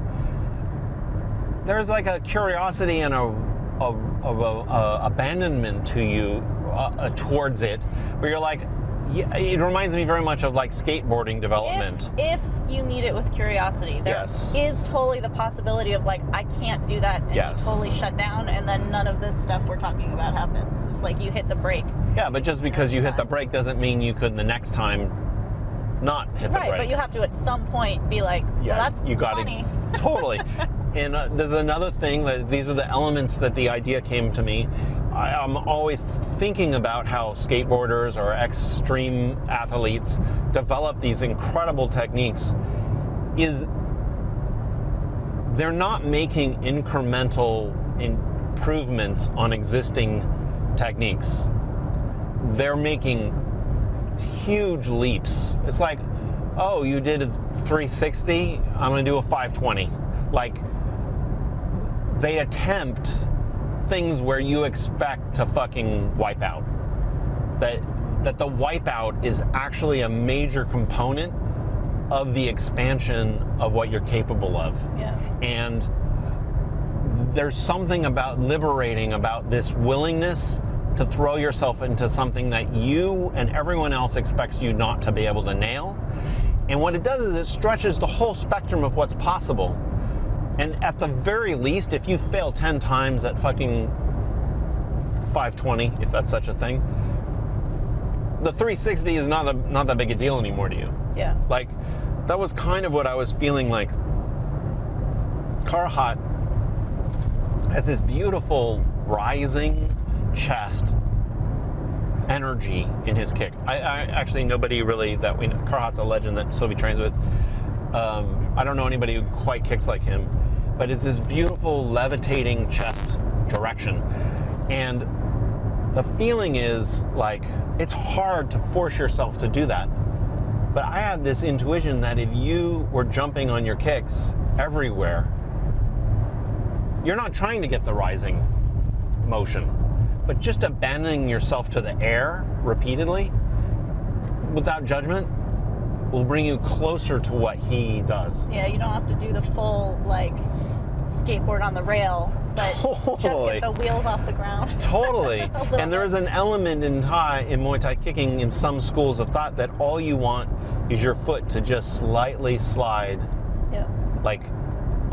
there's like a curiosity and a abandonment to you towards it, where you're like, yeah, it reminds me very much of like skateboarding development. If you meet it with curiosity, there is totally the possibility of like, I can't do that, and you totally shut down, and then none of this stuff we're talking about happens. It's like you hit the brake. Yeah, but just because you hit the brake doesn't mean you could the next time not hit the brake. Right, but you have to at some point be like, well, that's funny. Totally. And there's another thing, that these are the elements that the idea came to me. I'm always thinking about how skateboarders or extreme athletes develop these incredible techniques. Is they're not making incremental improvements on existing techniques. They're making huge leaps. It's like, oh, you did a 360, I'm gonna do a 520. Like, they attempt things where you expect to fucking wipe out. That the wipeout is actually a major component of the expansion of what you're capable of. Yeah. And there's something about liberating about this willingness to throw yourself into something that you and everyone else expects you not to be able to nail. And what it does is it stretches the whole spectrum of what's possible. And at the very least, if you fail 10 times at fucking 520, if that's such a thing, the 360 is not that big a deal anymore to you. Yeah. Like, that was kind of what I was feeling like. Karahat has this beautiful rising chest energy in his kick. I actually, nobody really that we know. Karahat's a legend that Sylvie trains with. I don't know anybody who quite kicks like him, but it's this beautiful levitating chest direction. And the feeling is like, it's hard to force yourself to do that. But I had this intuition that if you were jumping on your kicks everywhere, you're not trying to get the rising motion, but just abandoning yourself to the air repeatedly without judgment will bring you closer to what he does. Yeah, you don't have to do the full, like, skateboard on the rail, but just get the wheels off the ground. Totally. And there is an element in Muay Thai kicking in some schools of thought that all you want is your foot to just slightly slide, Yeah. like,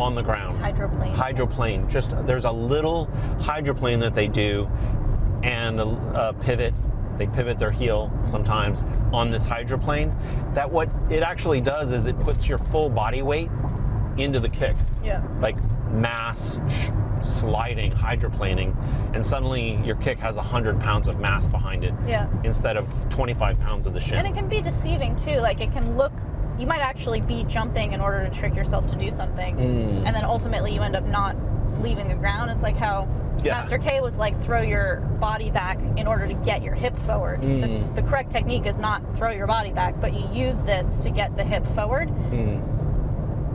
on the ground. Hydroplane. Hydroplane. Just, there's a little hydroplane that they do, and a pivot. They pivot their heel sometimes on this hydroplane. That what it actually does is it puts your full body weight into the kick. Yeah. Like mass sliding, hydroplaning, and suddenly your kick has 100 pounds of mass behind it. Yeah. Instead of 25 pounds of the shin. And it can be deceiving too. Like, it can look, you might actually be jumping in order to trick yourself to do something. And then ultimately you end up not leaving the ground. It's like how Master K was like, throw your body back in order to get your hip forward. The correct technique is not throw your body back, but you use this to get the hip forward.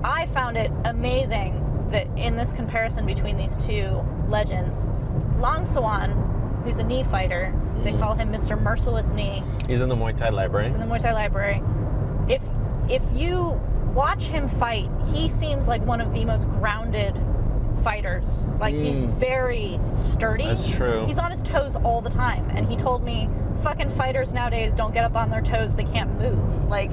I found it amazing that in this comparison between these two legends, Long Swan, who's a knee fighter, they call him Mr. Merciless Knee. He's in the Muay Thai library. He's in the Muay Thai library. If you watch him fight, he seems like one of the most grounded fighters. Like, he's very sturdy. That's true. He's on his toes all the time. And he told me, fucking fighters nowadays don't get up on their toes, they can't move. Like,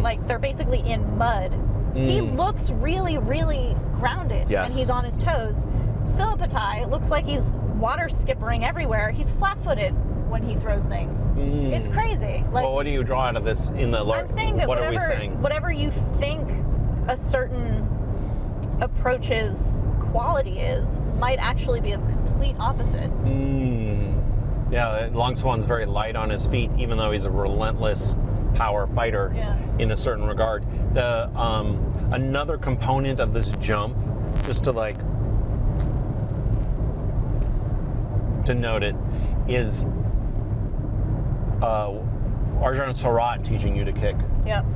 like they're basically in mud. He looks really, really grounded when he's on his toes. Silpatai looks like he's water skippering everywhere. He's flat-footed when he throws things. It's crazy. Like, well, what do you draw out of this in the I'm saying that what are we saying? Whatever you think a certain approach's quality is might actually be its complete opposite. Yeah, Long Swan's very light on his feet, even though he's a relentless power fighter in a certain regard. The another component of this jump, just to like to note it, is Arjan Surat teaching you to kick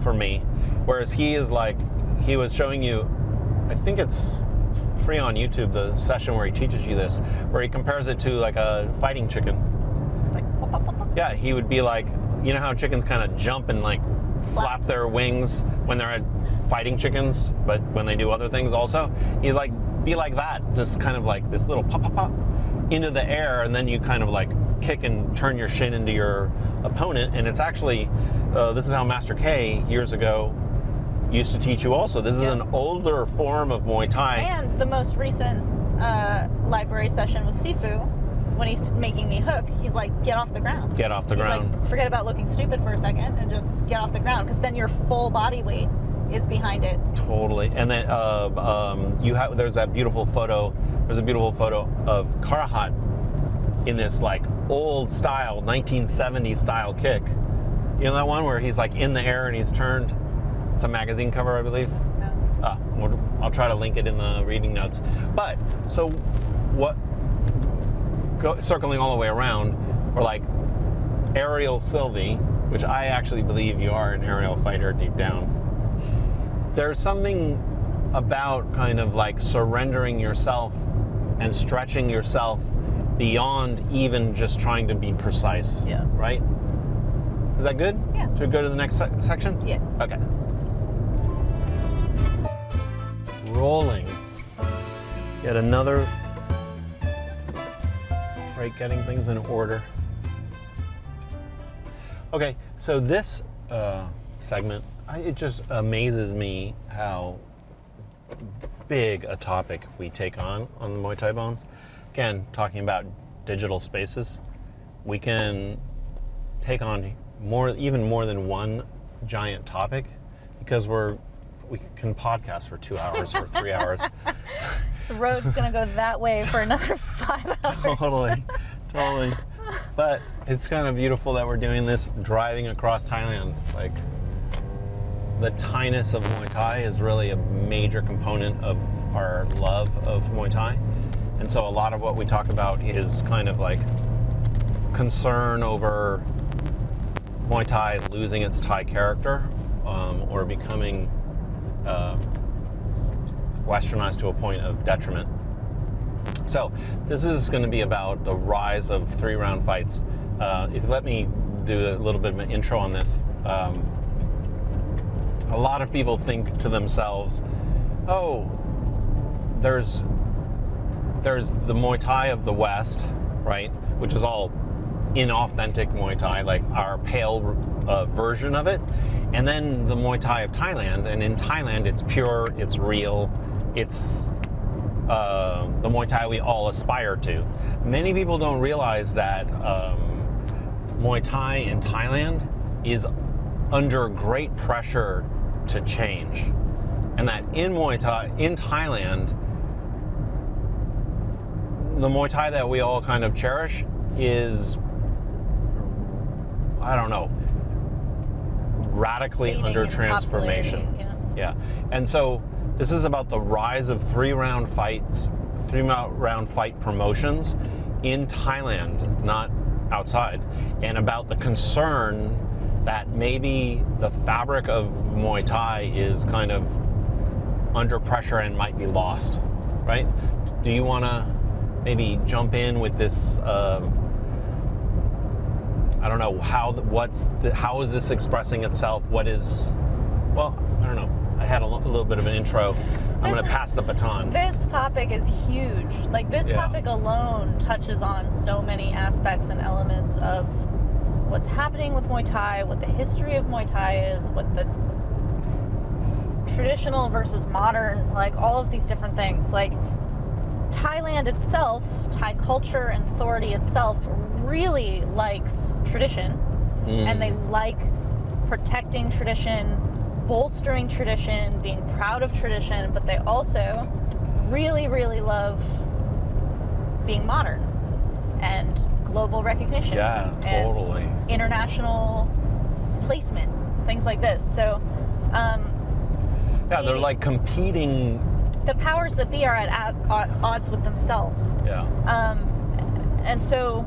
for me. Whereas he is like, he was showing you, I think it's free on YouTube, the session where he teaches you this, where he compares it to like a fighting chicken. It's like, pop, pop, pop, pop. Yeah, he would be like, you know how chickens kind of jump and like flap their wings when they're at fighting chickens, but when they do other things also? He'd like be like that, just kind of like this little pop, pop, pop into the air, and then you kind of like kick and turn your shin into your opponent. And it's actually, this is how Master K years ago used to teach you also. This is an older form of Muay Thai. And the most recent library session with Sifu, when he's making me hook, he's like, get off the ground. Get off the ground. Like, forget about looking stupid for a second and just get off the ground, because then your full body weight is behind it. Totally. And then there's that beautiful photo. There's a beautiful photo of Karahat in this like old style 1970s style kick. You know that one where he's like in the air and he's turned? It's a magazine cover, I believe. Yeah. I'll try to link it in the reading notes. But so circling all the way around, we're like Aerial Sylvie which I actually believe you are an aerial fighter deep down, there's something about kind of like surrendering yourself and stretching yourself beyond even just trying to be precise. Yeah. Right? Is that good? Yeah. Should we go to the next section? Yeah. Okay. Rolling. Yet another, right, getting things in order. Okay, so this segment, it just amazes me how big a topic we take on the Muay Thai Bones. Again, talking about digital spaces, we can take on even more than one giant topic because we can podcast for 2 hours or 3 hours. The road's gonna go that way for another 5 hours. Totally. But it's kind of beautiful that we're doing this driving across Thailand. Like, the Thai-ness of Muay Thai is really a major component of our love of Muay Thai. And so a lot of what we talk about is kind of like concern over Muay Thai losing its Thai character, or becoming westernized to a point of detriment. So this is going to be about the rise of 3-round fights. If you let me do a little bit of an intro on this, a lot of people think to themselves, oh, there's the Muay Thai of the West, right, which is all inauthentic Muay Thai, like our pale version of it, and then the Muay Thai of Thailand, and in Thailand it's pure, it's real, it's the Muay Thai we all aspire to. Many people don't realize that Muay Thai in Thailand is under great pressure to change, and that in Muay Thai in Thailand, the Muay Thai that we all kind of cherish is, I don't know, radically under transformation. Yeah. And so this is about the rise of 3-round fights, 3-round fight promotions in Thailand, not outside, and about the concern that maybe the fabric of Muay Thai is kind of under pressure and might be lost, right? Do you want to maybe jump in with this? I don't know how is this expressing itself? What is? Well, I don't know. I had a little bit of an intro. I'm going to pass the baton. This topic is huge. Like, this topic alone touches on so many aspects and elements of what's happening with Muay Thai, what the history of Muay Thai is, what the traditional versus modern, like all of these different things. Like, Thailand itself, Thai culture and authority itself really likes tradition, and they like protecting tradition, bolstering tradition, being proud of tradition, but they also really, really love being modern and global recognition. Yeah, totally. And international placement, things like this. So, they're like competing. The powers that be are at odds with themselves. Yeah. And so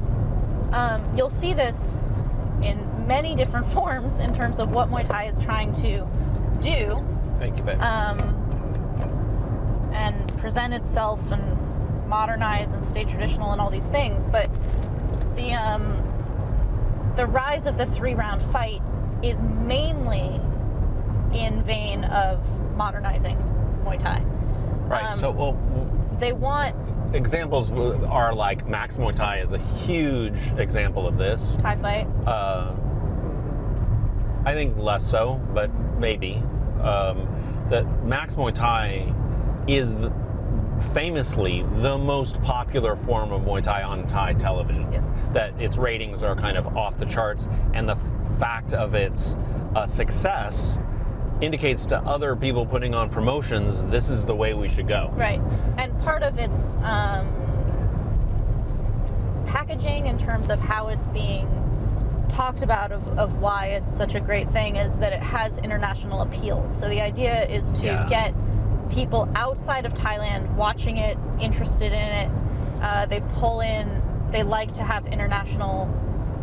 you'll see this in many different forms in terms of what Muay Thai is trying to do. Thank you, babe. And present itself and modernize and stay traditional and all these things. But the rise of the 3-round fight is mainly in vein of modernizing Muay Thai. Right. So they want examples are like Max Muay Thai is a huge example of this. Thai fight. I think less so, but maybe. That Max Muay Thai is famously the most popular form of Muay Thai on Thai television. Yes. That its ratings are kind of off the charts, and the fact of its success indicates to other people putting on promotions, this is the way we should go. Right. And part of its packaging in terms of how it's being talked about of why it's such a great thing is that it has international appeal. So the idea is to get people outside of Thailand watching it, interested in it. They pull in, they like to have international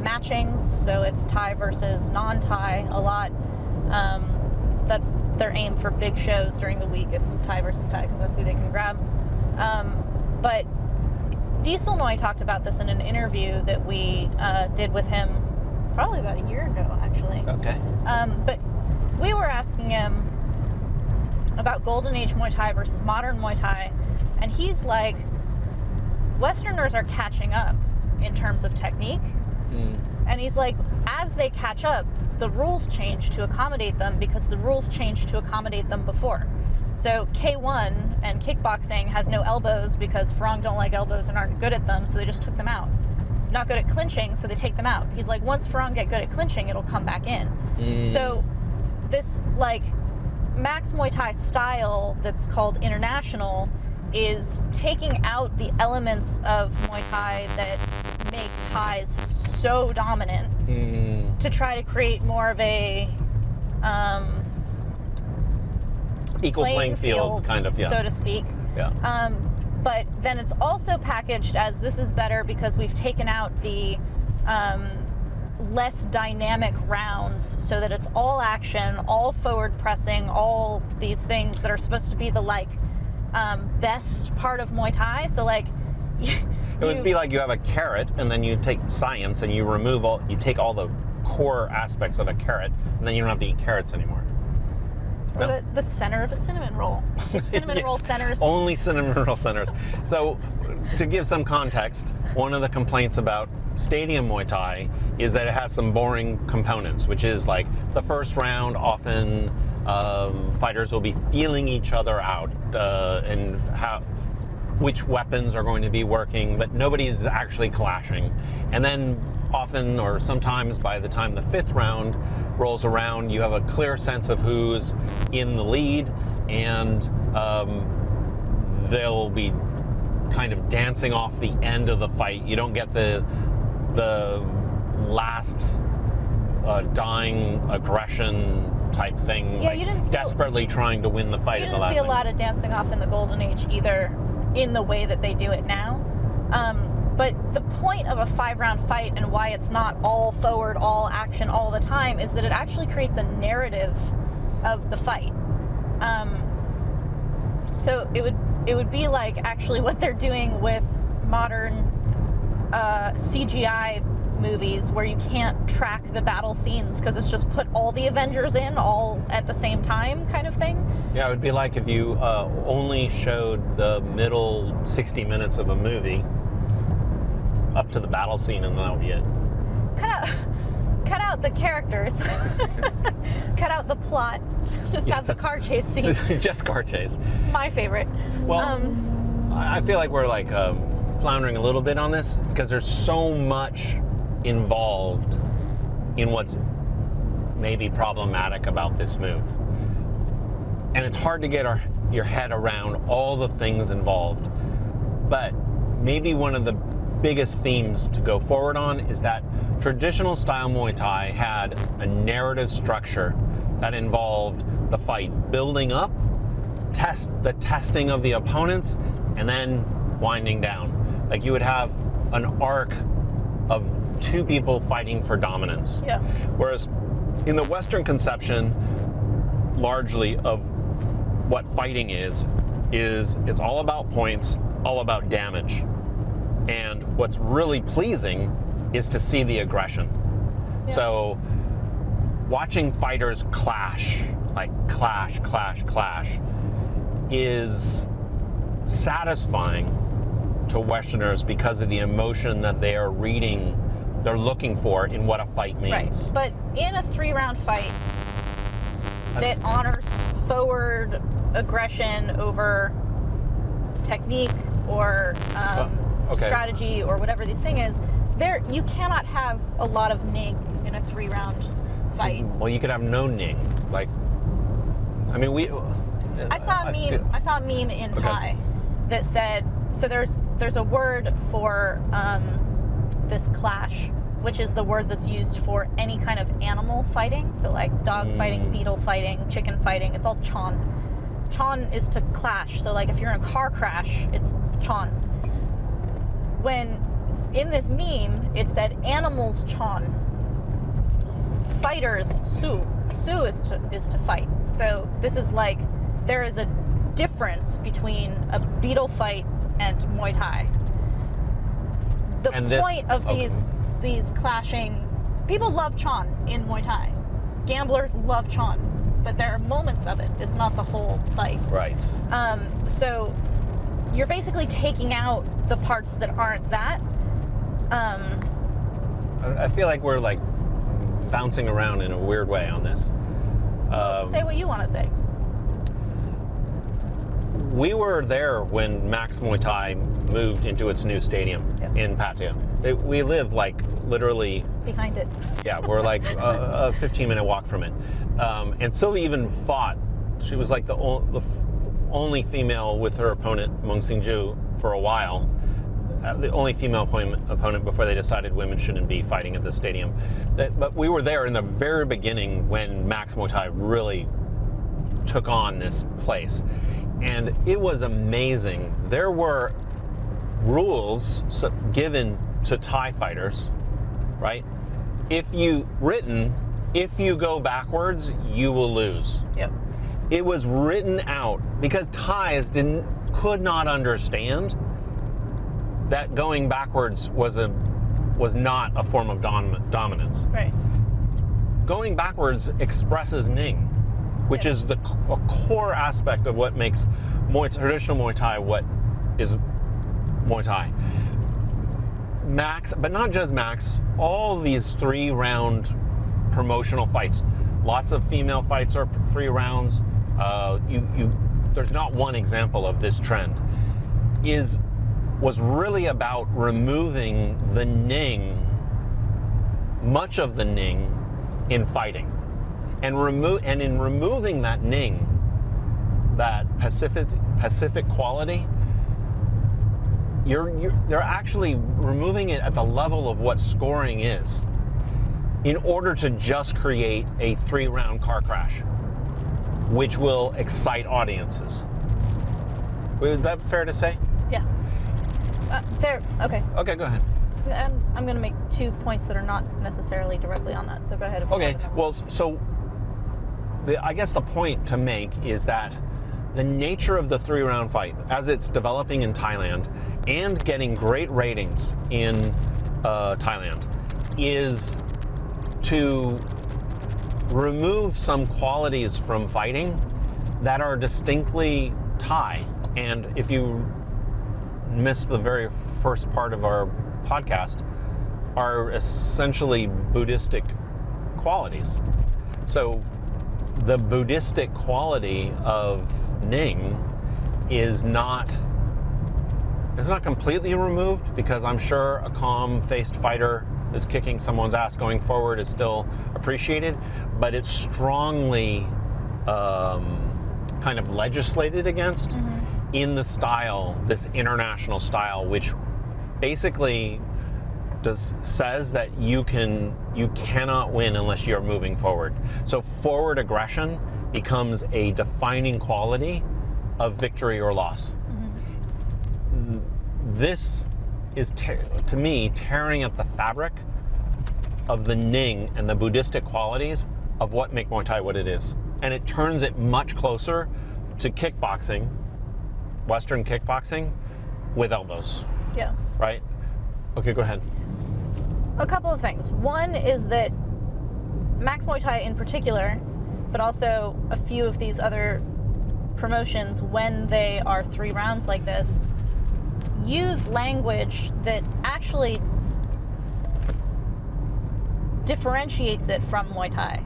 matchings, so it's Thai versus non-Thai a lot. That's their aim for big shows during the week. It's Thai versus Thai because that's who they can grab. But Diesel Noi talked about this in an interview that we did with him probably about a year ago, actually. Okay. But we were asking him about Golden Age Muay Thai versus modern Muay Thai, and he's like, Westerners are catching up in terms of technique. And he's like, as they catch up, the rules change to accommodate them because the rules changed to accommodate them before. So K1 and kickboxing has no elbows because Farang don't like elbows and aren't good at them, so they just took them out. Not good at clinching, so they take them out. He's like, once Farang get good at clinching, it'll come back in. So this like Max Muay Thai style that's called international is taking out the elements of Muay Thai that make Thais so dominant to try to create more of a equal playing field kind of, so to speak. Yeah. But then it's also packaged as this is better because we've taken out the less dynamic rounds so that it's all action, all forward pressing, all these things that are supposed to be the like best part of Muay Thai. So like it would be like you have a carrot and then you take science and you take all the core aspects of a carrot and then you don't have to eat carrots anymore. Or the center of a cinnamon roll. Cinnamon roll centers. Only cinnamon roll centers. So to give some context, one of the complaints about stadium Muay Thai is that it has some boring components, which is like the first round often fighters will be feeling each other out and which weapons are going to be working, but nobody is actually clashing. And then often or sometimes by the time the fifth round rolls around, you have a clear sense of who's in the lead, and they'll be kind of dancing off the end of the fight. You don't get the last dying aggression type thing, Yeah, you didn't see desperately trying to win the fight You at the last didn't see a lot of dancing off in the Golden Age either, in the way that they do it now. But the point of a 5-round fight and why it's not all forward, all action all the time is that it actually creates a narrative of the fight. So it would be like actually what they're doing with modern CGI movies where you can't track the battle scenes because it's just put all the Avengers in all at the same time kind of thing. Yeah, it would be like if you only showed the middle 60 minutes of a movie up to the battle scene and that would be it. Cut out the characters. Cut out the plot. Just have the car chase scene. Just car chase. My favorite. Well, I feel like we're like floundering a little bit on this because there's so much involved in what's maybe problematic about this move. And it's hard to get your head around all the things involved. But maybe one of the biggest themes to go forward on is that traditional style Muay Thai had a narrative structure that involved the fight building up, the testing of the opponents, and then winding down. Like you would have an arc of two people fighting for dominance. Yeah. Whereas in the Western conception, largely of what fighting is it's all about points, all about damage. And what's really pleasing is to see the aggression. Yeah. So watching fighters clash, like clash, is satisfying to Westerners because of the emotion that they are reading, they're looking for in what a fight means. Right. But in a 3-round fight that honors forward aggression over technique or strategy or whatever this thing is, you cannot have a lot of Ning in a 3-round fight. Well, you could have no Ning. Like, I mean, I saw a meme in Thai that said, so there's a word for this clash, which is the word that's used for any kind of animal fighting. So like dog fighting, beetle fighting, chicken fighting. It's all chon. Chon is to clash. So like if you're in a car crash, it's chon. When in this meme, it said animals chon, fighters su. Su is to fight. So this is like, there is a difference between a beetle fight and Muay Thai. The point of these clashing, people love chon in Muay Thai. Gamblers love chon, but there are moments of it. It's not the whole fight. Right. So you're basically taking out the parts that aren't that. I feel like we're like bouncing around in a weird way on this. Say what you want to say. We were there when Max Muay Thai moved into its new stadium in Pattaya. We live like literally behind it. Yeah, we're like a 15-minute walk from it. And Sylvie even fought. She was like the only female with her opponent, Mung Singju, for a while. The only female opponent before they decided women shouldn't be fighting at the stadium. But we were there in the very beginning when Max Muay Thai really took on this place. And it was amazing. There were rules given to Thai fighters, right? If you go backwards, you will lose. Yep. It was written out because Thais could not understand that going backwards was not a form of dominance. Right. Going backwards expresses Ning, which is a core aspect of what makes traditional Muay Thai what is Muay Thai. Max, but not just Max, all these 3-round promotional fights. Lots of female fights are 3 rounds. There's not one example of this trend. Was really about removing the Ning, much of the Ning, in fighting. And in removing that Ning, that Pacific quality, they're actually removing it at the level of what scoring is, in order to just create a 3-round car crash, which will excite audiences. Is that fair to say? Yeah. Okay. Okay, go ahead. I'm going to make 2 points that are not necessarily directly on that, so go ahead. Okay, well, so I guess the point to make is that the nature of the 3-round fight, as it's developing in Thailand and getting great ratings in Thailand, is to remove some qualities from fighting that are distinctly Thai. And if you missed the very first part of our podcast, are essentially Buddhistic qualities. So the Buddhistic quality of Ning is not completely removed, because I'm sure a calm-faced fighter is kicking someone's ass going forward is still appreciated, but it's strongly kind of legislated against in the style, this international style, which basically says that you cannot win unless you're moving forward. So forward aggression becomes a defining quality of victory or loss. This is, to me, tearing at the fabric of the Ning and the Buddhistic qualities of what make Muay Thai what it is. And it turns it much closer to kickboxing, Western kickboxing, with elbows. Yeah. Right? Okay, go ahead. A couple of things. One is that Max Muay Thai in particular, but also a few of these other promotions, when they are 3 rounds like this, use language that actually differentiates it from Muay Thai.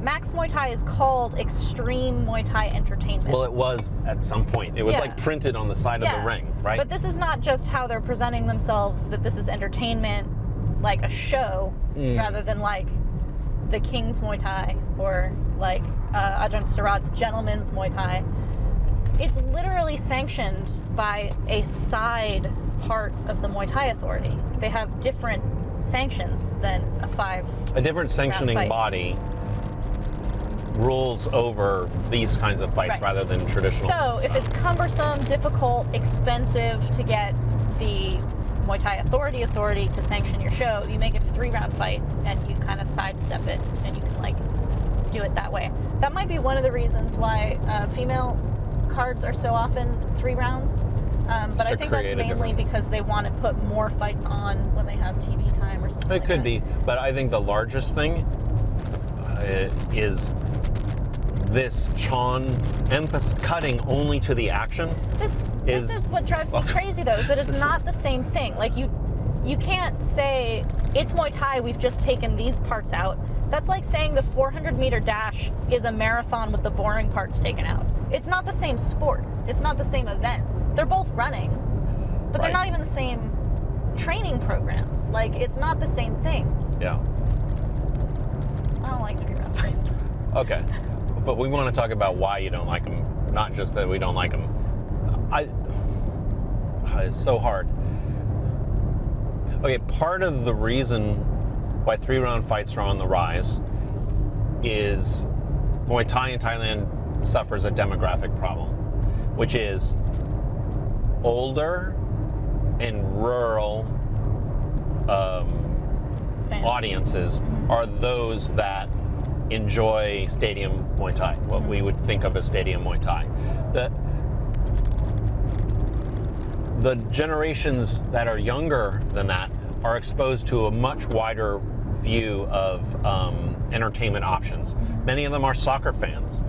Max Muay Thai is called Extreme Muay Thai Entertainment. Well, it was at some point. It was like printed on the side of the ring, right? But this is not just how they're presenting themselves, that this is entertainment, like a show, rather than like the King's Muay Thai or like Arjan Surat's Gentleman's Muay Thai. It's literally sanctioned by a side part of the Muay Thai authority. They have different sanctions than a different sanctioning body rules over these kinds of fights rather than traditional. So if it's cumbersome, difficult, expensive to get the Muay Thai authority to sanction your show, you make it a 3-round fight and you kind of sidestep it and you can like do it that way. That might be one of the reasons why female cards are so often 3 rounds. But I think that's mainly because they want to put more fights on when they have TV time or something. It could be, but I think the largest thing is this Chan cutting only to the action. This is what drives me crazy though, is that it's not the same thing. Like you can't say it's Muay Thai, we've just taken these parts out. That's like saying the 400-meter dash is a marathon with the boring parts taken out. It's not the same sport. It's not the same event. They're both running, but they're not even the same training programs. Like, it's not the same thing. Yeah. I don't like 3-round fights. Okay. But we want to talk about why you don't like them, not just that we don't like them. It's so hard. Okay, part of the reason why 3-round fights are on the rise is Muay Thai in Thailand suffers a demographic problem, which is older and rural audiences are those that enjoy stadium Muay Thai, what we would think of as stadium Muay Thai. The generations that are younger than that are exposed to a much wider view of entertainment options. Many of them are soccer fans.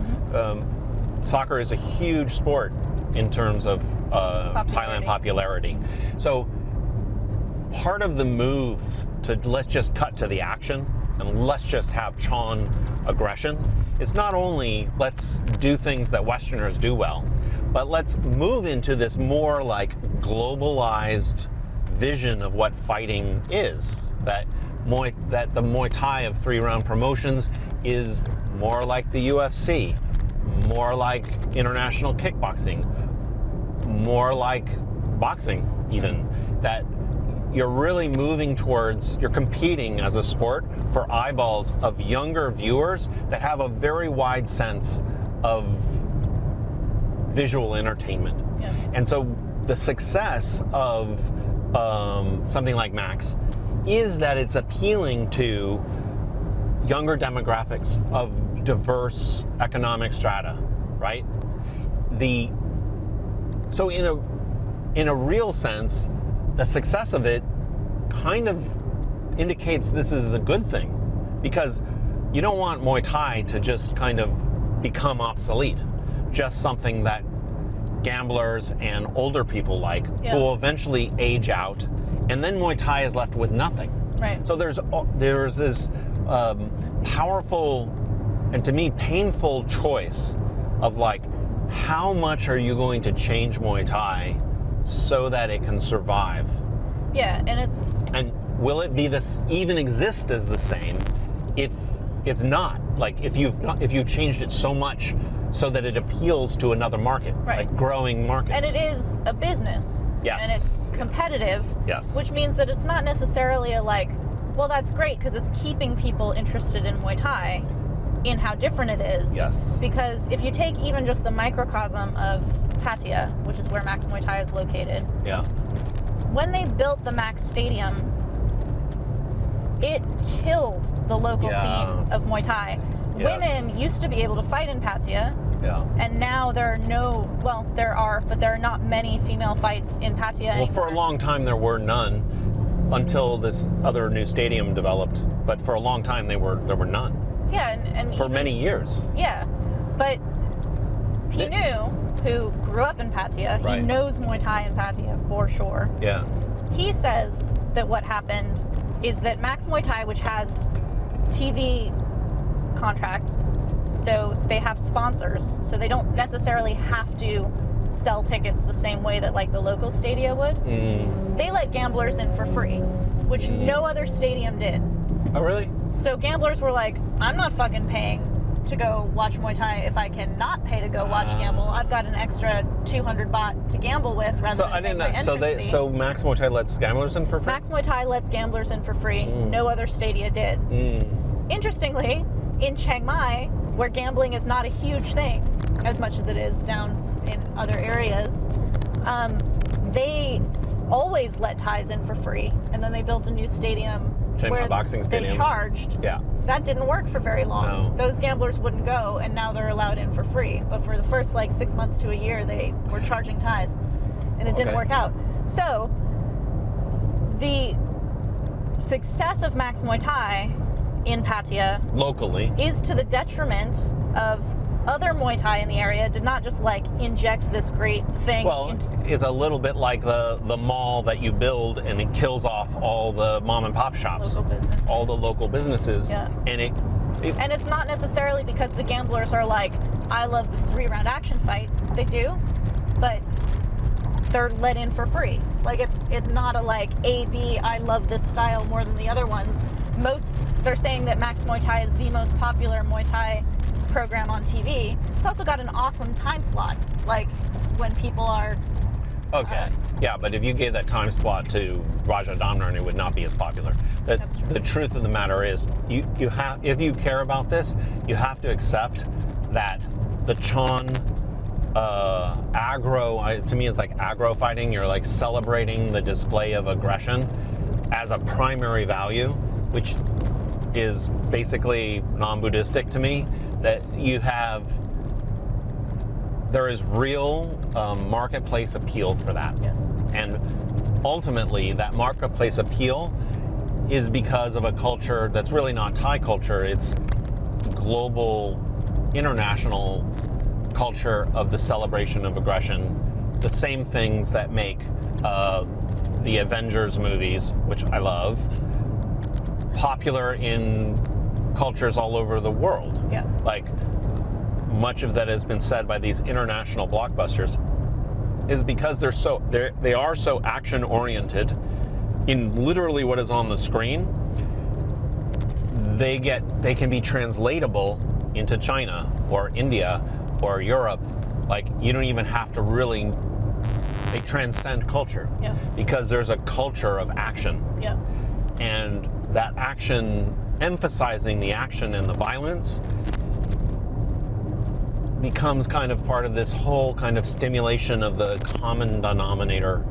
Soccer is a huge sport in terms of Thailand popularity. So part of the move to let's just cut to the action and let's just have Chan aggression is not only let's do things that Westerners do well, but let's move into this more like globalized vision of what fighting is. That the Muay Thai of 3-round promotions is more like the UFC, more like international kickboxing, more like boxing even. That you're really moving towards, you're competing as a sport for eyeballs of younger viewers that have a very wide sense of visual entertainment. Yeah. And so the success of something like Max is that it's appealing to younger demographics of diverse economic strata, right? So in a real sense, the success of it kind of indicates this is a good thing, because you don't want Muay Thai to just kind of become obsolete, just something that gamblers and older people like, who will eventually age out, and then Muay Thai is left with nothing. Right. So there's this powerful and to me painful choice of like, how much are you going to change Muay Thai so that it can survive? Yeah, and will it be this even exist as the same if it's not? Like if you've changed it so much so that it appeals to another market, like growing markets. And it is a business. Yes. And it's competitive. Yes. Which means that it's not necessarily a like, well, that's great because it's keeping people interested in Muay Thai in how different it is. Yes. Because if you take even just the microcosm of Pattaya, which is where Max Muay Thai is located. Yeah. When they built the Max Stadium, it killed the local scene of Muay Thai. Yes. Women used to be able to fight in Pattaya. Yeah. And now there are but there are not many female fights in Pattaya anymore. Well, for a long time there were none until this other new stadium developed. But for a long time there were none. Yeah, and for many years. Yeah, but Pinu, who grew up in Pattaya, he knows Muay Thai in Pattaya for sure. Yeah. He says that what happened is that Max Muay Thai, which has TV contracts, so they have sponsors, so they don't necessarily have to sell tickets the same way that like the local stadia would. They let gamblers in for free, which no other stadium did. Oh, really? So gamblers were like, I'm not fucking paying to go watch Muay Thai if I cannot pay to go watch gamble. I've got an extra 200 baht to gamble with rather than paying my entrance fee. So Max Muay Thai lets gamblers in for free? Max Muay Thai lets gamblers in for free. No other stadia did. Interestingly, in Chiang Mai, where gambling is not a huge thing, as much as it is down in other areas, they always let Thais in for free, and then they built a new stadium where boxing stadium. they charged. Yeah. That didn't work for very long. No. Those gamblers wouldn't go, and now they're allowed in for free. But for the first 6 months to a year, they were charging Thais, and it didn't work out. So the success of Max Muay Thai in Pattaya locally is to the detriment of other Muay Thai in the area. Did not just inject this great thing. Well, it's a little bit like the mall that you build and it kills off all the mom and pop shops, local business. all the local businesses. Yeah. And and it's not necessarily because the gamblers are I love the 3-round action fight. They do, but they're let in for free. It's not A, B, I love this style more than the other ones. They're saying that Max Muay Thai is the most popular Muay Thai program on TV. It's also got an awesome time slot, when people are... Okay. Yeah, but if you gave that time slot to Raja Damnar, it would not be as popular. That's true. The truth of the matter is, you have, if you care about this, you have to accept that the Chan aggro, to me it's like aggro fighting. You're celebrating the display of aggression as a primary value, which is basically non-Buddhistic to me. That there is real marketplace appeal for that. Yes. And ultimately, that marketplace appeal is because of a culture that's really not Thai culture. It's global, international culture of the celebration of aggression. The same things that make the Avengers movies, which I love, popular in cultures all over the world. Yeah. Much of that has been said by these international blockbusters is because they are so action oriented in literally what is on the screen. They can be translatable into China or India or Europe. You don't even have to really, they transcend culture. Yeah. Because there's a culture of action. Yeah. And that action, emphasizing the action and the violence, becomes kind of part of this whole kind of stimulation of the common denominator,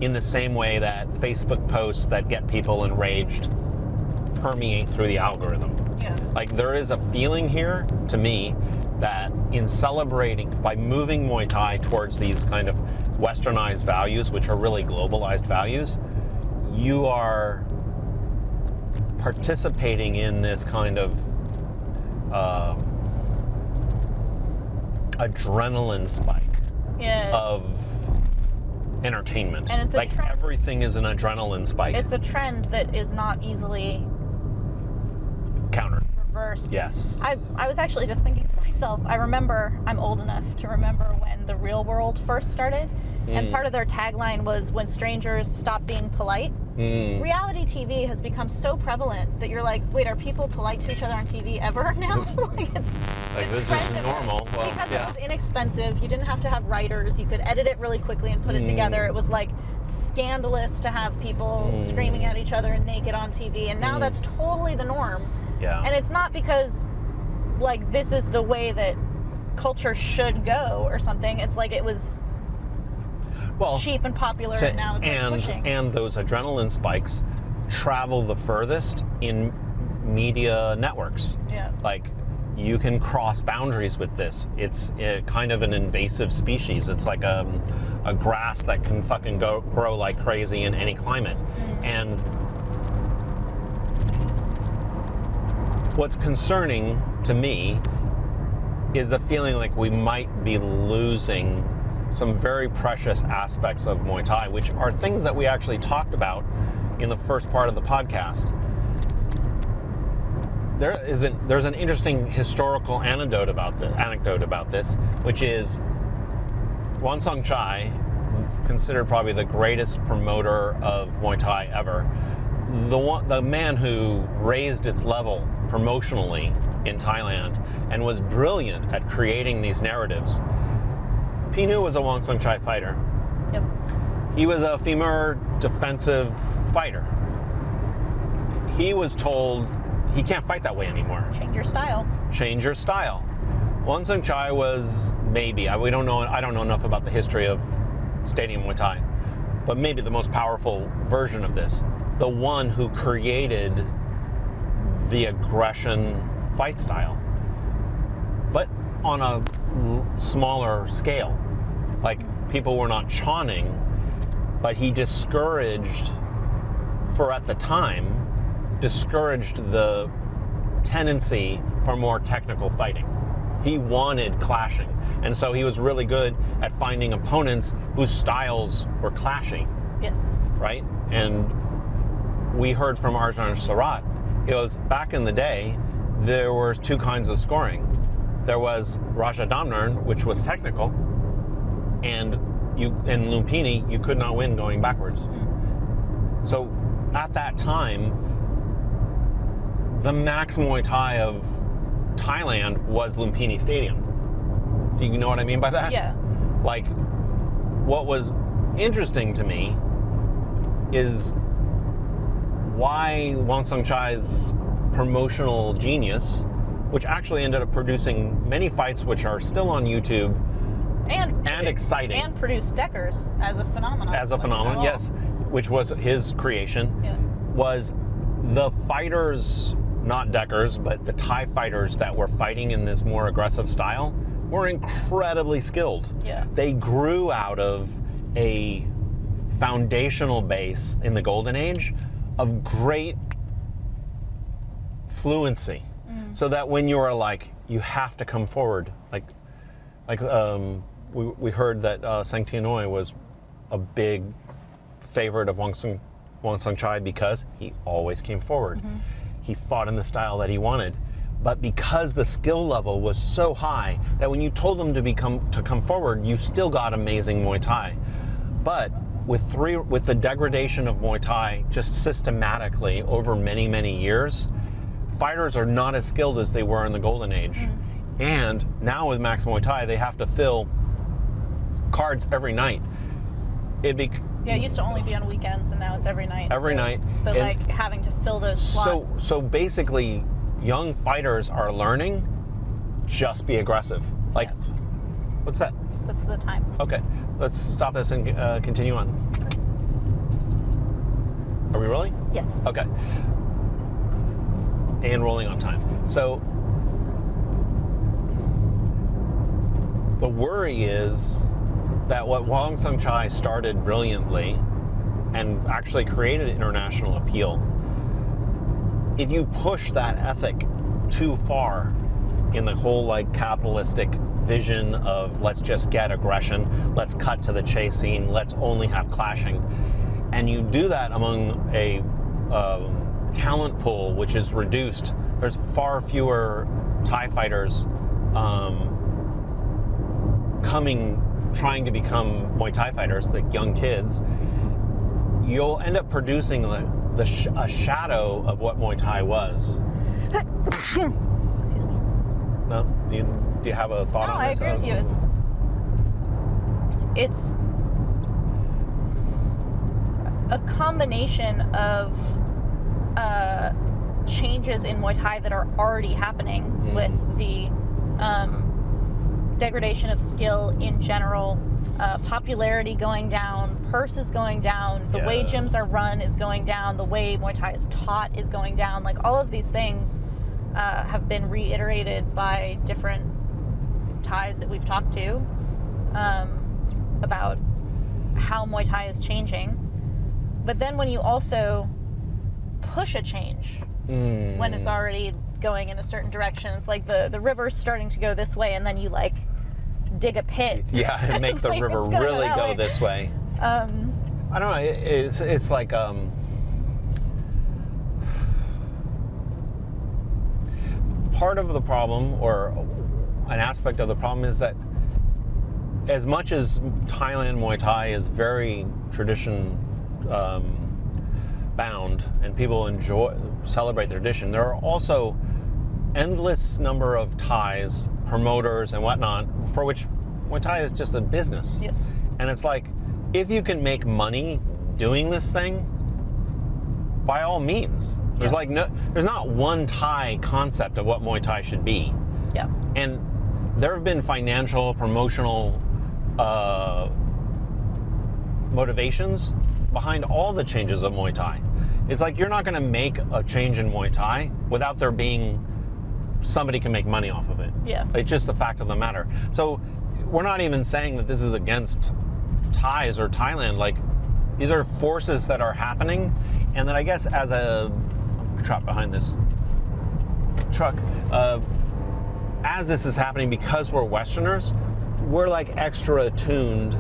in the same way that Facebook posts that get people enraged permeate through the algorithm. Yeah. There is a feeling here, to me, that in celebrating, by moving Muay Thai towards these kind of westernized values, which are really globalized values, you are participating in this kind of adrenaline spike of entertainment. And it's a trend. Everything is an adrenaline spike. It's a trend that is not easily countered. Reversed. Yes. I was actually just thinking to myself, I'm old enough to remember when The Real World first started, and part of their tagline was, when strangers stop being polite. Reality TV has become so prevalent that you're wait, are people polite to each other on TV ever now? This is normal. Well, because yeah. it was inexpensive. You didn't have to have writers. You could edit it really quickly and put it together. It was scandalous to have people screaming at each other and naked on TV, and now that's totally the norm. Yeah. And it's not because this is the way that culture should go or something. It's it was cheap and popular, and now it's pushing. And those adrenaline spikes travel the furthest in media networks. Yeah. You can cross boundaries with this. It's kind of an invasive species. It's like a grass that can fucking grow like crazy in any climate. And what's concerning to me is the feeling we might be losing some very precious aspects of Muay Thai, which are things that we actually talked about in the first part of the podcast. There's an interesting historical anecdote about this, which is Wansong Chai, considered probably the greatest promoter of Muay Thai ever. The man who raised its level promotionally in Thailand and was brilliant at creating these narratives. Pinu was a Wansong Chai fighter. Yep. He was a femur defensive fighter. He was told he can't fight that way anymore. Change your style. Change your style. Wansong Chai was maybe, I don't know enough about the history of Stadium Muay Thai, but maybe the most powerful version of this, the one who created the aggression fight style, but on a smaller scale. Like, people were not chawning, but he discouraged the tendency for more technical fighting. He wanted clashing. And so he was really good at finding opponents whose styles were clashing. Yes. Right? And we heard from Arjan Surat, he goes, back in the day, there were two kinds of scoring. There was Raja Damnern, which was technical, and in Lumpinee, you could not win going backwards. So at that time, the max Muay Thai of Thailand was Lumpinee Stadium. Do you know what I mean by that? Yeah. Like, what was interesting to me is why Wang Sung Chai's promotional genius, which actually ended up producing many fights which are still on YouTube and exciting. And produced Deckers as a phenomenon. As a phenomenon, yes, which was his creation, was the fighters, not Deckers, but the Thai fighters that were fighting in this more aggressive style were incredibly skilled. Yeah. They grew out of a foundational base in the Golden Age of great fluency. So that when you are like, you have to come forward, we heard that Sang Tianoi was a big favorite of Wang Sung Chai because he always came forward. He fought in the style that he wanted. But because the skill level was so high that when you told him to come forward, you still got amazing Muay Thai. But with the degradation of Muay Thai just systematically over many, many years, fighters are not as skilled as they were in the Golden Age. And now with Max Muay Thai, they have to fill cards every night. It used to only be on weekends, and now it's every night. Every night. But like having to fill those slots. So basically, young fighters are learning, just be aggressive. Like, what's that? That's the time. Okay, let's stop this and continue on. Are we rolling? Yes. Okay. And rolling on time. So the worry is that what Wang Sung Chai started brilliantly and actually created international appeal, if you push that ethic too far in the whole like capitalistic vision of let's just get aggression, let's cut to the chase scene, let's only have clashing, and you do that among a talent pool which is reduced, there's far fewer Thai fighters trying to become Muay Thai fighters, like young kids, you'll end up producing a shadow of what Muay Thai was. Excuse me. No? Do you have a thought on this? No, I agree with you. It's a combination of changes in Muay Thai that are already happening with the degradation of skill in general, popularity going down, purses going down, the way gyms are run is going down, the way Muay Thai is taught is going down. Like, all of these things have been reiterated by different Thais that we've talked to about how Muay Thai is changing. But then when you also push a change, when it's already going in a certain direction, it's like the river's starting to go this way, and then you like dig a pit. Yeah, and make the river really go this way. I don't know. It's like part of the problem, or an aspect of the problem, is that as much as Thailand Muay Thai is very tradition bound and people celebrate their tradition, there are also endless number of Thais, promoters and whatnot, for which Muay Thai is just a business. Yes. And it's like, if you can make money doing this thing, by all means. There's there's not one Thai concept of what Muay Thai should be. Yeah. And there have been financial, promotional motivations behind all the changes of Muay Thai. It's like you're not going to make a change in Muay Thai without there being somebody can make money off of it. Yeah. It's just the fact of the matter. So we're not even saying that this is against Thais or Thailand. Like, these are forces that are happening, and that I guess as I'm trapped behind this truck, as this is happening, because we're Westerners, we're like extra attuned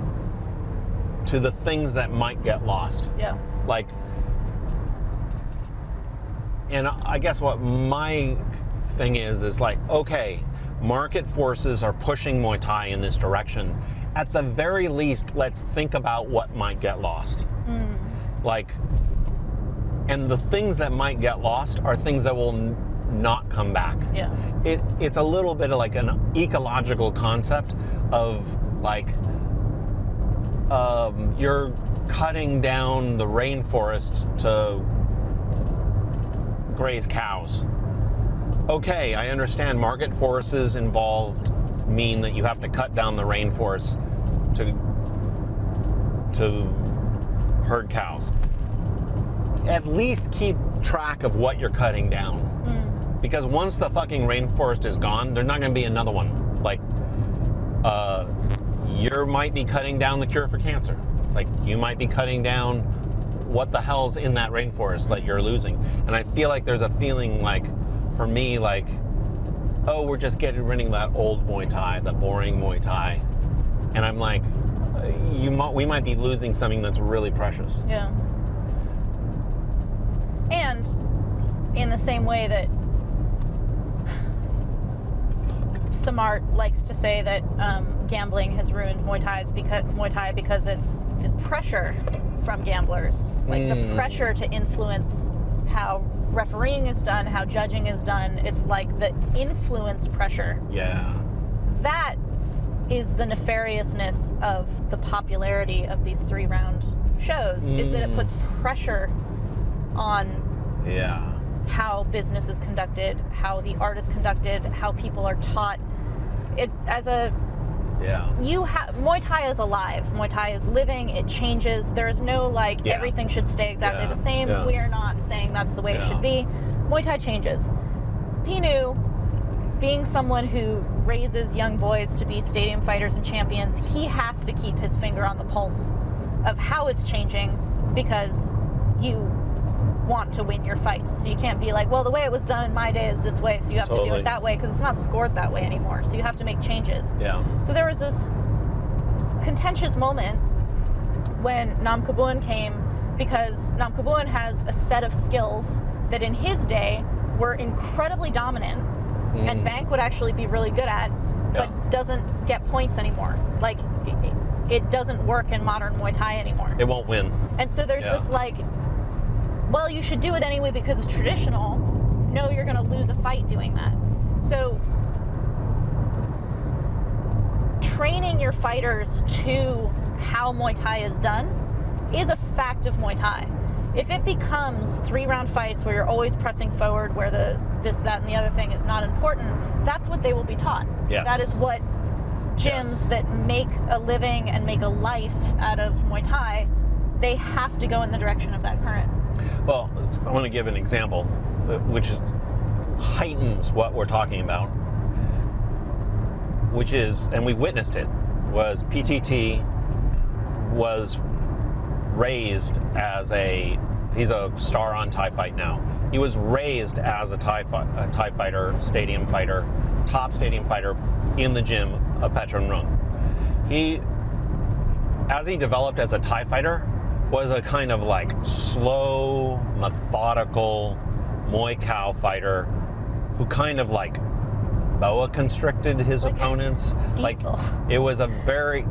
to the things that might get lost. Yeah. Like, and I guess what my thing is like, okay, market forces are pushing Muay Thai in this direction. At the very least, let's think about what might get lost. Like, and the things that might get lost are things that will not come back. Yeah. It's a little bit of like an ecological concept of like, you're cutting down the rainforest to graze cows. Okay, I understand market forces involved mean that you have to cut down the rainforest to herd cows. At least keep track of what you're cutting down. Because once the fucking rainforest is gone, there's not going to be another one. Like, you might be cutting down the cure for cancer. Like, you might be cutting down what the hell's in that rainforest that you're losing. And I feel like there's a feeling like, for me, like, oh, we're just getting rid of that old Muay Thai, the boring Muay Thai. And I'm like, we might be losing something that's really precious. Yeah. And in the same way that Samart likes to say that gambling has ruined Muay Thai because it's the pressure from gamblers, like the pressure to influence how refereeing is done, how judging is done. It's like the influence pressure. Yeah. That is the nefariousness of the popularity of these 3-round shows, is that it puts pressure on how business is conducted, how the art is conducted, how people are taught. Muay Thai is alive. Muay Thai is living. It changes. There is no like everything should stay exactly the same. We are not saying that's the way it should be. Muay Thai changes. Pinu, being someone who raises young boys to be stadium fighters and champions, he has to keep his finger on the pulse of how it's changing, because you want to win your fights. So you can't be like, well, the way it was done in my day is this way, so you have to do it that way, because it's not scored that way anymore. So you have to make changes. Yeah. So there was this contentious moment when Nam Kabun came, because Nam Kabun has a set of skills that in his day were incredibly dominant and Bank would actually be really good at, but doesn't get points anymore. Like, it doesn't work in modern Muay Thai anymore. It won't win. And so there's this like, well, you should do it anyway because it's traditional. No, you're going to lose a fight doing that. So training your fighters to how Muay Thai is done is a fact of Muay Thai. If it becomes 3-round fights where you're always pressing forward, where the this, that, and the other thing is not important, that's what they will be taught. Yes. That is what gyms that make a living and make a life out of Muay Thai, they have to go in the direction of that current. Well, I want to give an example, which heightens what we're talking about, which is, and we witnessed it, was PTT was raised as he's a star on Thai Fight now. He was raised as a Thai fighter, stadium fighter, top stadium fighter in the gym of Petchrungruang. As he developed as a Thai fighter, was a kind of like slow, methodical Muay Thai fighter who kind of like boa constricted his opponents. Diesel. Like, it was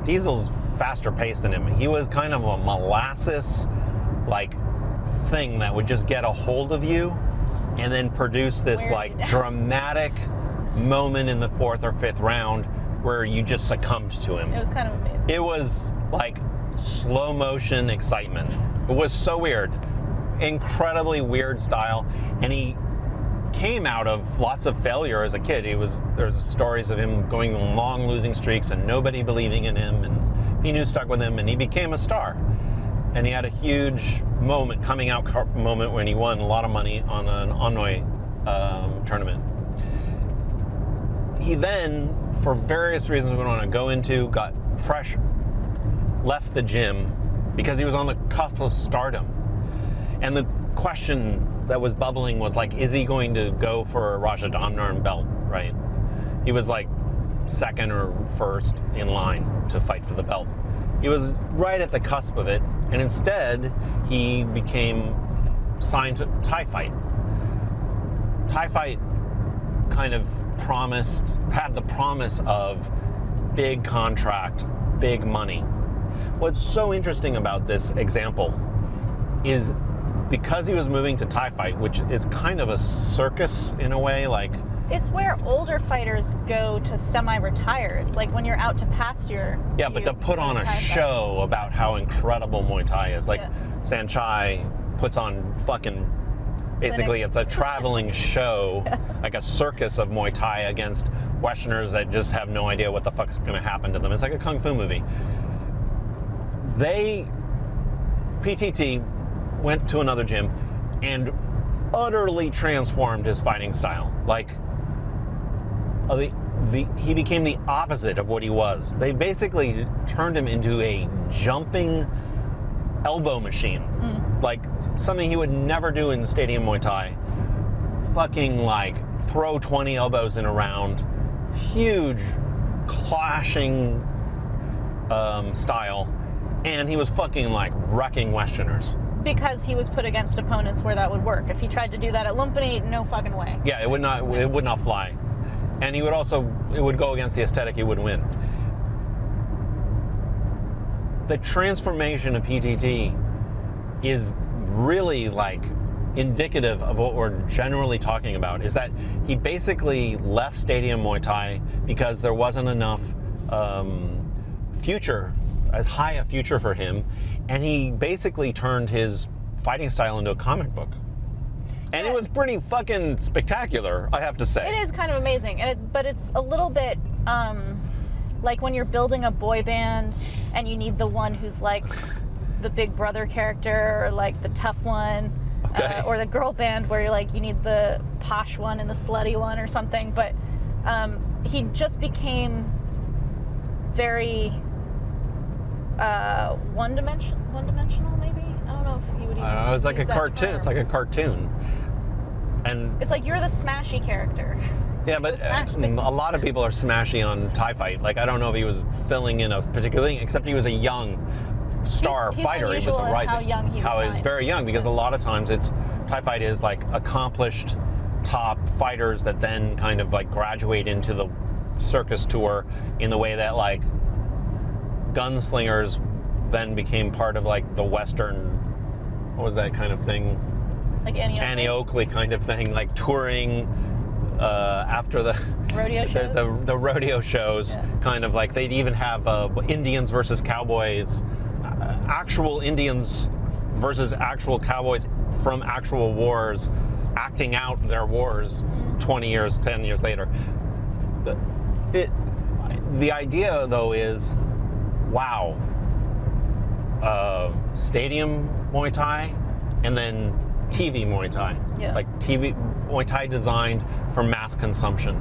Diesel's faster paced than him. He was kind of a molasses like thing that would just get a hold of you and then produce this like dramatic moment in the 4th or 5th round where you just succumbed to him. It was kind of amazing. It was like slow motion excitement. It was so weird. Incredibly weird style. And he came out of lots of failure as a kid. There's stories of him going on long losing streaks and nobody believing in him, and Pinu stuck with him and he became a star. and he had a huge coming out moment when he won a lot of money on an Onnoy tournament. He then, for various reasons we don't want to go into, got pressure, left the gym because he was on the cusp of stardom. And the question that was bubbling was like, is he going to go for a Raja Damnaran belt, right? He was like second or first in line to fight for the belt. He was right at the cusp of it, and instead he became signed to Thai Fight. Thai Fight kind of had the promise of big contract, big money. What's so interesting about this example is because he was moving to Thai Fight, which is kind of a circus in a way, like... It's where older fighters go to semi-retire. It's like when you're out to pasture. Yeah, but to put on a show about how incredible Muay Thai is. Like, Sanchai puts on fucking... Basically, it's a traveling show, like a circus of Muay Thai against Westerners that just have no idea what the fuck's going to happen to them. It's like a kung fu movie. PTT went to another gym and utterly transformed his fighting style. Like, he became the opposite of what he was. They basically turned him into a jumping elbow machine. Like, something he would never do in stadium Muay Thai. Fucking, like, throw 20 elbows in a round. Huge, clashing style. And he was fucking, like, wrecking Westerners. Because he was put against opponents where that would work. If he tried to do that at Lumpinee, no fucking way. Yeah, it would not fly. And it would go against the aesthetic, he would win. The transformation of PTT is really like indicative of what we're generally talking about, is that he basically left stadium Muay Thai because there wasn't enough as high a future for him, and he basically turned his fighting style into a comic book. And it was pretty fucking spectacular, I have to say. It is kind of amazing, but it's a little bit like when you're building a boy band and you need the one who's like the big brother character, or like the tough one, or the girl band where you're like, you need the posh one and the slutty one or something. But he just became very one-dimensional, maybe? I don't know if you would even it was like use a that cartoon. term. It's like a cartoon. And it's like you're the smashy character. Yeah, but a lot of people are smashy on Thai Fight. Like, I don't know if he was filling in a particular thing, except he was a young star fighter. He was a rising. How young he was. He's very young, because a lot of times Thai Fight is like accomplished top fighters that then kind of like graduate into the circus tour in the way that like gunslingers then became part of like the Western, what was that kind of thing? Like Annie Oakley kind of thing, like touring after the rodeo shows. The rodeo shows, kind of like they'd even have Indians versus cowboys, actual Indians versus actual cowboys from actual wars, acting out their wars 10 years later. The idea though is, wow, stadium Muay Thai and then TV Muay Thai. Yeah. Like TV Muay Thai designed for mass consumption.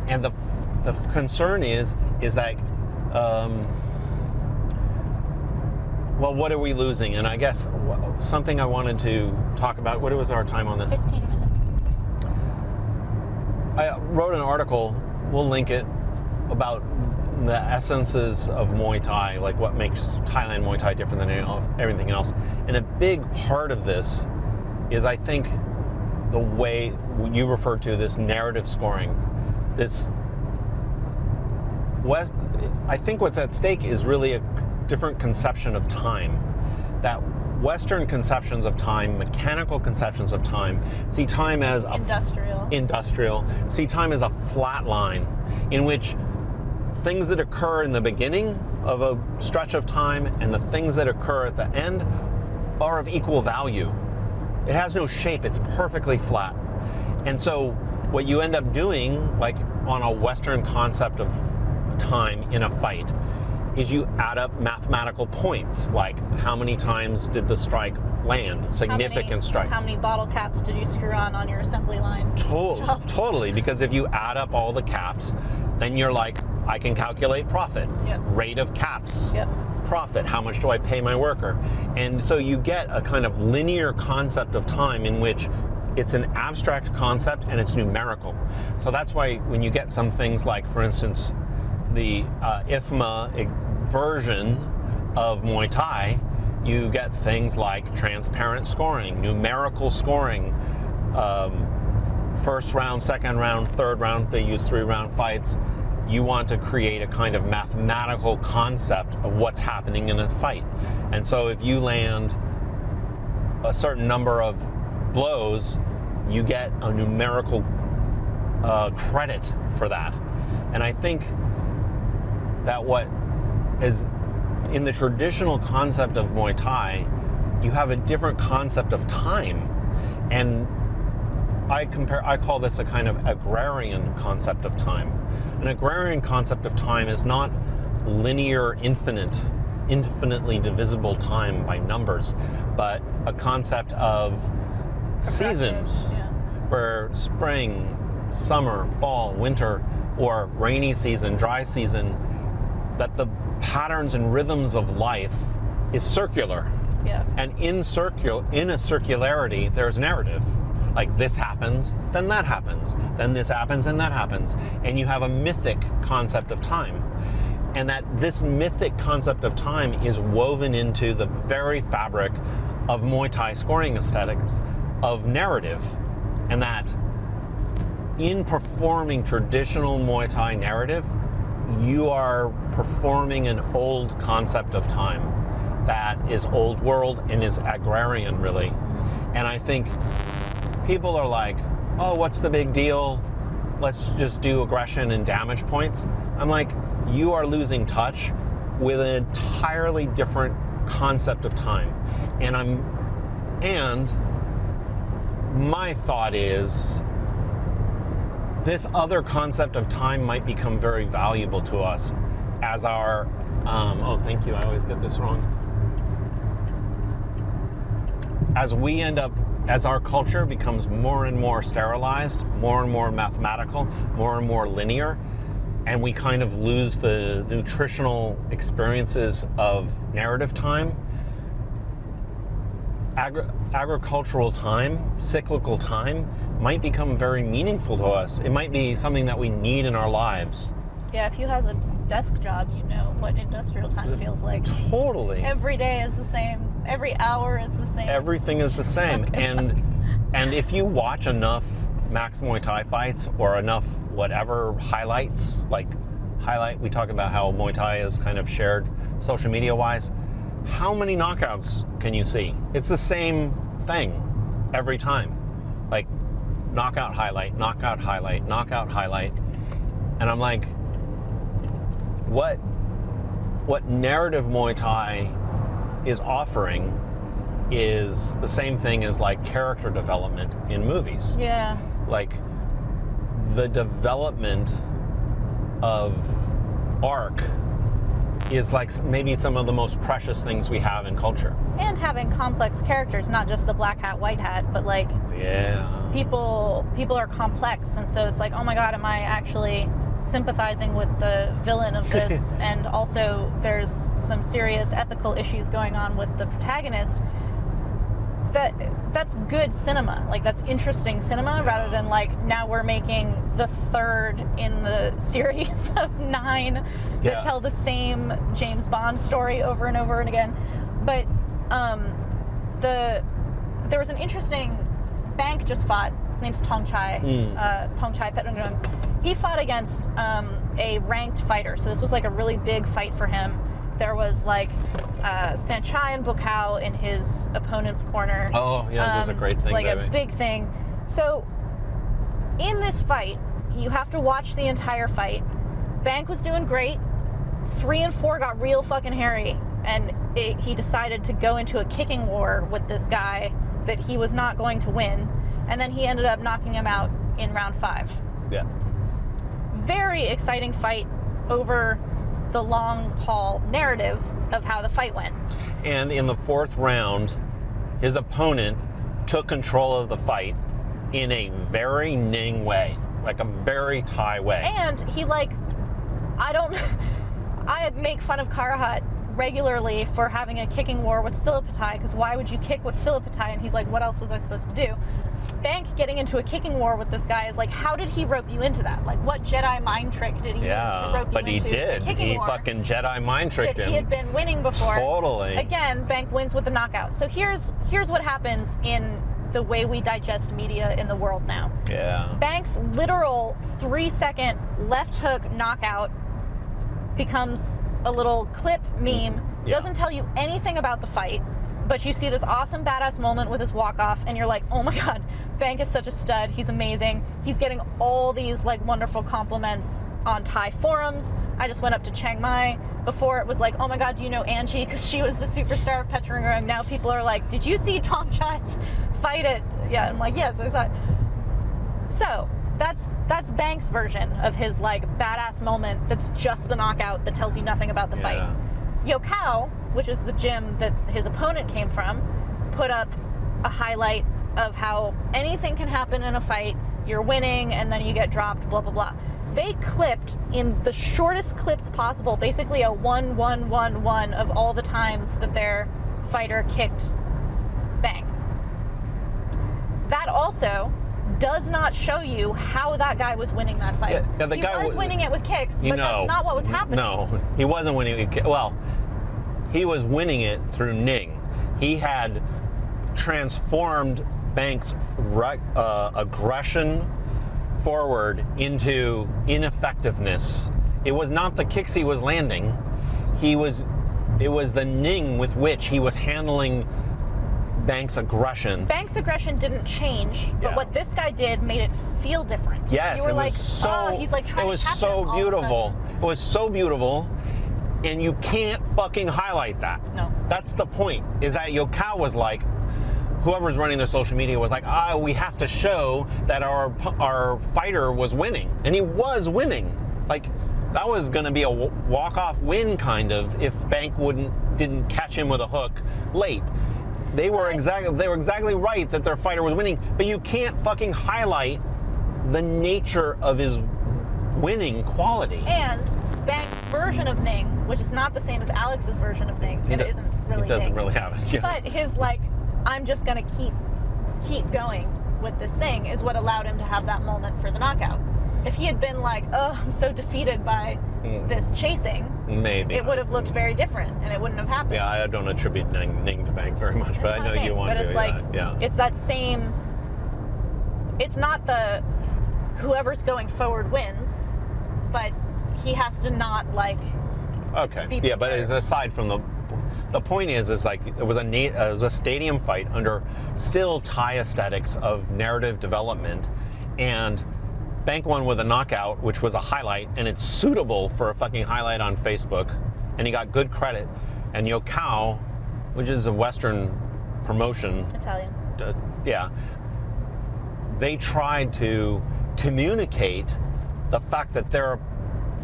And the concern is that, well, what are we losing? And I guess something I wanted to talk about, what was our time on this? 15 minutes. I wrote an article, we'll link it, about the essences of Muay Thai, like what makes Thailand Muay Thai different than everything else. And a big part of this is, I think, the way you referred to this narrative scoring. I think what's at stake is really a different conception of time. That Western conceptions of time, mechanical conceptions of time, see time as industrial, see time as a flat line in which things that occur in the beginning of a stretch of time and the things that occur at the end are of equal value. It has no shape, it's perfectly flat. And so what you end up doing, like on a Western concept of time in a fight, is you add up mathematical points, like how many times did the strike land, significant strikes. How many bottle caps did you screw on your assembly line? Totally, because if you add up all the caps, then you're like, I can calculate profit, rate of caps, profit, how much do I pay my worker? And so you get a kind of linear concept of time in which it's an abstract concept and it's numerical. So that's why when you get some things like, for instance, the IFMA version of Muay Thai, you get things like transparent scoring, numerical scoring, first round, second round, third round. They use 3-round fights. You want to create a kind of mathematical concept of what's happening in a fight. And so if you land a certain number of blows, you get a numerical credit for that. And I think that what is in the traditional concept of Muay Thai, you have a different concept of time. And I call this a kind of agrarian concept of time. An agrarian concept of time is not linear, infinitely divisible time by numbers, but a concept of seasons, where spring, summer, fall, winter, or rainy season, dry season, that the patterns and rhythms of life is circular. And in a circularity, there's narrative. Like this happens, then that happens, then this happens, and that happens. And you have a mythic concept of time. And that this mythic concept of time is woven into the very fabric of Muay Thai scoring aesthetics, of narrative. And that in performing traditional Muay Thai narrative, you are performing an old concept of time that is old world and is agrarian, really. And I think people are like, oh, what's the big deal? Let's just do aggression and damage points. I'm like, you are losing touch with an entirely different concept of time. And my thought is, this other concept of time might become very valuable to us as our, oh, thank you, I always get this wrong. As our culture becomes more and more sterilized, more and more mathematical, more and more linear, and we kind of lose the nutritional experiences of narrative time, agricultural time, cyclical time, might become very meaningful to us. It might be something that we need in our lives. Yeah, if you have a desk job, you know what industrial time feels like. Totally. Every day is the same. Every hour is the same. Everything is the same. And if you watch enough Max Muay Thai fights or enough whatever highlights, we talk about how Muay Thai is kind of shared social media wise, how many knockouts can you see? It's the same thing every time. Like knockout highlight, knockout highlight, knockout highlight. And I'm like, what narrative Muay Thai is offering is the same thing as like character development in movies. Yeah. Like the development of arc is like maybe some of the most precious things we have in culture. And having complex characters, not just the black hat, white hat, but like people are complex, and so it's like, oh my god, am I actually sympathizing with the villain of this? And also there's some serious ethical issues going on with the protagonist. That's good cinema. Like that's interesting cinema, rather than like now we're making the third in the series of 9 that tell the same James Bond story over and over and again. But there was an interesting Bank just fought. His name's Thongchai Petchrungruang. He fought against a ranked fighter, so this was like a really big fight for him. There was like Sanchai and Bukaw in his opponent's corner. Oh, yeah, this is a great thing. It's like a big thing. So in this fight, you have to watch the entire fight. Bank was doing great. 3 and 4 got real fucking hairy, and he decided to go into a kicking war with this guy that he was not going to win, and then he ended up knocking him out in round 5. Yeah. Very exciting fight over the long haul narrative of how the fight went. And in the 4th round, his opponent took control of the fight in a very Ning way, like a very Thai way. And he I make fun of Karahat regularly for having a kicking war with Sylvie, because why would you kick with Sylvie? And he's like, what else was I supposed to do? Bank getting into a kicking war with this guy is like, how did he rope you into that? Like, what Jedi mind trick did he use to rope you into he did. The kicking He war fucking Jedi mind tricked him. He had been winning before. Totally. Again, Bank wins with the knockout. So here's what happens in the way we digest media in the world now. Yeah. Bank's literal 3-second left hook knockout becomes a little clip meme. Doesn't tell you anything about the fight, but you see this awesome badass moment with his walk-off, and you're like, oh my god, Bank is such a stud. He's amazing. He's getting all these like wonderful compliments on Thai forums. I just went up to Chiang Mai. Before it was like, oh my god, do you know Angie? Because she was the superstar of Petchrungruang. Now people are like, did you see Tom Chai's fight it? Yeah, I'm like, yes, I saw it. So that's Bank's version of his like badass moment that's just the knockout that tells you nothing about the fight. Yokkao, which is the gym that his opponent came from, put up a highlight of how anything can happen in a fight. You're winning and then you get dropped, blah, blah, blah. They clipped in the shortest clips possible, basically a 1-1-1-1 of all the times that their fighter kicked Bank. That also does not show you how that guy was winning that fight. Yeah, the guy was winning it with kicks, but that's not what was happening. No, he wasn't winning it. Well, he was winning it through Ning. He had transformed Bank's aggression forward into ineffectiveness. It was not the kicks he was landing. It was the Ning with which he was handling Bank's aggression. Bank's aggression didn't change, but what this guy did made it feel different. Yes, you were it like, was so. oh, he's like trying it was to catch so him beautiful. It was so beautiful, and you can't fucking highlight that. No. That's the point. Is that Yokkao was like, whoever's running their social media was like, we have to show that our fighter was winning, and he was winning. Like, that was going to be a walk-off win, kind of, if Bank didn't catch him with a hook late. They were exactly right that their fighter was winning, but you can't fucking highlight the nature of his winning quality. And Bank's version of Ning, which is not the same as Alex's version of Ning, it isn't really It doesn't Ning, really have it. Yeah. But his like, I'm just gonna keep going with this thing is what allowed him to have that moment for the knockout. If he had been like, oh, I'm so defeated by this chasing, maybe it would have looked very different and it wouldn't have happened. Yeah, I don't attribute Ning to Bank very much, but I know you want to. But it's like, it's that same, it's not the whoever's going forward wins, but he has to not like. Okay. Yeah, but it's aside from the point is like it was a stadium fight under still Thai aesthetics of narrative development, and Bank won with a knockout, which was a highlight, and it's suitable for a fucking highlight on Facebook, and he got good credit. And Yokkao, which is a Western promotion, Italian, they tried to communicate the fact that their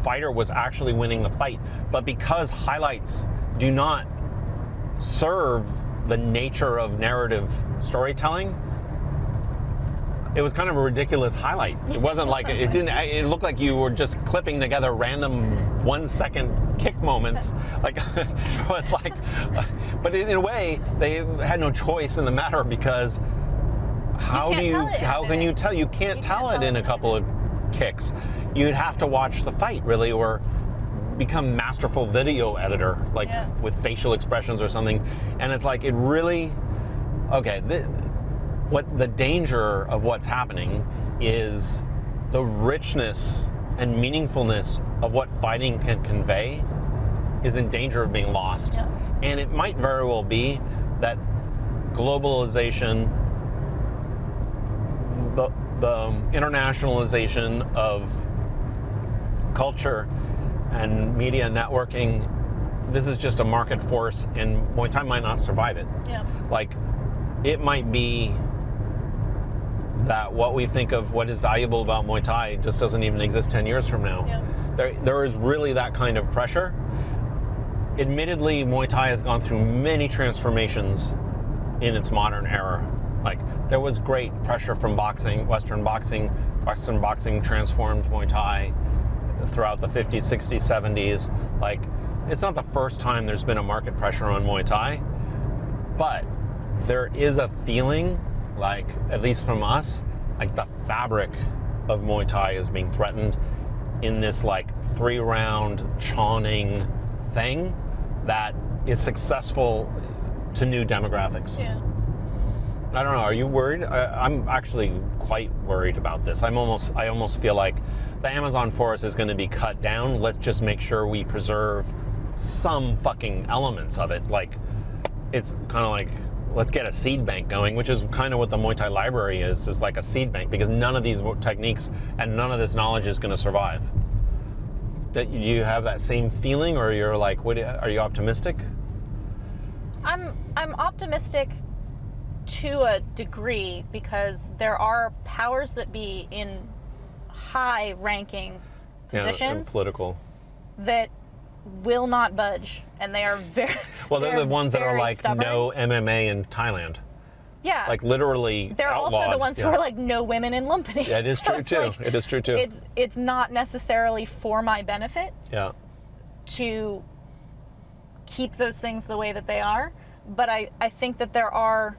fighter was actually winning the fight, but because highlights do not serve the nature of narrative storytelling, it was kind of a ridiculous highlight. It wasn't like it looked like you were just clipping together random 1-second kick moments. Like it was like, but in a way they had no choice in the matter, because how can you tell? You can't tell it in a couple of kicks. You'd have to watch the fight really, or become masterful video editor, like with facial expressions or something. And it's like, it really, what the danger of what's happening is the richness and meaningfulness of what fighting can convey is in danger of being lost. Yeah. And it might very well be that globalization, the internationalization of culture and media networking, this is just a market force, and Muay Thai might not survive it. Yeah. Like, it might be that what we think of what is valuable about Muay Thai just doesn't even exist 10 years from now. Yeah. There is really that kind of pressure. Admittedly, Muay Thai has gone through many transformations in its modern era. Like, there was great pressure from boxing, Western boxing. Western boxing transformed Muay Thai throughout the 50s, 60s, 70s. Like, it's not the first time there's been a market pressure on Muay Thai, but there is a feeling, like, at least from us, like the fabric of Muay Thai is being threatened in this, like, 3-round chawning thing that is successful to new demographics. Yeah. I don't know. Are you worried? I'm actually quite worried about this. I almost feel like the Amazon forest is going to be cut down. Let's just make sure we preserve some fucking elements of it. Like, it's kind of like, let's get a seed bank going, which is kind of what the Muay Thai library is like a seed bank, because none of these techniques and none of this knowledge is going to survive. Do you have that same feeling, or you're like, are you optimistic? I'm optimistic to a degree, because there are powers that be in high-ranking positions, and political, that will not budge, and they are very well. They're the ones that are like stubborn. no MMA in Thailand. Yeah, Like, literally they're outlawed. also the ones who are like no women in Lumpinee. Yeah, it is true too. Like, it is true too. It's not necessarily for my benefit Yeah. to keep those things the way that they are, but I think that there are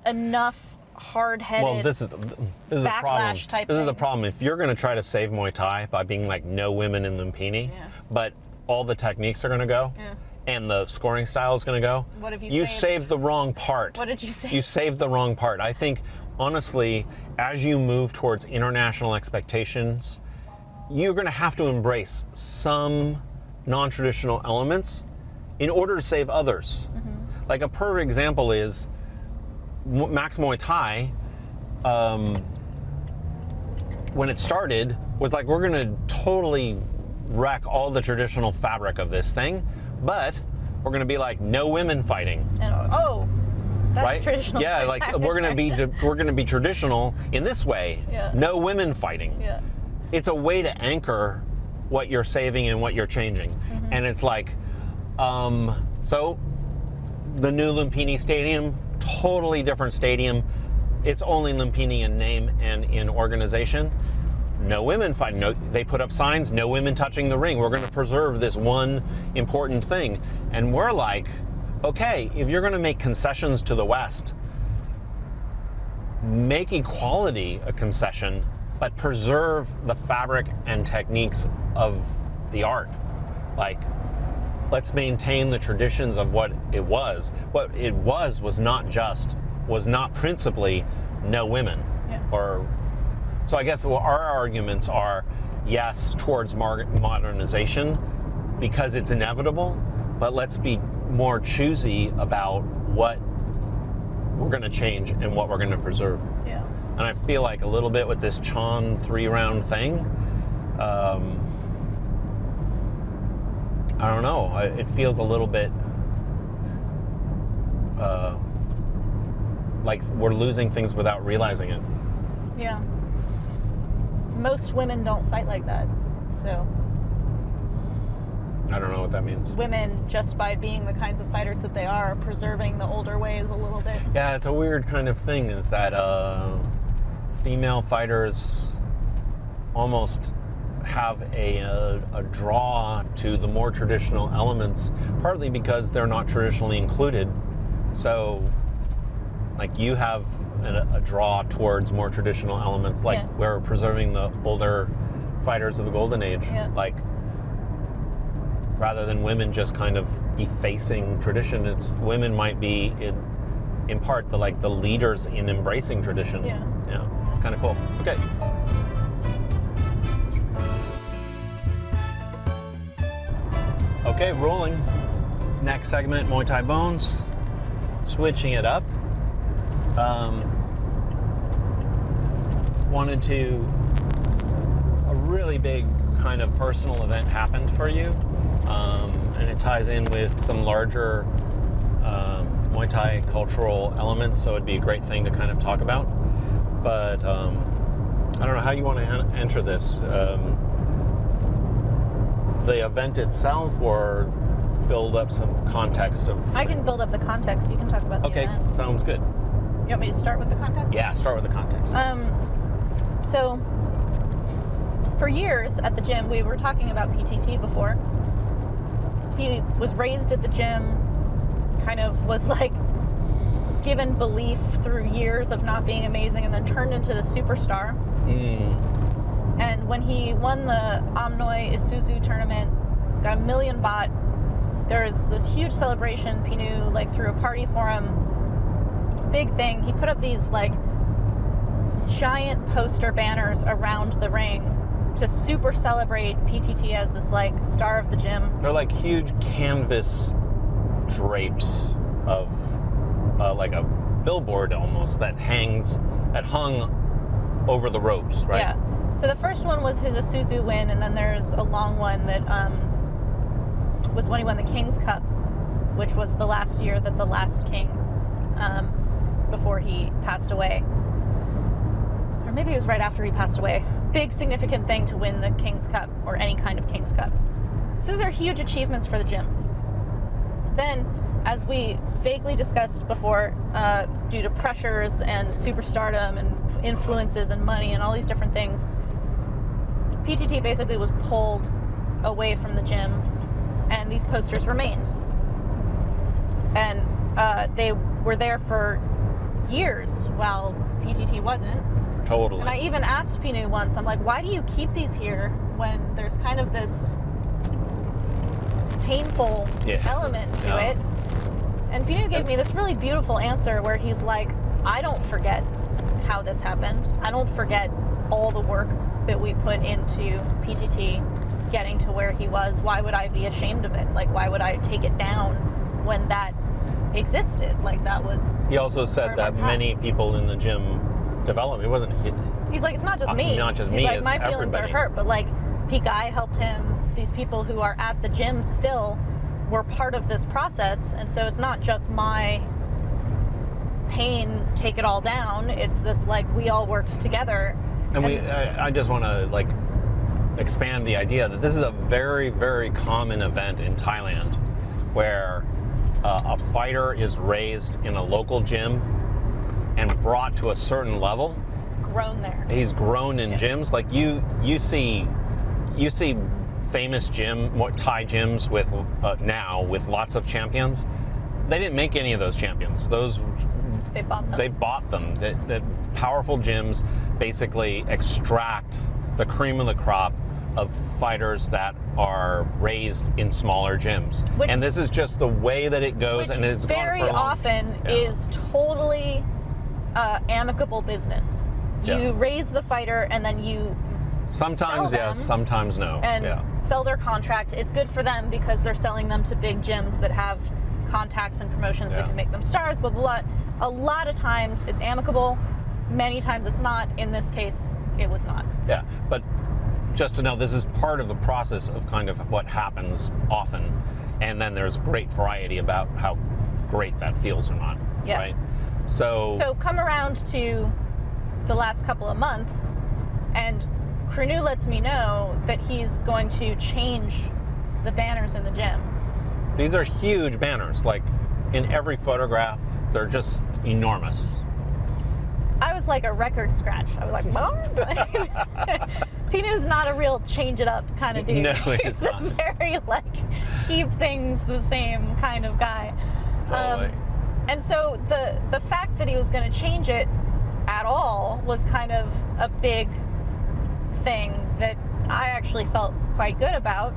enough hard-headed Well, this is the problem. type This is the things. problem. If you're going to try to save Muay Thai by being like no women in Lumpinee, Yeah. but all the techniques are going to go, Yeah. and the scoring style is going to go, What have you you saved? saved the wrong part. What did you say? You saved the wrong part. I think, honestly, as you move towards international expectations, you're going to have to embrace some non-traditional elements in order to save others. Mm-hmm. Like, a perfect example is Max Muay Thai, when it started, was like, we're going to totally wreck all the traditional fabric of this thing, but we're going to be like, no women fighting. And, that's right? traditional. Yeah, like, we're going to be traditional in this way. Yeah. No women fighting. Yeah. It's a way to anchor what you're saving and what you're changing. Mm-hmm. And it's like, so the new Lumpinee Stadium, totally different stadium. It's only Lumpinee in name and in organization. No women fighting. No, they put up signs, no women touching the ring. We're going to preserve this one important thing. And we're like, okay, if you're going to make concessions to the West, make equality a concession, but preserve the fabric and techniques of the art. Like, let's maintain the traditions of what it was. What it was not principally no women. Yeah. So I guess our arguments are, yes, towards modernization because it's inevitable, but let's be more choosy about what we're going to change and what we're going to preserve. Yeah. And I feel like a little bit with this Chan 3-round thing, I don't know, it feels a little bit like we're losing things without realizing it. Yeah. Most women don't fight like that, so. I don't know what that means. Women, just by being the kinds of fighters that they are preserving the older ways a little bit. Yeah, it's a weird kind of thing, is that female fighters almost have a draw to the more traditional elements, partly because they're not traditionally included. So, like, you have a draw towards more traditional elements, like we're preserving the older fighters of the golden age. Yeah. Like, rather than women just kind of effacing tradition, it's women might be in part the leaders in embracing tradition. Yeah. Yeah. It's kind of cool. Okay. Okay, rolling. Next segment, Muay Thai Bones. Switching it up. A really big kind of personal event happened for you, and it ties in with some larger Muay Thai cultural elements, so it'd be a great thing to kind of talk about. But I don't know how you want to enter this. the event itself, or build up some context of I can things? build up the context. You can talk about the Okay, event. sounds good. You want me to start with the context? Yeah, start with the context. So for years at the gym, we were talking about PTT before. He was raised at the gym, kind of was like given belief through years of not being amazing, and then turned into the superstar. And when he won the Amnoi Isuzu tournament, got 1 million baht, there's this huge celebration. Pinu like threw a party for him. Big thing. He put up these like giant poster banners around the ring to super celebrate PTT as this like star of the gym. They're like huge canvas drapes of like a billboard almost that hung over the ropes, right? Yeah. So the first one was his Isuzu win, and then there's a long one that was when he won the King's Cup, which was the last year that the last king, before he passed away. Or maybe it was right after he passed away. Big significant thing to win the King's Cup, or any kind of King's Cup. So those are huge achievements for the gym. Then, as we vaguely discussed before, due to pressures and superstardom and influences and money and all these different things, PTT basically was pulled away from the gym, and these posters remained. And they were there for years while PTT wasn't. Totally. And I even asked Pinu once, I'm like, why do you keep these here when there's kind of this painful element to it? And Pinu gave me this really beautiful answer where he's like, I don't forget how this happened. I don't forget all the work that we put into PTT getting to where he was. Why would I be ashamed of it? Like, why would I take it down when that existed? Like, that was... He also said that many people in the gym developed. It wasn't... He's like, it's not just me. Not just He's me, like, it's my feelings everybody. are hurt, but like, Pikai helped him. These people who are at the gym still were part of this process, and so it's not just my pain, take it all down. It's this, like, we all worked together. And I just want to like expand the idea that this is a very, very common event in Thailand where a fighter is raised in a local gym and brought to a certain level. It's grown there. He's grown in gyms. Like you see famous Thai gyms with now with lots of champions. They didn't make any of those champions. They bought them. They bought them. That powerful gyms basically extract the cream of the crop of fighters that are raised in smaller gyms. And this is just the way that it goes, and it's very gone for long. often is totally amicable business. You raise the fighter, and then you sometimes sell yes, them sometimes no. and sell their contract. It's good for them because they're selling them to big gyms that have contacts and promotions that can make them stars, blah, blah, blah. A lot of times it's amicable. Many times it's not. In this case, it was not. Yeah, but just to know, this is part of the process of kind of what happens often. And then there's great variety about how great that feels or not, right? So come around to the last couple of months, and Krunu lets me know that he's going to change the banners in the gym. These are huge banners, like in every photograph, they're just enormous. I was like a record scratch. I was like, what? Pinu's not a real change it up kind of dude. No, it's He's not. a very like keep things the same kind of guy. Totally. And so the fact that he was going to change it at all was kind of a big thing that I actually felt quite good about.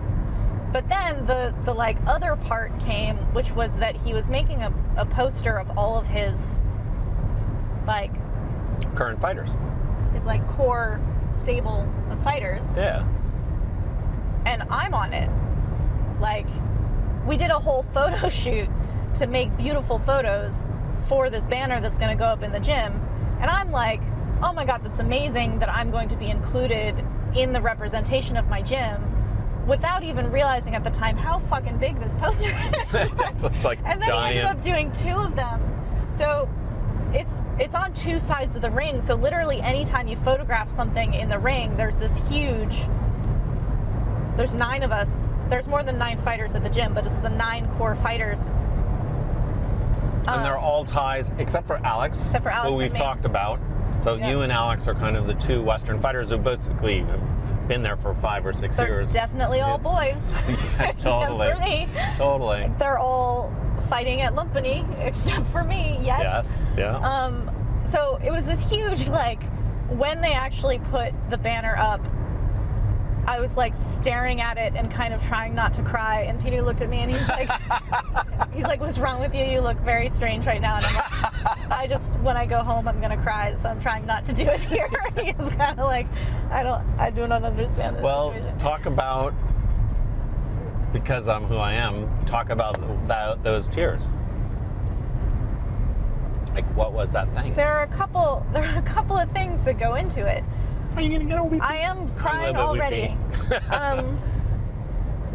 But then the like other part came, which was that he was making a poster of all of his like Current fighters. his like core stable of fighters. Yeah. And I'm on it. Like, we did a whole photo shoot to make beautiful photos for this banner that's going to go up in the gym. And I'm like, oh my God, that's amazing that I'm going to be included in the representation of my gym, without even realizing at the time how fucking big this poster is. It's like And then giant. he ended up doing 2 of them. So it's on 2 sides of the ring. So literally anytime you photograph something in the ring, there's this huge, there's 9 of us there's more than 9 fighters at the gym, but it's the 9 core fighters. And they're all Thais, except for Alex, who we've talked about. So you and Alex are kind of the 2 Western fighters who basically have been there for 5 or 6 years. They're definitely all boys. Yeah, totally. Except for me. Totally. They're all fighting at Lumpinee, except for me yet. Yes, yeah. So it was this huge, like, when they actually put the banner up, I was like staring at it and kind of trying not to cry. And Peter looked at me and he's like, what's wrong with you? You look very strange right now. And I'm like, when I go home, I'm going to cry. So I'm trying not to do it here. He was kind of like, I do not understand this situation. Talk about, because I'm who I am, talk about those tears. Like, what was that thing? There are a couple of things that go into it. Are you gonna get a weepy? I am crying already.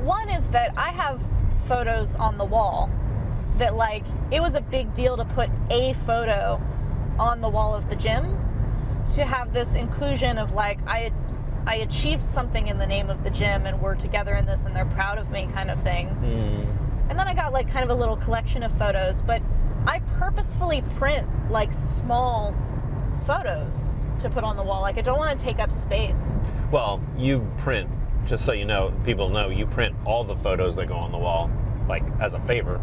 One is that I have photos on the wall that, like, it was a big deal to put a photo on the wall of the gym to have this inclusion of, like, I achieved something in the name of the gym and we're together in this and they're proud of me kind of thing. And then I got, like, kind of a little collection of photos, but I purposefully print, like, small photos to put on the wall. Like, I don't want to take up space. Well, you print, just so you know, people know, you print all the photos that go on the wall, like, as a favor.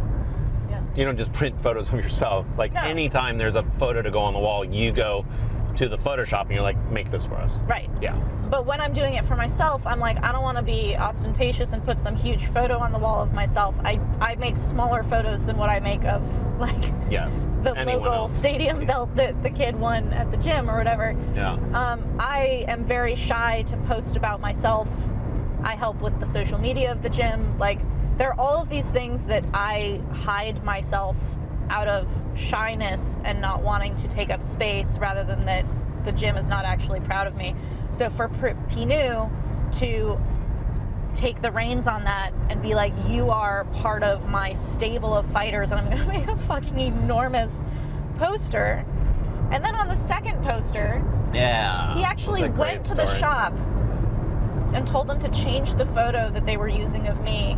Yeah. You don't just print photos of yourself. Like, no. Anytime there's a photo to go on the wall, you go to the Photoshop and you're like, make this for us. Right. Yeah. But when I'm doing it for myself, I'm like, I don't want to be ostentatious and put some huge photo on the wall of myself. I make smaller photos than what I make of, like, yes, the local stadium belt that the kid won at the gym or whatever. Yeah. I am very shy to post about myself. I help with the social media of the gym. Like, there are all of these things that I hide myself out of shyness and not wanting to take up space, rather than that the gym is not actually proud of me. So for Pinu to take the reins on that and be like, you are part of my stable of fighters, and I'm gonna make a fucking enormous poster. And then on the second poster, he actually went to the shop and told them to change the photo that they were using of me,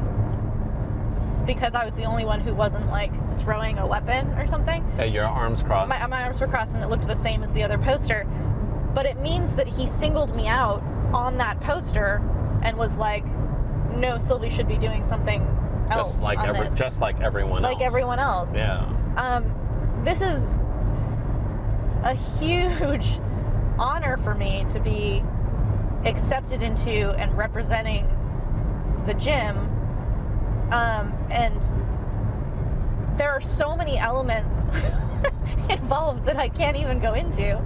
because I was the only one who wasn't, like, throwing a weapon or something. Yeah, your arms crossed. My arms were crossed and it looked the same as the other poster. But it means that he singled me out on that poster and was like, no, Sylvie should be doing something else just like everyone else. Like everyone else. Yeah. This is a huge honor for me to be accepted into and representing the gym. And there are so many elements involved that I can't even go into.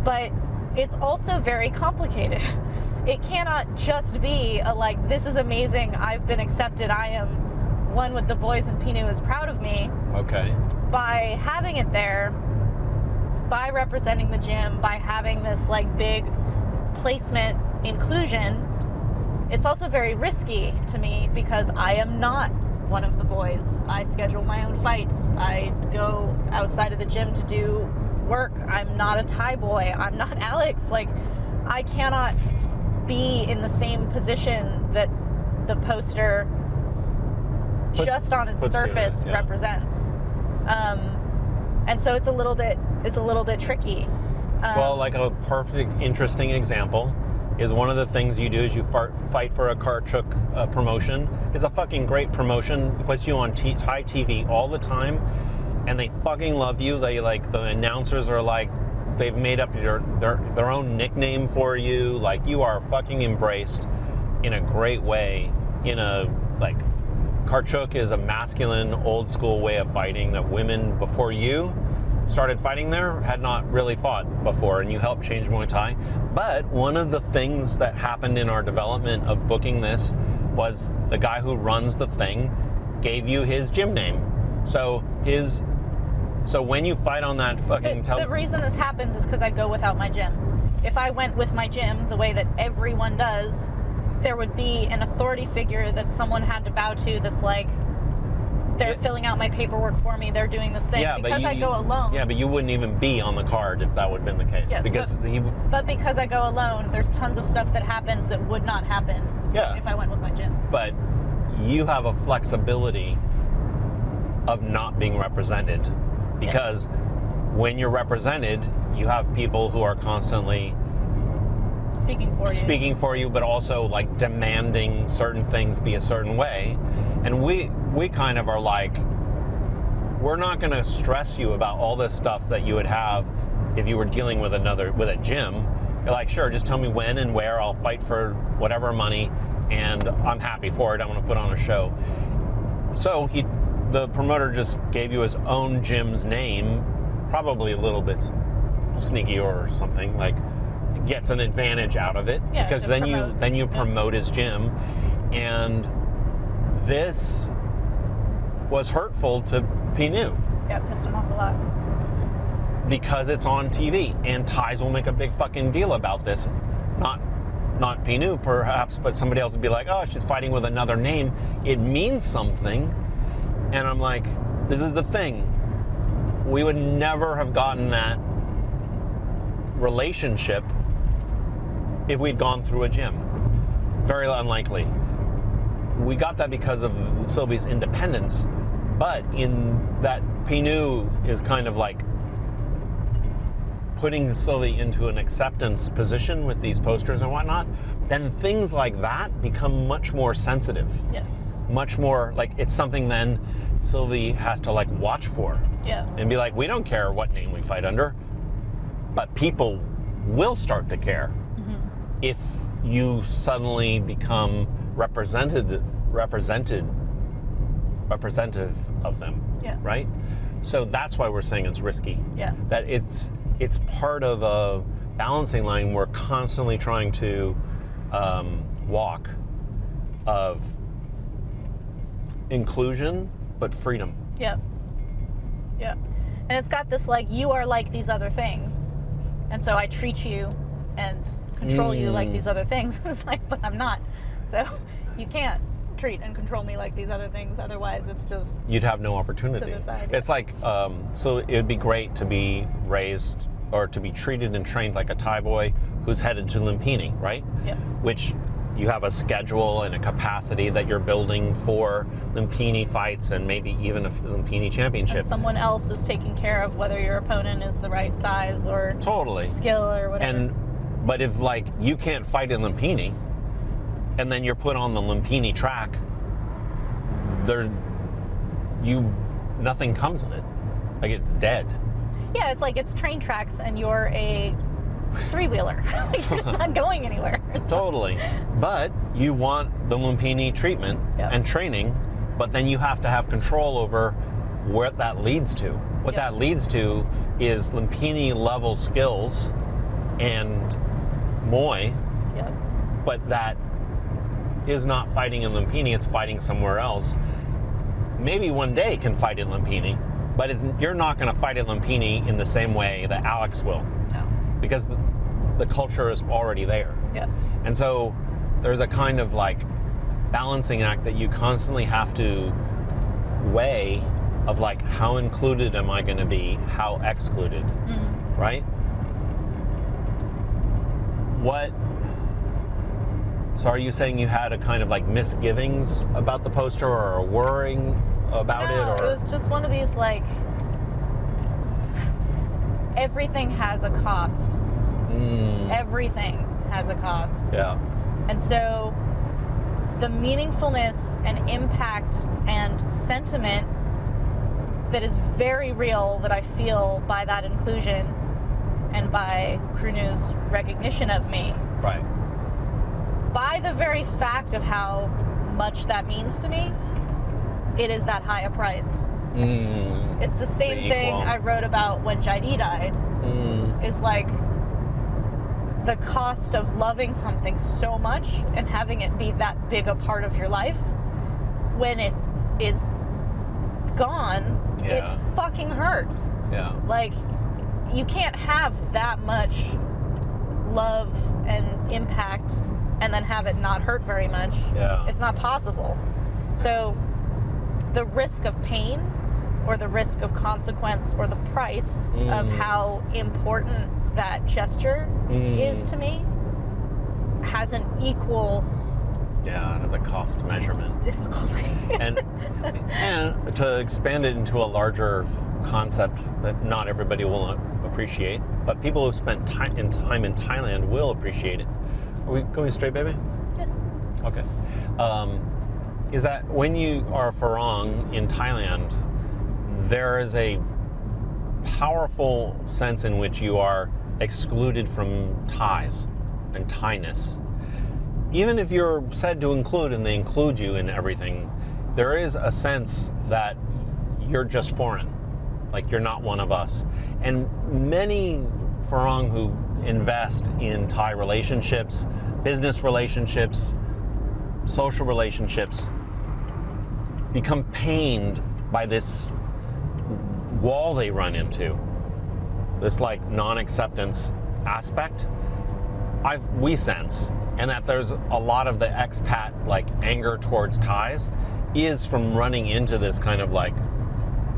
But it's also very complicated. It cannot just be a, like, this is amazing, I've been accepted, I am one with the boys and Pinu is proud of me. Okay. By having it there, by representing the gym, by having this, like, big placement inclusion, it's also very risky to me because I am not one of the boys. I schedule my own fights. I go outside of the gym to do work. I'm not a Thai boy. I'm not Alex. Like, I cannot be in the same position that the poster just on its surface represents. And so it's a little bit tricky. Well, like a perfect, interesting example is one of the things you do is you fight for a Petchrungruang promotion. It's a fucking great promotion. It puts you on Thai TV all the time, and they fucking love you. They, like, the announcers are like, they've made up their own nickname for you. Like, you are fucking embraced in a great way. In a, like, Petchrungruang is a masculine, old school way of fighting that women before you started fighting there had not really fought before, and you helped change Muay Thai. But one of the things that happened in our development of booking this was the guy who runs the thing gave you his gym name. So when you fight on that fucking the reason this happens is because I go without my gym. If I went with my gym the way that everyone does, there would be an authority figure that someone had to bow to that's like, they're filling out my paperwork for me, they're doing this thing. Because I go alone. Yeah, but you wouldn't even be on the card if that would have been the case. Yes, but because I go alone, there's tons of stuff that happens that would not happen Yeah. if I went with my gym. But you have a flexibility of not being represented, because when you're represented, you have people who are constantly speaking for you, but also like demanding certain things be a certain way. And we kind of are like, we're not going to stress you about all this stuff that you would have if you were dealing with a gym. You're like, sure, just tell me when and where, I'll fight for whatever money, and I'm happy for it. I'm going to put on a show. So the promoter just gave you his own gym's name, probably a little bit sneaky or something, like gets an advantage out of it, because then you promote his gym. And this was hurtful to Pinu. Yeah, it pissed him off a lot. Because it's on TV, and Thais will make a big fucking deal about this. Not Pinu perhaps, but somebody else would be like, oh, she's fighting with another name. It means something. And I'm like, this is the thing. We would never have gotten that relationship if we'd gone through a gym. Very unlikely. We got that because of Sylvie's independence, but in that Pinu is kind of like putting Sylvie into an acceptance position with these posters and whatnot, then things like that become much more sensitive. Yes. Much more like it's something then Sylvie has to like watch for. Yeah. And be like, we don't care what name we fight under, but people will start to care if you suddenly become representative of them. Yeah. Right? So that's why we're saying it's risky. Yeah. That it's part of a balancing line we're constantly trying to walk of inclusion but freedom. Yeah. Yeah. And it's got this like, you are like these other things, and so I treat you and control you like these other things. It's like, but I'm not. So you can't treat and control me like these other things, otherwise it's just you'd have no opportunity to decide. It's like so it would be great to be raised or to be treated and trained like a Thai boy who's headed to Lumpinee, right? Yeah. Which you have a schedule and a capacity that you're building for Lumpinee fights and maybe even a Lumpinee championship. And someone else is taking care of whether your opponent is the right size or totally skill or whatever. But if like you can't fight in Lumpinee and then you're put on the Lumpinee track, nothing comes of it. Like it's dead. Yeah, it's like it's train tracks and you're a three-wheeler. Like, you're just not going anywhere. Totally. But you want the Lumpinee treatment and training, but then you have to have control over where that leads to. What that leads to is Lumpinee level skills and Muay, but that is not fighting in Lumpinee, it's fighting somewhere else. Maybe one day can fight in Lumpinee, but you're not going to fight in Lumpinee in the same way that Alex will. No. Because the culture is already there. Yeah. And so there's a kind of like balancing act that you constantly have to weigh of like, how included am I going to be, how excluded, right? So are you saying you had a kind of like misgivings about the poster or a worrying about it? Or it was just one of these like, everything has a cost. Everything has a cost. Yeah. And so the meaningfulness and impact and sentiment that is very real that I feel by that inclusion and by Krunew's recognition of me. Right. By the very fact of how much that means to me, it is that high a price. It's the same thing I wrote about when Jaidi died. Is like the cost of loving something so much and having it be that big a part of your life. When it is gone, it fucking hurts. Yeah. Like, you can't have that much love and impact and then have it not hurt very much. Yeah. It's not possible. So the risk of pain or the risk of consequence or the price of how important that gesture is to me has an equal Yeah, it has a cost measurement. difficulty. And to expand it into a larger concept that not everybody will appreciate, but people who spent time in Thailand will appreciate it. Are we going straight, baby? Yes. Okay. Is that when you are Farang in Thailand, there is a powerful sense in which you are excluded from Thais and Thainess. Even if you're said to include and they include you in everything, there is a sense that you're just foreign, like you're not one of us. And many Farang who invest in Thai relationships, business relationships, social relationships, become pained by this wall they run into, this like non-acceptance aspect we sense, and that there's a lot of the expat like anger towards Thais is from running into this kind of like,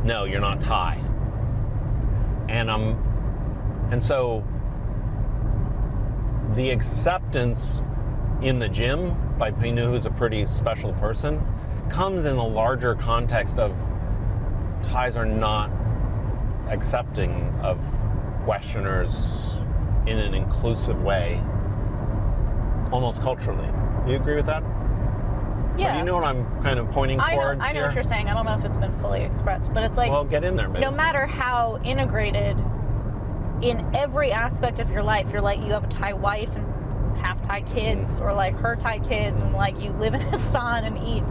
no, you're not Thai. And so the acceptance in the gym by Pinu, who's a pretty special person, comes in the larger context of Thais are not accepting of Westerners in an inclusive way, almost culturally. Do you agree with that? Yeah. Or do you know what I'm kind of pointing towards I know here? what you're saying. I don't know if it's been fully expressed, but it's like, well, get in there, baby. no matter how integrated in every aspect of your life, you're like, you have a Thai wife and half Thai kids, or like her Thai kids, and like you live in Assam and eat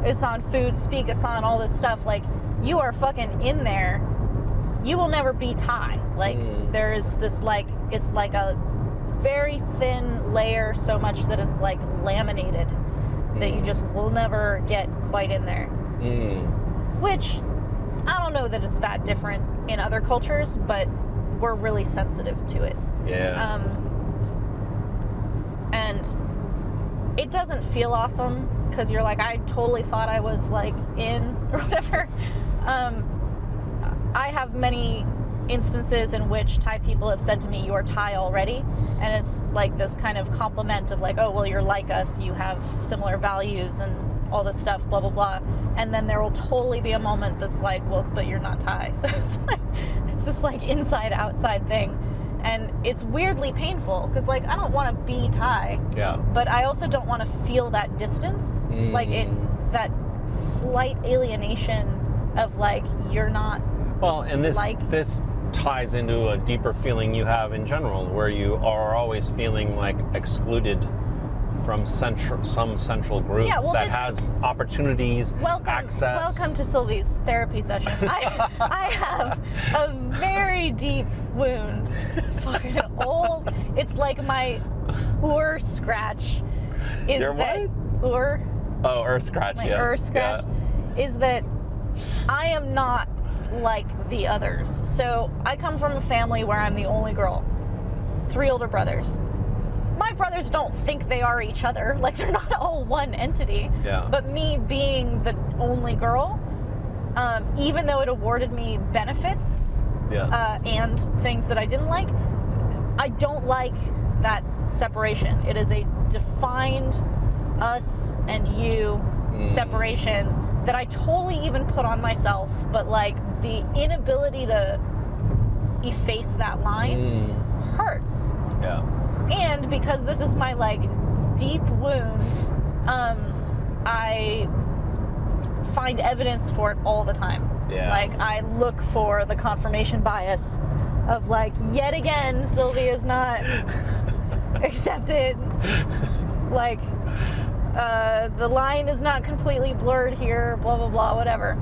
Assam food, speak Assam, all this stuff. Like, you are fucking in there. You will never be Thai. Like, there's this like, it's like a very thin layer, so much that it's like laminated, that you just will never get quite in there. Which, I don't know that it's that different in other cultures, but we're really sensitive to it. Yeah. And it doesn't feel awesome, because you're like, I totally thought I was like in, or whatever. I have many instances in which Thai people have said to me, you're Thai already, and it's like this kind of compliment of like, oh, well, you're like us, you have similar values and all this stuff, blah, blah, blah. And then there will totally be a moment that's like, well, but you're not Thai. So it's like, it's this like inside outside thing. And it's weirdly painful, because like, I don't want to be Thai, Yeah. but I also don't want to feel that distance, like that slight alienation of like, you're not. Well, and this ties into a deeper feeling you have in general, where you are always feeling like excluded from some central group that has opportunities, access. Welcome to Sylvie's therapy session. I have a very deep wound. It's fucking old. It's like my scratch. Is Your that what? Oh, scratch. My scratch is that I am not like the others. So I come from a family where I'm the only girl. 3 older brothers. My brothers don't think they are each other. Like, they're not all one entity. Yeah. But me being the only girl, even though it awarded me benefits and things that I didn't like, I don't like that separation. It is a defined us and you separation that I totally even put on myself, but like the inability to efface that line hurts. Yeah. And because this is my like deep wound, I find evidence for it all the time. Yeah. Like, I look for the confirmation bias of like, yet again, Sylvie is not accepted. Like, the line is not completely blurred here, blah, blah, blah, whatever.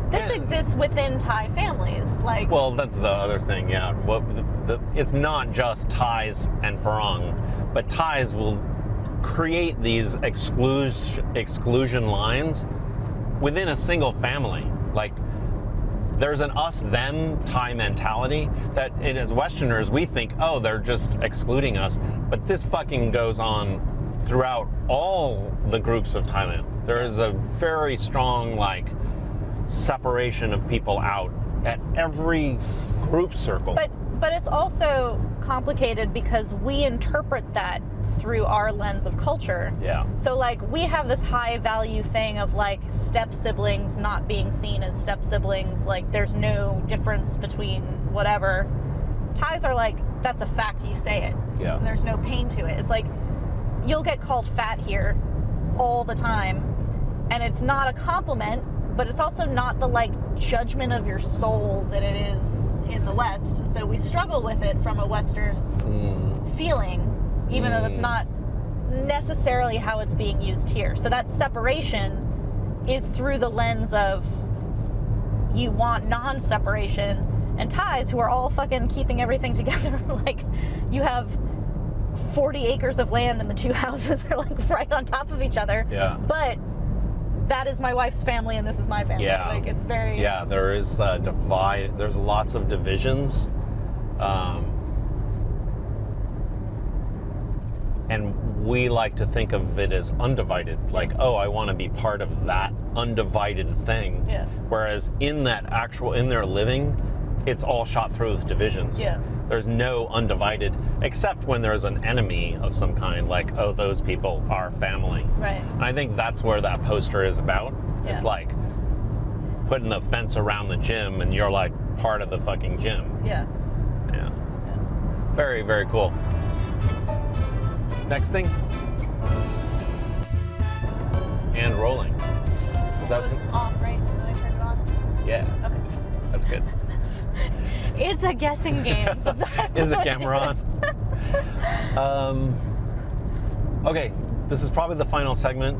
This exists within Thai families. Like, well, that's the other thing, yeah. It's not just Thais and Farang, but Thais will create these exclusion lines within a single family. Like, there's an us-them Thai mentality that as Westerners, we think, oh, they're just excluding us. But this fucking goes on throughout all the groups of Thailand. There is a very strong, like, separation of people out at every group circle. But it's also complicated because we interpret that through our lens of culture. Yeah. So like we have this high value thing of like step siblings not being seen as step siblings, like there's no difference between whatever. Thais are like, that's a fact, you say it. Yeah. And there's no pain to it. It's like, you'll get called fat here all the time, and it's not a compliment, but it's also not the like judgment of your soul that it is in the West. And so we struggle with it from a Western feeling, even though that's not necessarily how it's being used here. So that separation is through the lens of you want non-separation, and Thais who are all fucking keeping everything together, like you have 40 acres of land and the two houses are like right on top of each other. Yeah. But that is my wife's family and this is my family. Yeah. Like it's very... Yeah, there is a divide. There's lots of divisions. And we like to think of it as undivided. Like, oh, I want to be part of that undivided thing. Yeah. Whereas in their living, it's all shot through with divisions. Yeah. There's no undivided, except when there's an enemy of some kind, like, oh, those people are family. Right. And I think that's where that poster is about. Yeah. It's like putting the fence around the gym and you're like part of the fucking gym. Yeah. Yeah. Very, very cool. Next thing. And rolling. Is that It was off, right? And then I turned it on? Yeah. Okay. That's good. It's a guessing game. Sometimes. Is the camera on? Okay, this is probably the final segment.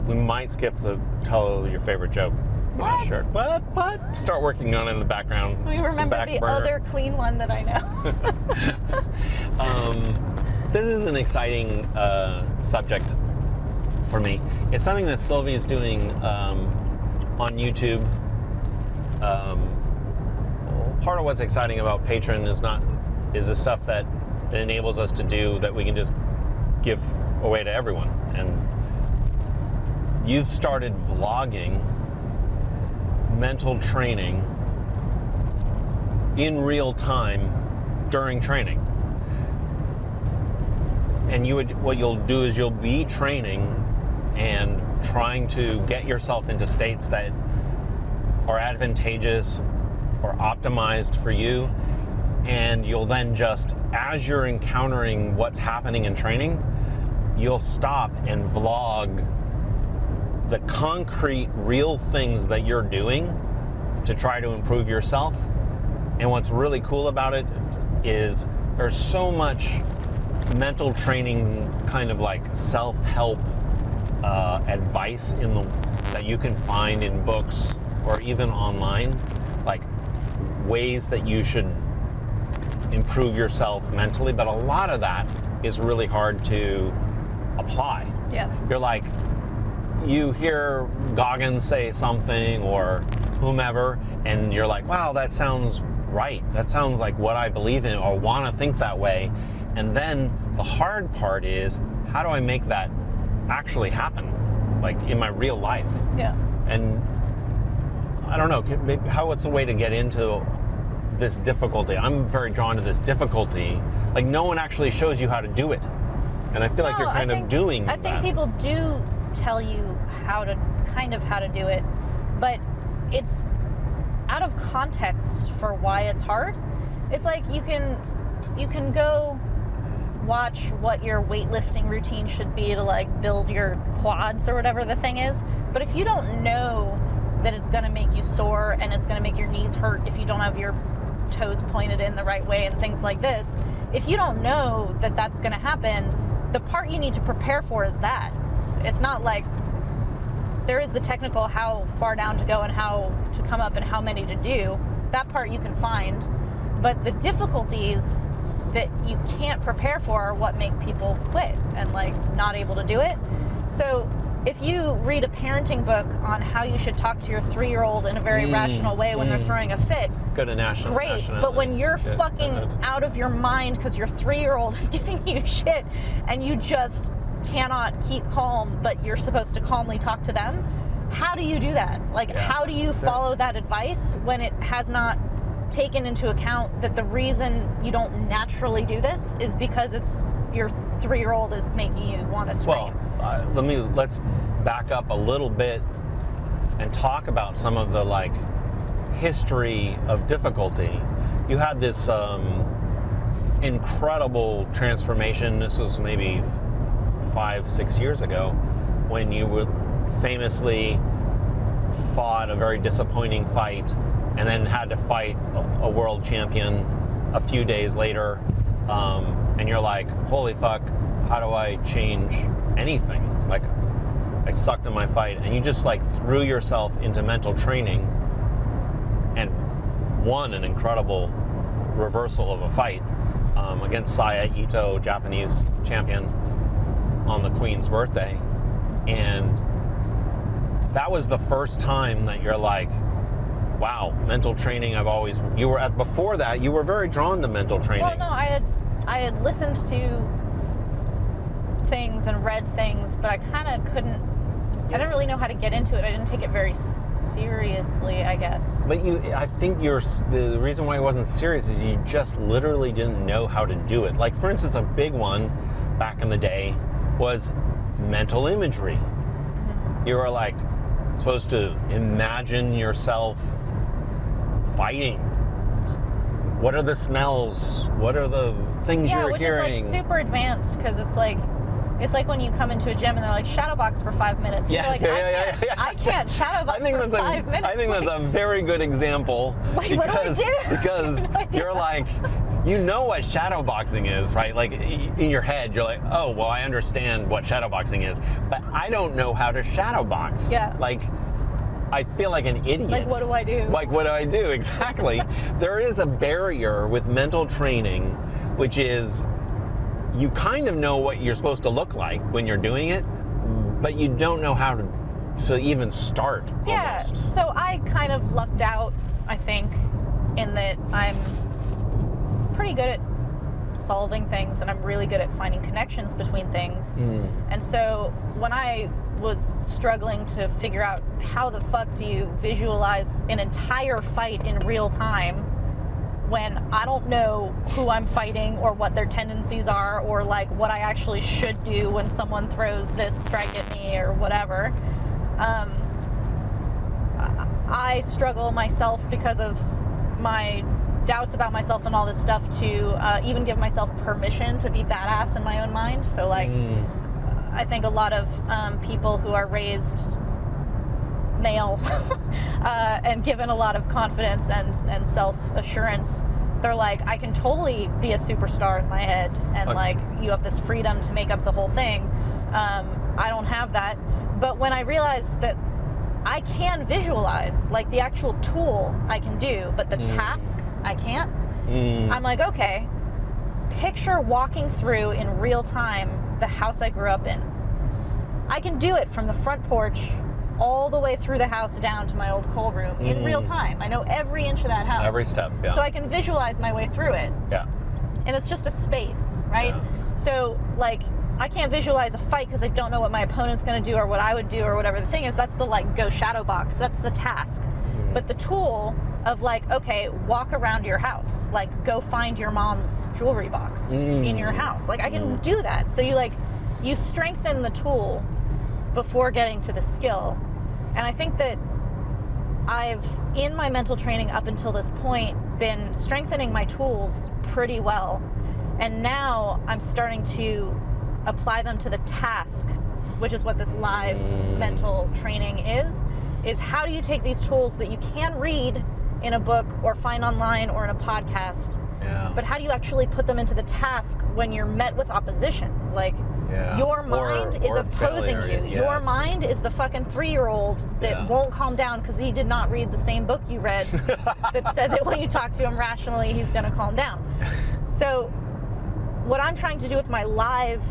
We might skip the tell your favorite joke. I'm not What? sure. What? Start working on it in the background. We remember back the burner. other clean one that I know. This is an exciting subject for me. It's something that Sylvie is doing on YouTube. Part of what's exciting about Patron is the stuff that it enables us to do that we can just give away to everyone. And you've started vlogging mental training in real time during training. And what you'll do is you'll be training and trying to get yourself into states that are advantageous or optimized for you, and you'll then just, as you're encountering what's happening in training, you'll stop and vlog the concrete, real things that you're doing to try to improve yourself. And what's really cool about it is there's so much mental training, kind of like self-help advice that you can find in books or even online, like ways that you should improve yourself mentally, but a lot of that is really hard to apply. Yeah. You're like, you hear Goggins say something or whomever, and you're like, wow, that sounds right. That sounds like what I believe in or want to think that way. And then the hard part is, how do I make that actually happen, like in my real life? Yeah. And I don't know, what's the way to get into this difficulty? I'm very drawn to this difficulty. Like, no one actually shows you how to do it. And I feel like you're kind of doing that. I think people do tell you how to do it, but it's out of context for why it's hard. It's like you can go watch what your weightlifting routine should be to like build your quads or whatever the thing is, but if you don't know that it's going to make you sore and it's going to make your knees hurt if you don't have your toes pointed in the right way and things like this, if you don't know that that's going to happen, the part you need to prepare for is that. It's not like there is the technical how far down to go and how to come up and how many to do. That part you can find, but the difficulties that you can't prepare for are what make people quit and like not able to do it. So if you read a parenting book on how you should talk to your 3-year-old in a very rational way when they're throwing a fit, go to national. Great, but when you're fucking out of your mind because your 3-year-old is giving you shit and you just cannot keep calm, but you're supposed to calmly talk to them, how do you do that? Like, how do you follow that advice when it has not taken into account that the reason you don't naturally do this is because it's your 3-year-old is making you want to scream. Well, let's back up a little bit and talk about some of the like history of difficulty. You had this incredible transformation. This was maybe 5-6 years ago when you would famously fought a very disappointing fight and then had to fight a world champion a few days later, and you're like, holy fuck, how do I change anything? Like, I sucked in my fight, and you just like threw yourself into mental training and won an incredible reversal of a fight against Saya Ito, Japanese champion, on the Queen's birthday. And that was the first time that you're like, wow, mental training. Before that, you were very drawn to mental training. Well, no, I had listened to things and read things, but I kind of couldn't, I didn't really know how to get into it. I didn't take it very seriously, I guess. But I think the reason why it wasn't serious is you just literally didn't know how to do it. Like, for instance, a big one back in the day was mental imagery. Mm-hmm. You were like supposed to imagine yourself fighting. What are the smells? What are the things you're hearing? Is like super advanced, because it's like when you come into a gym and they're like, shadow box for 5 minutes. Yeah, like, I can't shadow box for 5 minutes. I think that's a very good example. Like, because, what do I do? Because you're like, you know what shadow boxing is, right? Like, in your head, you're like, oh, well, I understand what shadow boxing is, but I don't know how to shadow box. Yeah. Like, I feel like an idiot. Like, what do I do? Like, what do I do? Exactly. There is a barrier with mental training, which is you kind of know what you're supposed to look like when you're doing it, but you don't know how to even start. Yeah, almost. So I kind of lucked out, I think, in that I'm pretty good at solving things, and I'm really good at finding connections between things. And so when I was struggling to figure out how the fuck do you visualize an entire fight in real time when I don't know who I'm fighting or what their tendencies are, or like what I actually should do when someone throws this strike at me or whatever. I struggle myself because of my doubts about myself and all this stuff to even give myself permission to be badass in my own mind. So like, I think a lot of people who are raised male and given a lot of confidence and self-assurance, they're like, I can totally be a superstar in my head, and like, you have this freedom to make up the whole thing. I don't have that. But when I realized that I can visualize, like the actual tool I can do, but the task I can't, I'm like, okay, picture walking through in real time the house I grew up in. I can do it from the front porch all the way through the house down to my old coal room in real time. I know every inch of that house. Every step, yeah. So I can visualize my way through it. Yeah. And it's just a space, right? Yeah. So like, I can't visualize a fight because I don't know what my opponent's going to do or what I would do or whatever. The thing is, that's the like, go shadow box. That's the task. But the tool of like, okay, walk around your house, like go find your mom's jewelry box in your house. Like, I can do that. So you strengthen the tool before getting to the skill. And I think that I've, in my mental training up until this point, been strengthening my tools pretty well. And now I'm starting to apply them to the task, which is what this live mental training is how do you take these tools that you can read in a book or find online or in a podcast, but how do you actually put them into the task when you're met with opposition? Like, your mind is opposing you. Yes. Your mind is the fucking 3-year-old that won't calm down because he did not read the same book you read that said that when you talk to him rationally, he's going to calm down. So what I'm trying to do with my live,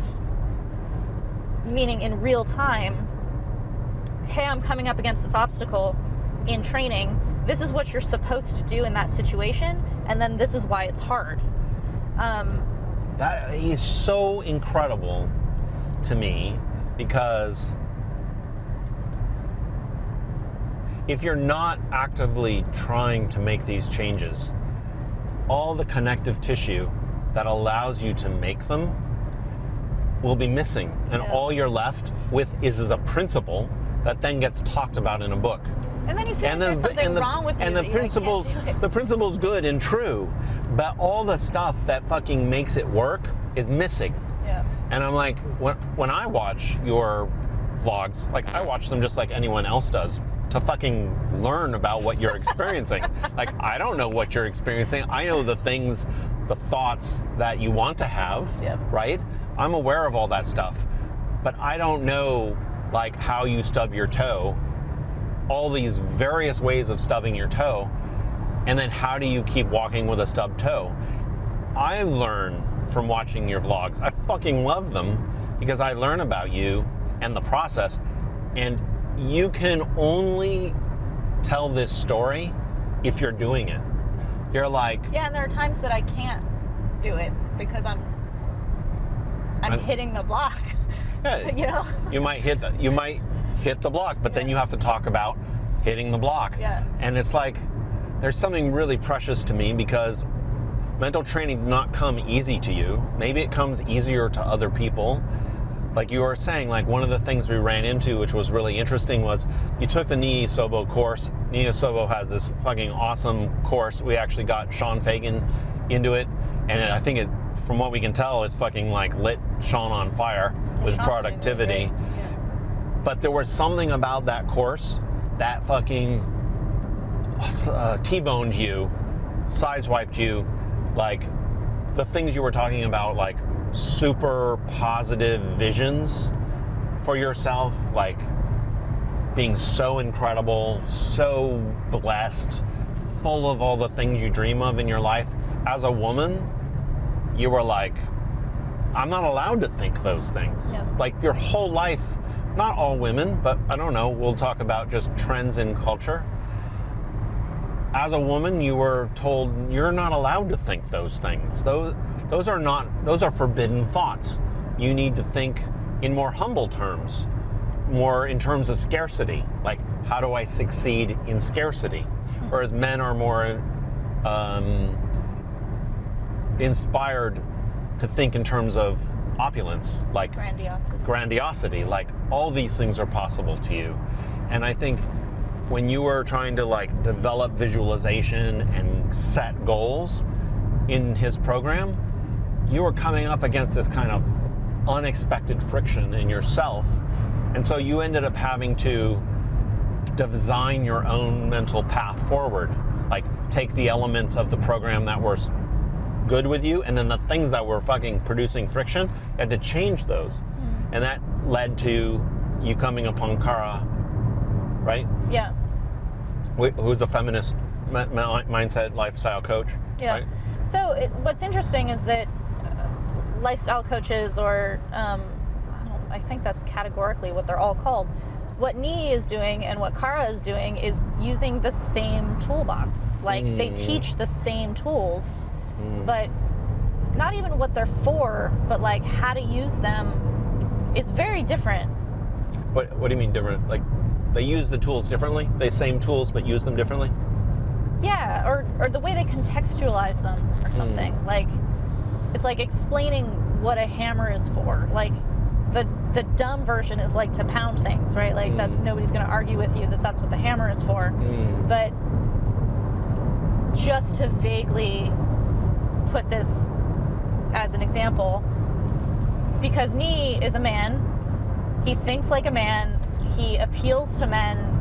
meaning in real time, hey, I'm coming up against this obstacle in training. This is what you're supposed to do in that situation, and then this is why it's hard. That is so incredible to me, because if you're not actively trying to make these changes, all the connective tissue that allows you to make them will be missing. And all you're left with is a principle that then gets talked about in a book. And then you feel like there's something wrong with you. And the principle's good and true, but all the stuff that fucking makes it work is missing. Yeah. And I'm like, when I watch your vlogs, like I watch them just like anyone else does to fucking learn about what you're experiencing. Like, I don't know what you're experiencing. I know the things, the thoughts that you want to have, right? I'm aware of all that stuff, but I don't know like how you stub your toe, all these various ways of stubbing your toe, and then how do you keep walking with a stubbed toe? I learn from watching your vlogs. I fucking love them because I learn about you and the process, and you can only tell this story if you're doing it. You're like... Yeah, and there are times that I can't do it because I'm hitting the block. Yeah, you know? You might hit the block, but then you have to talk about hitting the block. Yeah. And it's like, there's something really precious to me because mental training did not come easy to you. Maybe it comes easier to other people. Like you were saying, like one of the things we ran into, which was really interesting, was you took the Ni Sobo course. Ni Sobo has this fucking awesome course. We actually got Sean Fagan into it, and I think it, from what we can tell, it's fucking like lit Sean on fire with productivity. Yeah. But there was something about that course that fucking T-boned you, sideswiped you, like the things you were talking about, like super positive visions for yourself, like being so incredible, so blessed, full of all the things you dream of in your life. As a woman, you were like, I'm not allowed to think those things. Yeah. Like your whole life, not all women, but I don't know, we'll talk about just trends in culture. As a woman, you were told you're not allowed to think those things. Those are forbidden thoughts. You need to think in more humble terms, more in terms of scarcity. Like, how do I succeed in scarcity? Whereas men are more inspired to think in terms of opulence, like grandiosity, like all these things are possible to you. And I think when you were trying to like develop visualization and set goals in his program, you were coming up against this kind of unexpected friction in yourself. And so you ended up having to design your own mental path forward. Like take the elements of the program that were good with you, and then the things that were fucking producing friction, you had to change those. And that led to you coming upon Kara, right? Yeah. Who's a feminist mindset lifestyle coach. Yeah. Right? So what's interesting is that lifestyle coaches, or I think that's categorically what they're all called. What Ni is doing and what Kara is doing is using the same toolbox. Like they teach the same tools, but not even what they're for, but like how to use them is very different. What do you mean different? Like they use the tools differently? They same tools but use them differently? Yeah, or the way they contextualize them or something. Like it's like explaining what a hammer is for. Like the dumb version is like to pound things, right? Like that's, nobody's going to argue with you that that's what the hammer is for. But just to vaguely put this as an example, because Ni is a man, he thinks like a man, he appeals to men.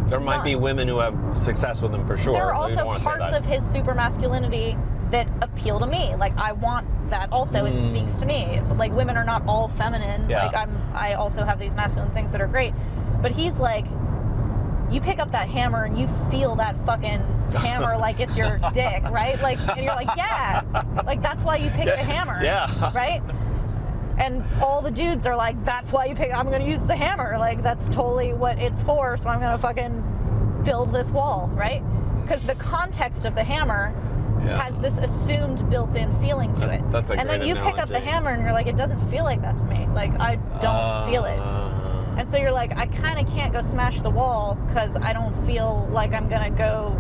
There might be women who have success with him for sure. There are also parts of his super masculinity that appeal to me. Like I want that also. It speaks to me. Like women are not all feminine. Yeah. Like I also have these masculine things that are great. But he's like, you pick up that hammer and you feel that fucking hammer like it's your dick, right? Like, and you're like, yeah, like that's why you pick the hammer, right? And all the dudes are like, that's why you pick, I'm gonna use the hammer. Like that's totally what it's for, so I'm gonna fucking build this wall, right? Because the context of the hammer has this assumed built-in feeling to it. That's a great And then you pick up the hammer and you're like, it doesn't feel like that to me. Like I don't feel it. And so you're like, I kind of can't go smash the wall because I don't feel like I'm gonna go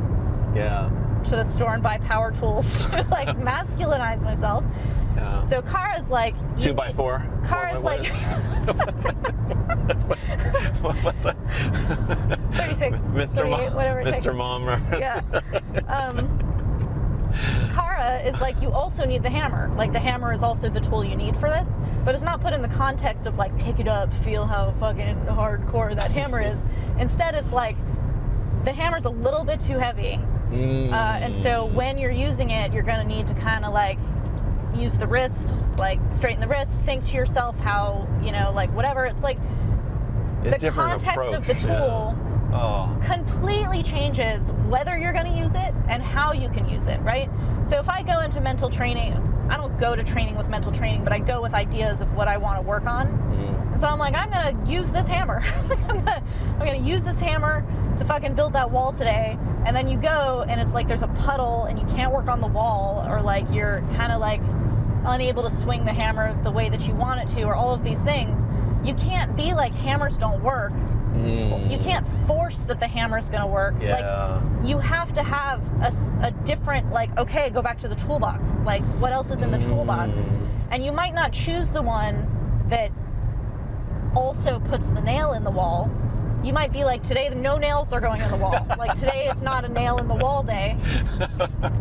to the store and buy power tools to like masculinize myself. Yeah. So Kara's like... 2x4? Kara's like... What's that? 36, Mr. 38, Mom, whatever it Mr. takes. Mom. Yeah. Kara is like, you also need the hammer. Like, the hammer is also the tool you need for this, but it's not put in the context of like, pick it up, feel how fucking hardcore that hammer is. Instead, it's like, the hammer's a little bit too heavy. And so when you're using it, you're gonna need to kind of like use the wrist, like straighten the wrist, think to yourself how, you know, like whatever. It's like the context of the tool completely changes whether you're going to use it and how you can use it, right? So if I go into mental training, I don't go to training with mental training, but I go with ideas of what I want to work on. And so I'm like, I'm going to use this hammer. I'm going to use this hammer to fucking build that wall today. And then you go and it's like there's a puddle and you can't work on the wall, or like you're kind of like unable to swing the hammer the way that you want it to, or all of these things. You can't be like, hammers don't work. You can't force that the hammer's gonna work. Yeah. Like, you have to have a different, like, okay, go back to the toolbox. Like, what else is in the toolbox? And you might not choose the one that also puts the nail in the wall. You might be like, today no nails are going in the wall. Like, today it's not a nail in the wall day.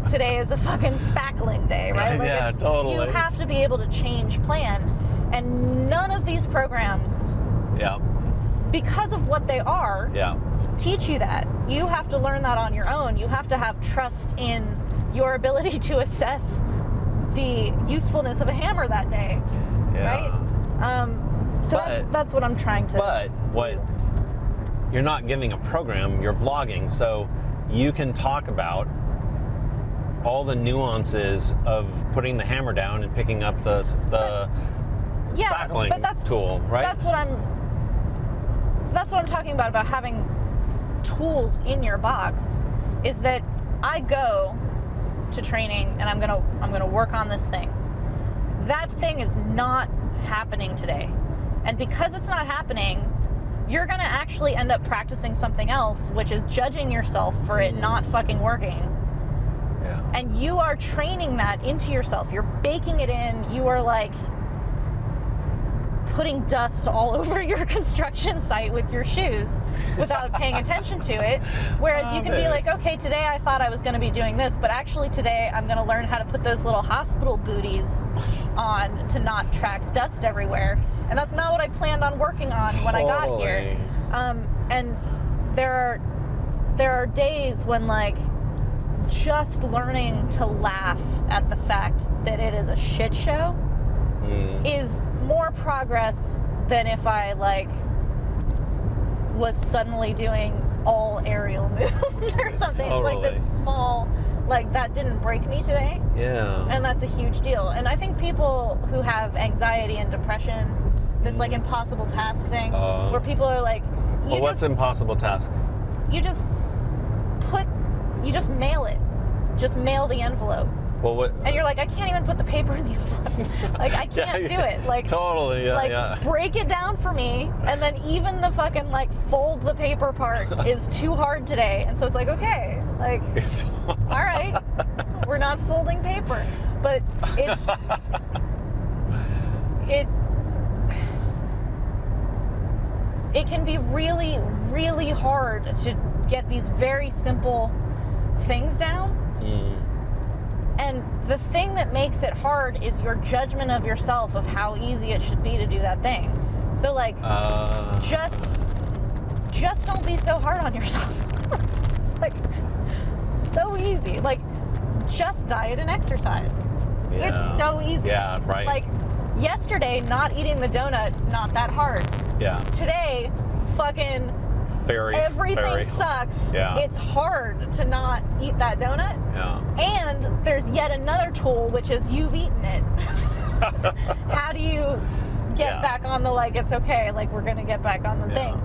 Today is a fucking spackling day, right? Like, yeah, totally. You have to be able to change plan. And none of these programs, because of what they are, teach you that. You have to learn that on your own. You have to have trust in your ability to assess the usefulness of a hammer that day, right? So that's what I'm trying to do. You're not giving a program, you're vlogging, so you can talk about all the nuances of putting the hammer down and picking up the spackling tool, right? That's what I'm talking about having tools in your box, is that I go to training and I'm gonna work on this thing. That thing is not happening today. And because it's not happening, you're gonna actually end up practicing something else, which is judging yourself for it not fucking working. Yeah. And you are training that into yourself. You're baking it in. You are like putting dust all over your construction site with your shoes without paying attention to it. Whereas you can be like, okay, today I thought I was going to be doing this, but actually today I'm going to learn how to put those little hospital booties on to not track dust everywhere. And that's not what I planned on working on when I got here. And there are days when, like, just learning to laugh at the fact that it is a shit show is more progress than if I, like, was suddenly doing all aerial moves or something. It's like this small, like, that didn't break me today. Yeah. And that's a huge deal. And I think people who have anxiety and depression, this like impossible task thing, where people are like, what's impossible task? You just mail it. Just mail the envelope. Well, what? And you're like, I can't even put the paper in the envelope. Like, I can't do it. Like, totally, break it down for me, and then even the fucking, like, fold the paper part is too hard today. And so it's like, okay, like, all right, we're not folding paper. But it can be really, really hard to get these very simple things down. And the thing that makes it hard is your judgment of yourself of how easy it should be to do that thing. So, like, just don't be so hard on yourself. It's like so easy. Like, just diet and exercise. Yeah. It's so easy. Yeah, right. Like, yesterday, not eating the donut, not that hard. Yeah. Today, fucking everything sucks. Yeah. It's hard to not eat that donut. Yeah. And there's yet another tool, which is you've eaten it. How do you get back on the, like, it's okay, like, we're gonna get back on the thing.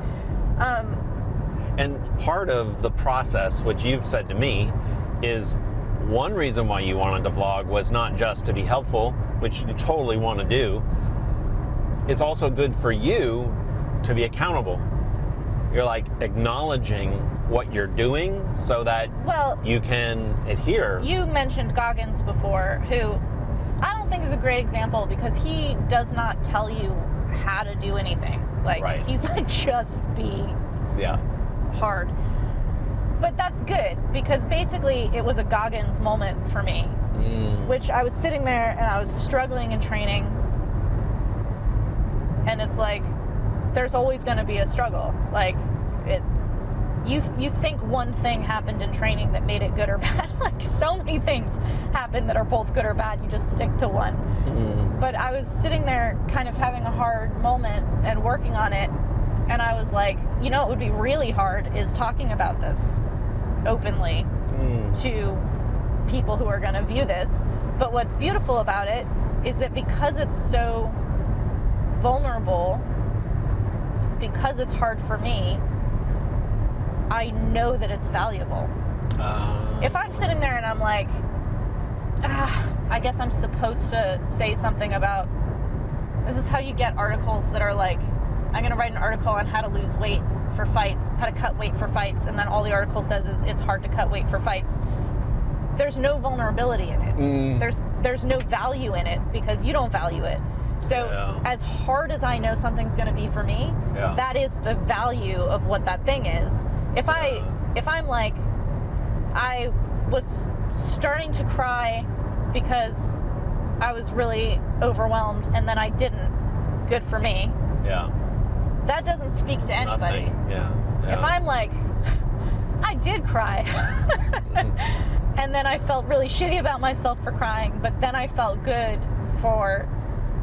And part of the process, which you've said to me, is one reason why you wanted to vlog was not just to be helpful, which you totally want to do. It's also good for you to be accountable. You're like acknowledging what you're doing so that you can adhere. You mentioned Goggins before, who I don't think is a great example because he does not tell you how to do anything. Like, Right. he's like, just be hard. But that's good because basically it was a Goggins moment for me, which I was sitting there and I was struggling in training, and it's like, there's always going to be a struggle. Like, you think one thing happened in training that made it good or bad. Like, so many things happen that are both good or bad. You just stick to one. But I was sitting there kind of having a hard moment and working on it. And I was like, you know, it would be really hard is talking about this openly to people who are going to view this. But what's beautiful about it is that because it's so vulnerable, because it's hard for me, I know that it's valuable. If I'm sitting there and I'm like, I guess I'm supposed to say something about, this is how you get articles that are like, I'm going to write an article on how to lose weight for fights, how to cut weight for fights, and then all the article says is it's hard to cut weight for fights. There's no vulnerability in it. There's no value in it because you don't value it. So as hard as I know something's going to be for me, that is the value of what that thing is. If I'm like, I was starting to cry because I was really overwhelmed and then I didn't, good for me. That doesn't speak to anybody. If I'm like, I did cry and then I felt really shitty about myself for crying, but then I felt good for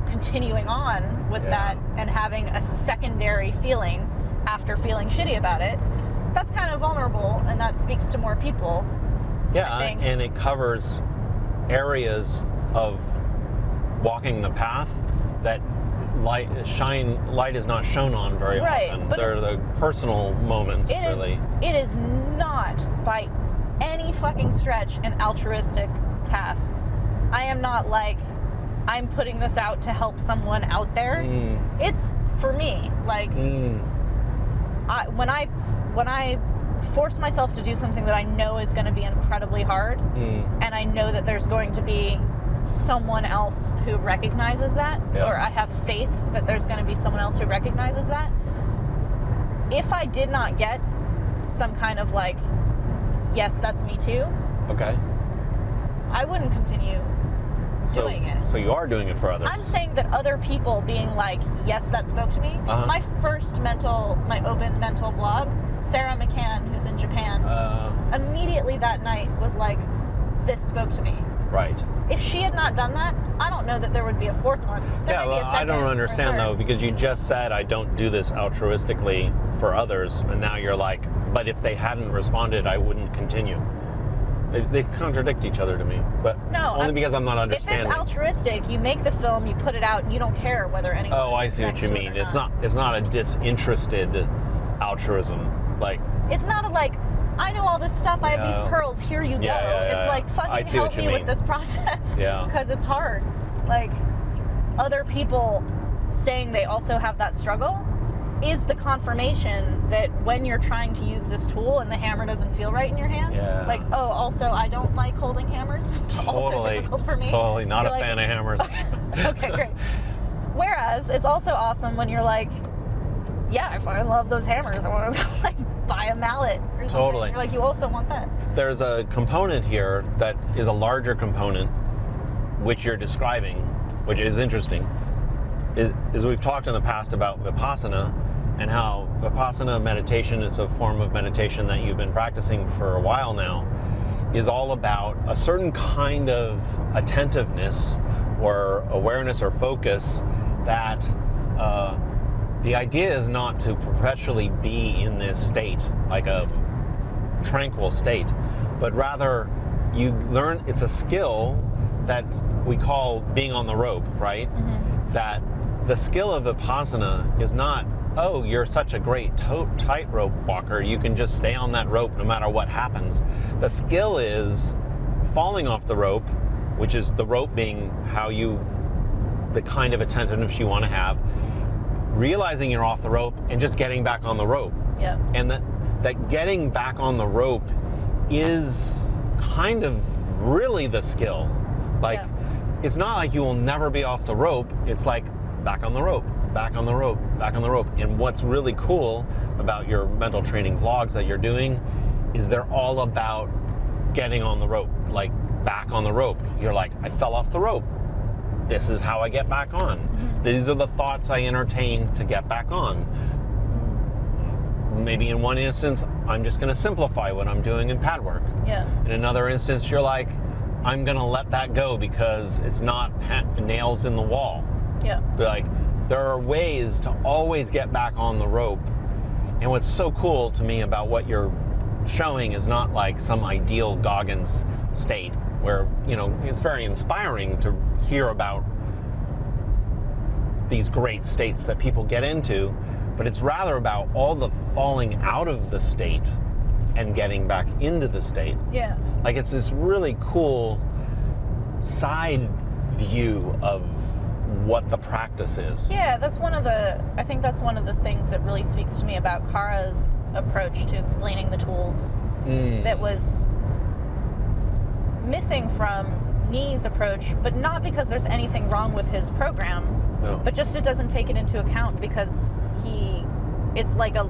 continuing on with that and having a secondary feeling after feeling shitty about it, that's kind of vulnerable, and that speaks to more people. And it covers areas of walking the path that light is not shown on very often. They're the personal moments, really. It is not by any fucking stretch an altruistic task. I am not like, I'm putting this out to help someone out there. It's for me. Like, when I force myself to do something that I know is going to be incredibly hard, and I know that there's going to be someone else who recognizes that, or I have faith that there's going to be someone else who recognizes that. If I did not get some kind of like, yes, that's me too. Okay. I wouldn't continue doing it. So you are doing it for others. I'm saying that other people being like, yes, that spoke to me. My first my open mental vlog, Sarah McCann, who's in Japan, immediately that night was like, this spoke to me. Right. If she had not done that, I don't know that there would be a fourth one. I don't understand though, because you just said I don't do this altruistically for others, and now you're like, but if they hadn't responded, I wouldn't continue. They contradict each other to me, but only because I'm not understanding. If it's altruistic, you make the film, you put it out, and you don't care whether anyone. Oh, I see what you mean. It's not a disinterested altruism. Like, it's not a like, I know all this stuff, I have these pearls, here you go. It's like, fucking help me with this process. Because it's hard. Like, other people saying they also have that struggle is the confirmation that when you're trying to use this tool and the hammer doesn't feel right in your hand, like, oh, also, I don't like holding hammers. It's also difficult for me. Totally not a fan of hammers. Okay, great. Whereas, it's also awesome when you're like, yeah, if I love those hammers, I want to like buy a mallet or something. You're like, you also want that. There's a component here that is a larger component, which you're describing, which is interesting. Is we've talked in the past about Vipassana, and how Vipassana meditation is a form of meditation that you've been practicing for a while now, is all about a certain kind of attentiveness or awareness or focus that the idea is not to perpetually be in this state, like a tranquil state, but rather you learn, it's a skill that we call being on the rope, right? That the skill of Vipassana is not, oh, you're such a great tightrope walker, you can just stay on that rope no matter what happens. The skill is falling off the rope, which is the rope being the kind of attentiveness you want to have, realizing you're off the rope and just getting back on the rope. And that getting back on the rope is kind of really the skill. Like, it's not like you will never be off the rope. It's like back on the rope, back on the rope, back on the rope. And what's really cool about your mental training vlogs that you're doing is they're all about getting on the rope, like back on the rope. You're like, I fell off the rope. This is how I get back on. Mm-hmm. These are the thoughts I entertain to get back on. Maybe in one instance, I'm just going to simplify what I'm doing in pad work. Yeah. In another instance, you're like, I'm going to let that go because it's not nails in the wall. Yeah. Like, there are ways to always get back on the rope. And what's so cool to me about what you're showing is not like some ideal Goggins state where, you know, it's very inspiring to hear about these great states that people get into, but it's rather about all the falling out of the state and getting back into the state. Yeah. Like, it's this really cool side view of what the practice is. Yeah, I think that's one of the things that really speaks to me about Kara's approach to explaining the tools that was missing from Ning's approach, but not because there's anything wrong with his program, No. but just it doesn't take it into account because it's like a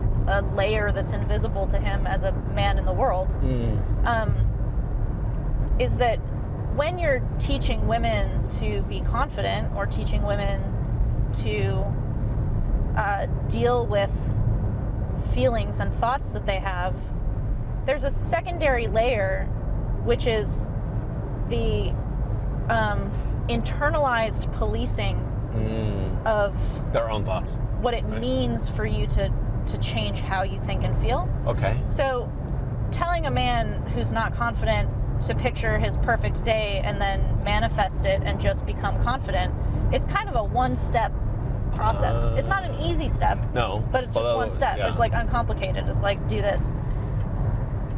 layer that's invisible to him as a man in the world. Is that when you're teaching women to be confident or teaching women to deal with feelings and thoughts that they have, there's a secondary layer, which is the internalized policing of their own thoughts. What it means for you to change how you think and feel. Okay. So telling a man who's not confident to picture his perfect day and then manifest it and just become confident, it's kind of a one-step process. It's not an easy step. No. But it's just one step. Yeah. It's like uncomplicated. It's like, do this.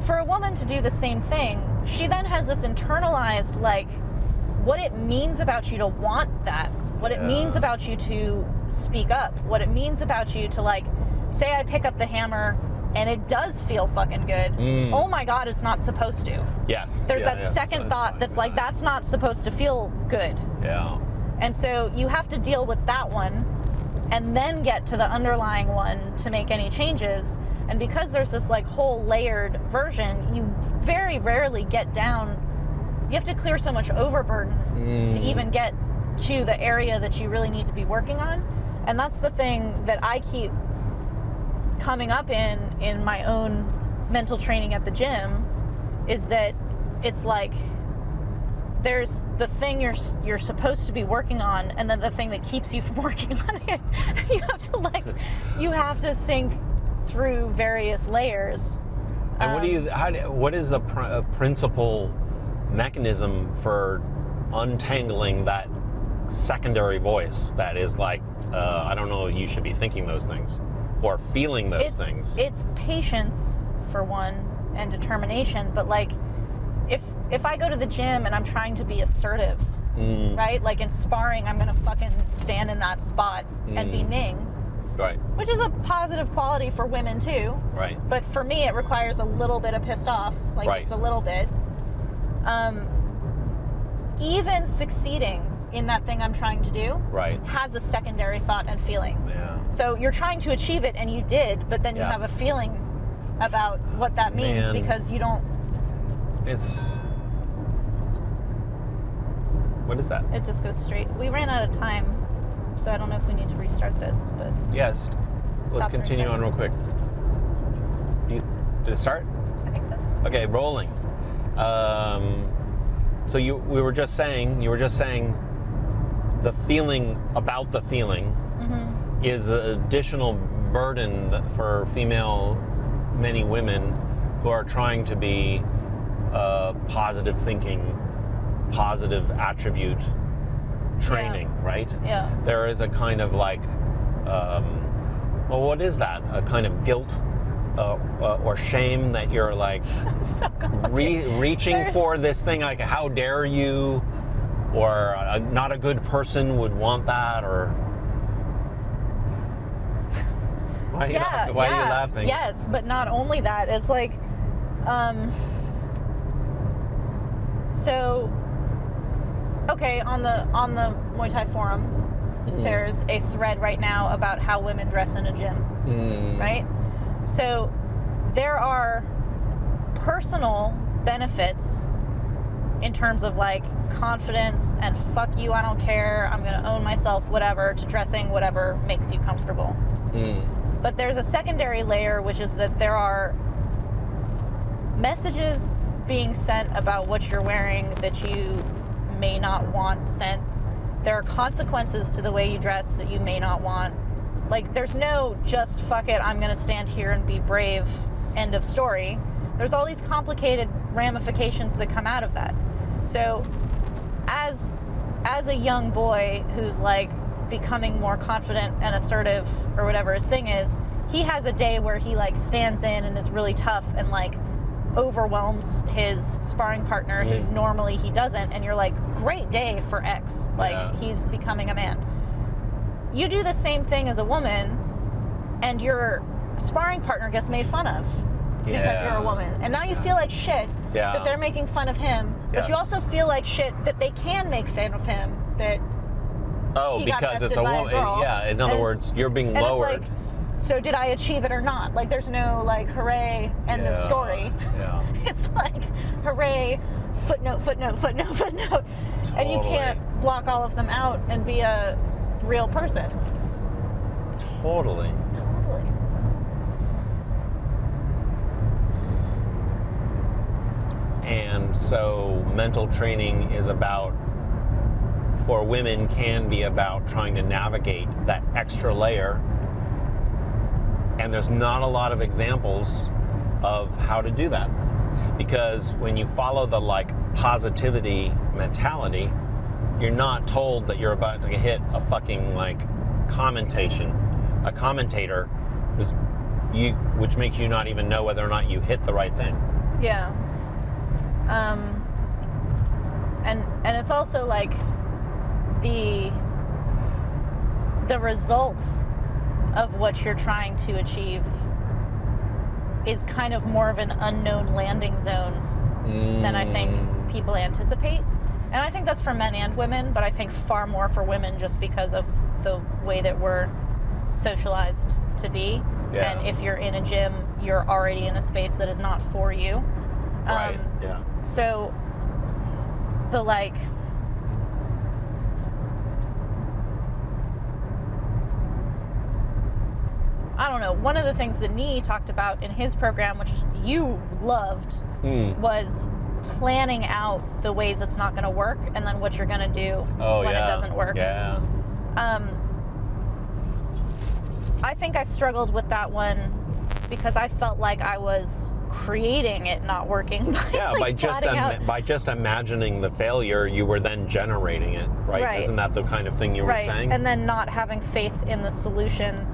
For a woman to do the same thing, she then has this internalized, like, what it means about you to want that, what it means about you to speak up, what it means about you to, like, say I pick up the hammer and it does feel fucking good. Oh my God, it's not supposed to. Yes. There's that second thought that's like, that's not supposed to feel good. Yeah. And so you have to deal with that one and then get to the underlying one to make any changes. And because there's this like whole layered version, you very rarely get down. You have to clear so much overburden to even get to the area that you really need to be working on. And that's the thing that I keep coming up in my own mental training at the gym, is that it's like there's the thing you're supposed to be working on, and then the thing that keeps you from working on it. you have to think through various layers. And what is the principal mechanism for untangling that secondary voice that is like, I don't know, you should be thinking those things or feeling those things? It's patience for one, and determination. But like, if I go to the gym and I'm trying to be assertive, right? Like in sparring, I'm gonna fucking stand in that spot and be Ning. Right. Which is a positive quality for women too. Right. But for me, it requires a little bit of pissed off, like just a little bit. Even succeeding in that thing I'm trying to do has a secondary thought and feeling. Yeah. So you're trying to achieve it, and you did, but then you have a feeling about what that means because you don't. What is that? It just goes straight. We ran out of time, so I don't know if we need to restart this, but. Yes. Let's continue on real quick. Did it start? I think so. Okay, rolling. So you were just saying the feeling about the feeling is an additional burden for many women who are trying to be positive thinking, positive attribute training, right? Yeah. There is a kind of like, well, what is that? A kind of guilt or shame that you're like reaching for this thing, like, how dare you? Or not a good person would want that, or why are you laughing? Yes, but not only that, it's like, so okay, on the Muay Thai Forum, there's a thread right now about how women dress in a gym, right? So there are personal benefits in terms of like confidence and fuck you, I don't care, I'm gonna own myself, whatever, to dressing whatever makes you comfortable. But there's a secondary layer, which is that there are messages being sent about what you're wearing that you may not want sent. There are consequences to the way you dress that you may not want. Like, there's no just fuck it, I'm gonna stand here and be brave, end of story. There's all these complicated ramifications that come out of that. So as a young boy who's like becoming more confident and assertive or whatever his thing is, he has a day where he like stands in and is really tough and like overwhelms his sparring partner who normally he doesn't, and you're like, great day for X, like he's becoming a man. You do the same thing as a woman and your sparring partner gets made fun of because you're a woman, and now you feel like shit that they're making fun of him, but you also feel like shit that they can make fun of him, that because it's a woman. In other words, you're being lowered. It's like, so did I achieve it or not? Like, there's no like hooray, end of story. It's like hooray, footnote, footnote, footnote, footnote. And you can't block all of them out and be a real person. Totally. And so mental training is about, for women, can be about trying to navigate that extra layer. And there's not a lot of examples of how to do that. Because when you follow the like positivity mentality, you're not told that you're about to hit a fucking like a commentator which makes you not even know whether or not you hit the right thing. Yeah. And it's also like the result of what you're trying to achieve is kind of more of an unknown landing zone than I think people anticipate. And I think that's for men and women, but I think far more for women just because of the way that we're socialized to be. And if you're in a gym, you're already in a space that is not for you. So the like, I don't know, one of the things that Ning talked about in his program, which you loved, was planning out the ways it's not going to work and then what you're going to do when it doesn't work. I think I struggled with that one because I felt like I was creating it not working by just imagining the failure, you were then generating it, right? Isn't that the kind of thing you were saying? And then not having faith in the solution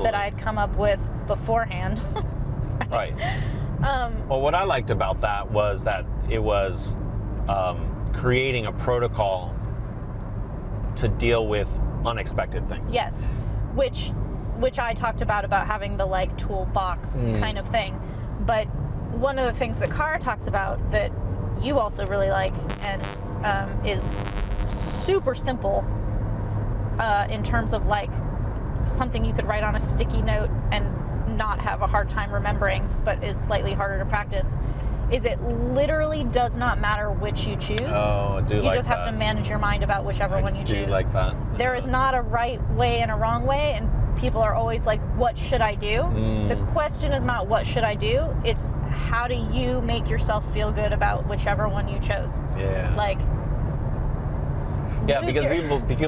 that I'd come up with beforehand. Well, what I liked about that was that it was creating a protocol to deal with unexpected things. Yes, which I talked about having the like toolbox kind of thing. But one of the things that Kara talks about that you also really like and is super simple in terms of like something you could write on a sticky note and not have a hard time remembering, but is slightly harder to practice, is it literally does not matter which you choose. Oh, I do like that. You just have to manage your mind about whichever one you choose. I do like that. There is not a right way and a wrong way, and people are always like, what should I do? The question is not what should I do, it's how do you make yourself feel good about whichever one you chose. Like, because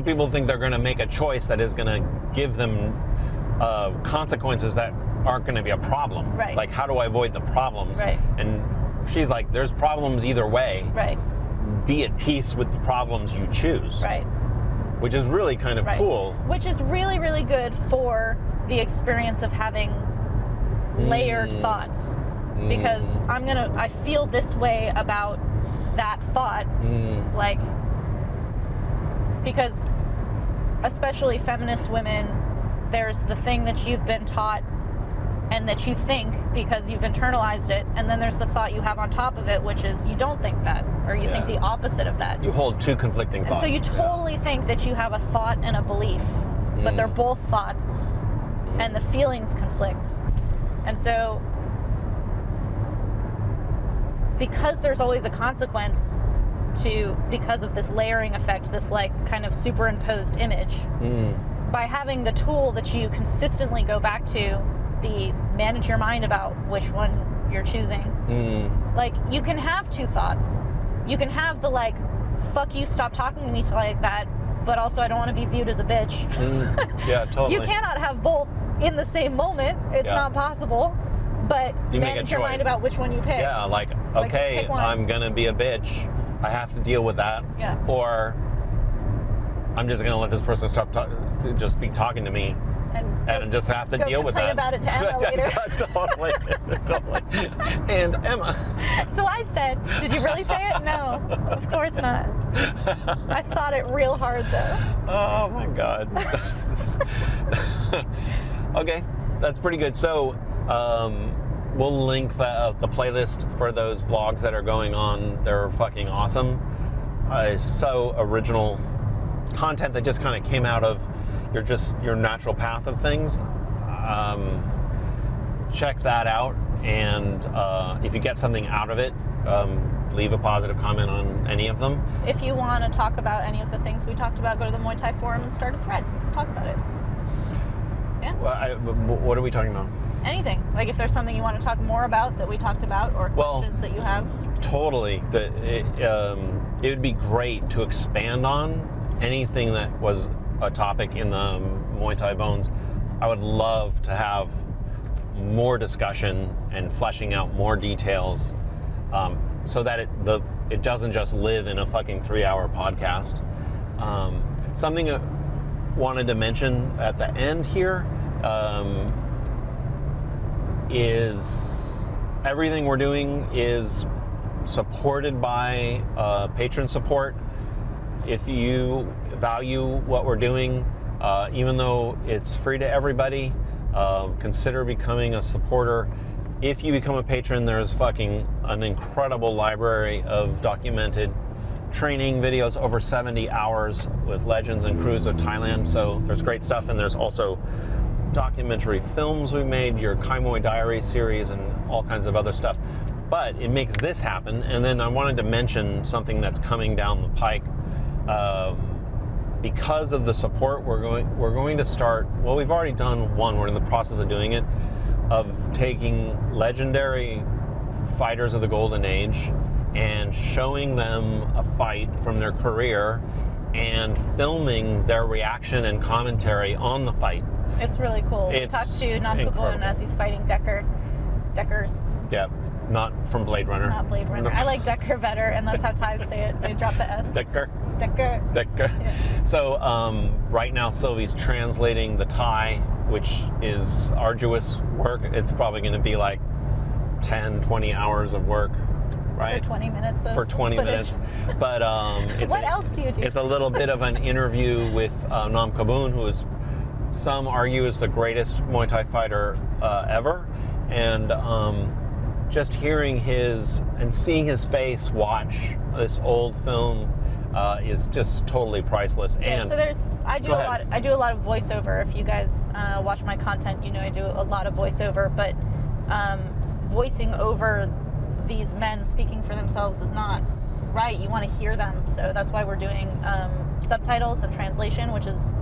people think they're going to make a choice that is going to give them consequences that aren't going to be a problem. Like, how do I avoid the problems? And she's like, there's problems either way. Be at peace with the problems you choose. Which is really kind of cool. Which is really, really good for the experience of having layered thoughts. Because I feel this way about that thought. Like, because especially feminist women, there's the thing that you've been taught and that you think because you've internalized it, and then there's the thought you have on top of it, which is you don't think that, or you think the opposite of that. You hold two conflicting thoughts. So you totally think that you have a thought and a belief, but they're both thoughts, and the feelings conflict. And so, because there's always a consequence because of this layering effect, this like kind of superimposed image, by having the tool that you consistently go back to, the manage your mind about which one you're choosing. Like, you can have two thoughts. You can have the like, fuck you, stop talking to me like that, but also I don't want to be viewed as a bitch. Yeah, totally. You cannot have both in the same moment. It's not possible. But you manage your mind about which one you pick. Yeah, like okay, I'm gonna be a bitch. I have to deal with that. Yeah. Or I'm just gonna let this person just be talking to me, and just have to deal with that. About it to Emma later. Totally. And Emma. So I said, did you really say it? No, of course not. I thought it real hard though. Oh my God. Okay, that's pretty good. So we'll link the playlist for those vlogs that are going on. They're fucking awesome. So original content that just kind of came out of your natural path of things. Check that out, and if you get something out of it, leave a positive comment on any of them. If you want to talk about any of the things we talked about, go to the Muay Thai Forum and start a thread. Talk about it. Yeah. Well, what are we talking about? Anything. Like if there's something you want to talk more about that we talked about, or questions that you have. Totally. It would be great to expand on anything that was a topic in the Muay Thai Bones. I would love to have more discussion and fleshing out more details, so that it doesn't just live in a fucking 3-hour podcast. Something I wanted to mention at the end here is everything we're doing is supported by patron support. If you value what we're doing, even though it's free to everybody, consider becoming a supporter. If you become a patron, there's fucking an incredible library of documented training videos, over 70 hours with legends and crews of Thailand. So there's great stuff, and there's also documentary films we made, your Kai Muay Diary series, and all kinds of other stuff. But it makes this happen. And then I wanted to mention something that's coming down the pike. Because of the support, we're going to start. Well, we've already done one. We're in the process of doing it, of taking legendary fighters of the Golden Age and showing them a fight from their career and filming their reaction and commentary on the fight. It's really cool. We talked to Ram Muay as he's fighting Deckers. Yeah, not from Blade Runner. Not Blade Runner. I like Decker better, and that's how Thais say it. They drop the S. Decker. Yeah. So right now Sylvie's translating the Thai, which is arduous work. It's probably going to be like 10, 20 hours of work, right? For 20 minutes of For 20 footage. minutes. But what else do you do? It's a little bit of an interview with Nam Kabun, who is, some argue, is the greatest Muay Thai fighter ever. And just hearing his and seeing his face watch this old film is just totally priceless. Yeah, and so I do a lot of voiceover. If you guys watch my content, you know I do a lot of voiceover, but voicing over these men speaking for themselves is not right. You want to hear them, so that's why we're doing subtitles and translation, which is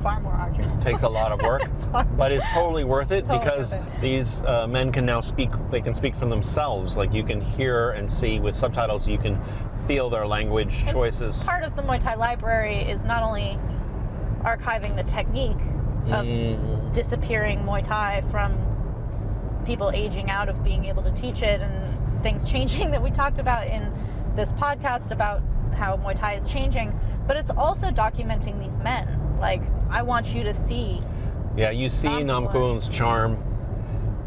far more arduous. It takes a lot of work, but it's totally worth it, because these men can now speak. They can speak for themselves. Like, you can hear and see with subtitles. You can feel their language choices. Part of the Muay Thai library is not only archiving the technique of disappearing Muay Thai from people aging out of being able to teach it, and things changing that we talked about in this podcast about how Muay Thai is changing, but it's also documenting these men. Like, I want you to see. Yeah, you see Nam Kabun's charm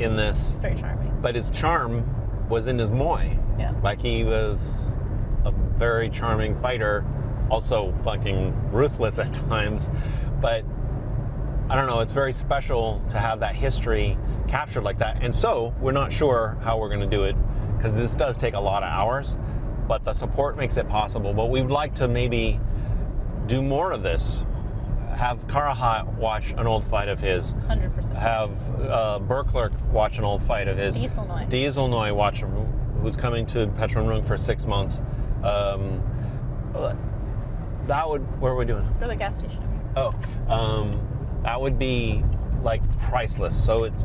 in this. It's very charming. But his charm was in his Muay. Yeah. Like, he was a very charming fighter, also fucking ruthless at times. But I don't know, it's very special to have that history captured like that. And so we're not sure how we're going to do it, because this does take a lot of hours, but the support makes it possible. But we would like to maybe do more of this. Have Karahat watch an old fight of his. 100%. Have Berkler watch an old fight of his. Dieselnoy watch, who's coming to Petchrungruang for 6 months. That would, where are we doing? For the gas station. Oh, that would be like priceless. So it's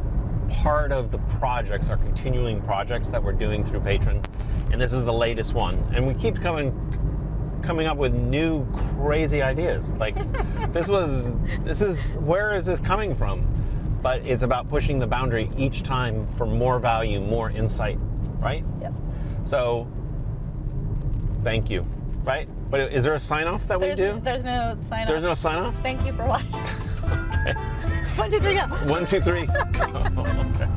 part of the projects, our continuing projects that we're doing through Patron, and this is the latest one. And we keep coming up with new crazy ideas. Like this is where is this coming from? But it's about pushing the boundary each time for more value, more insight, right? Yep. So thank you, right? But is there a sign off that we do? There's no sign off. There's no sign off? Thank you for watching. Okay. 1, 2, 3, go. 1, 2, 3. Go. Okay.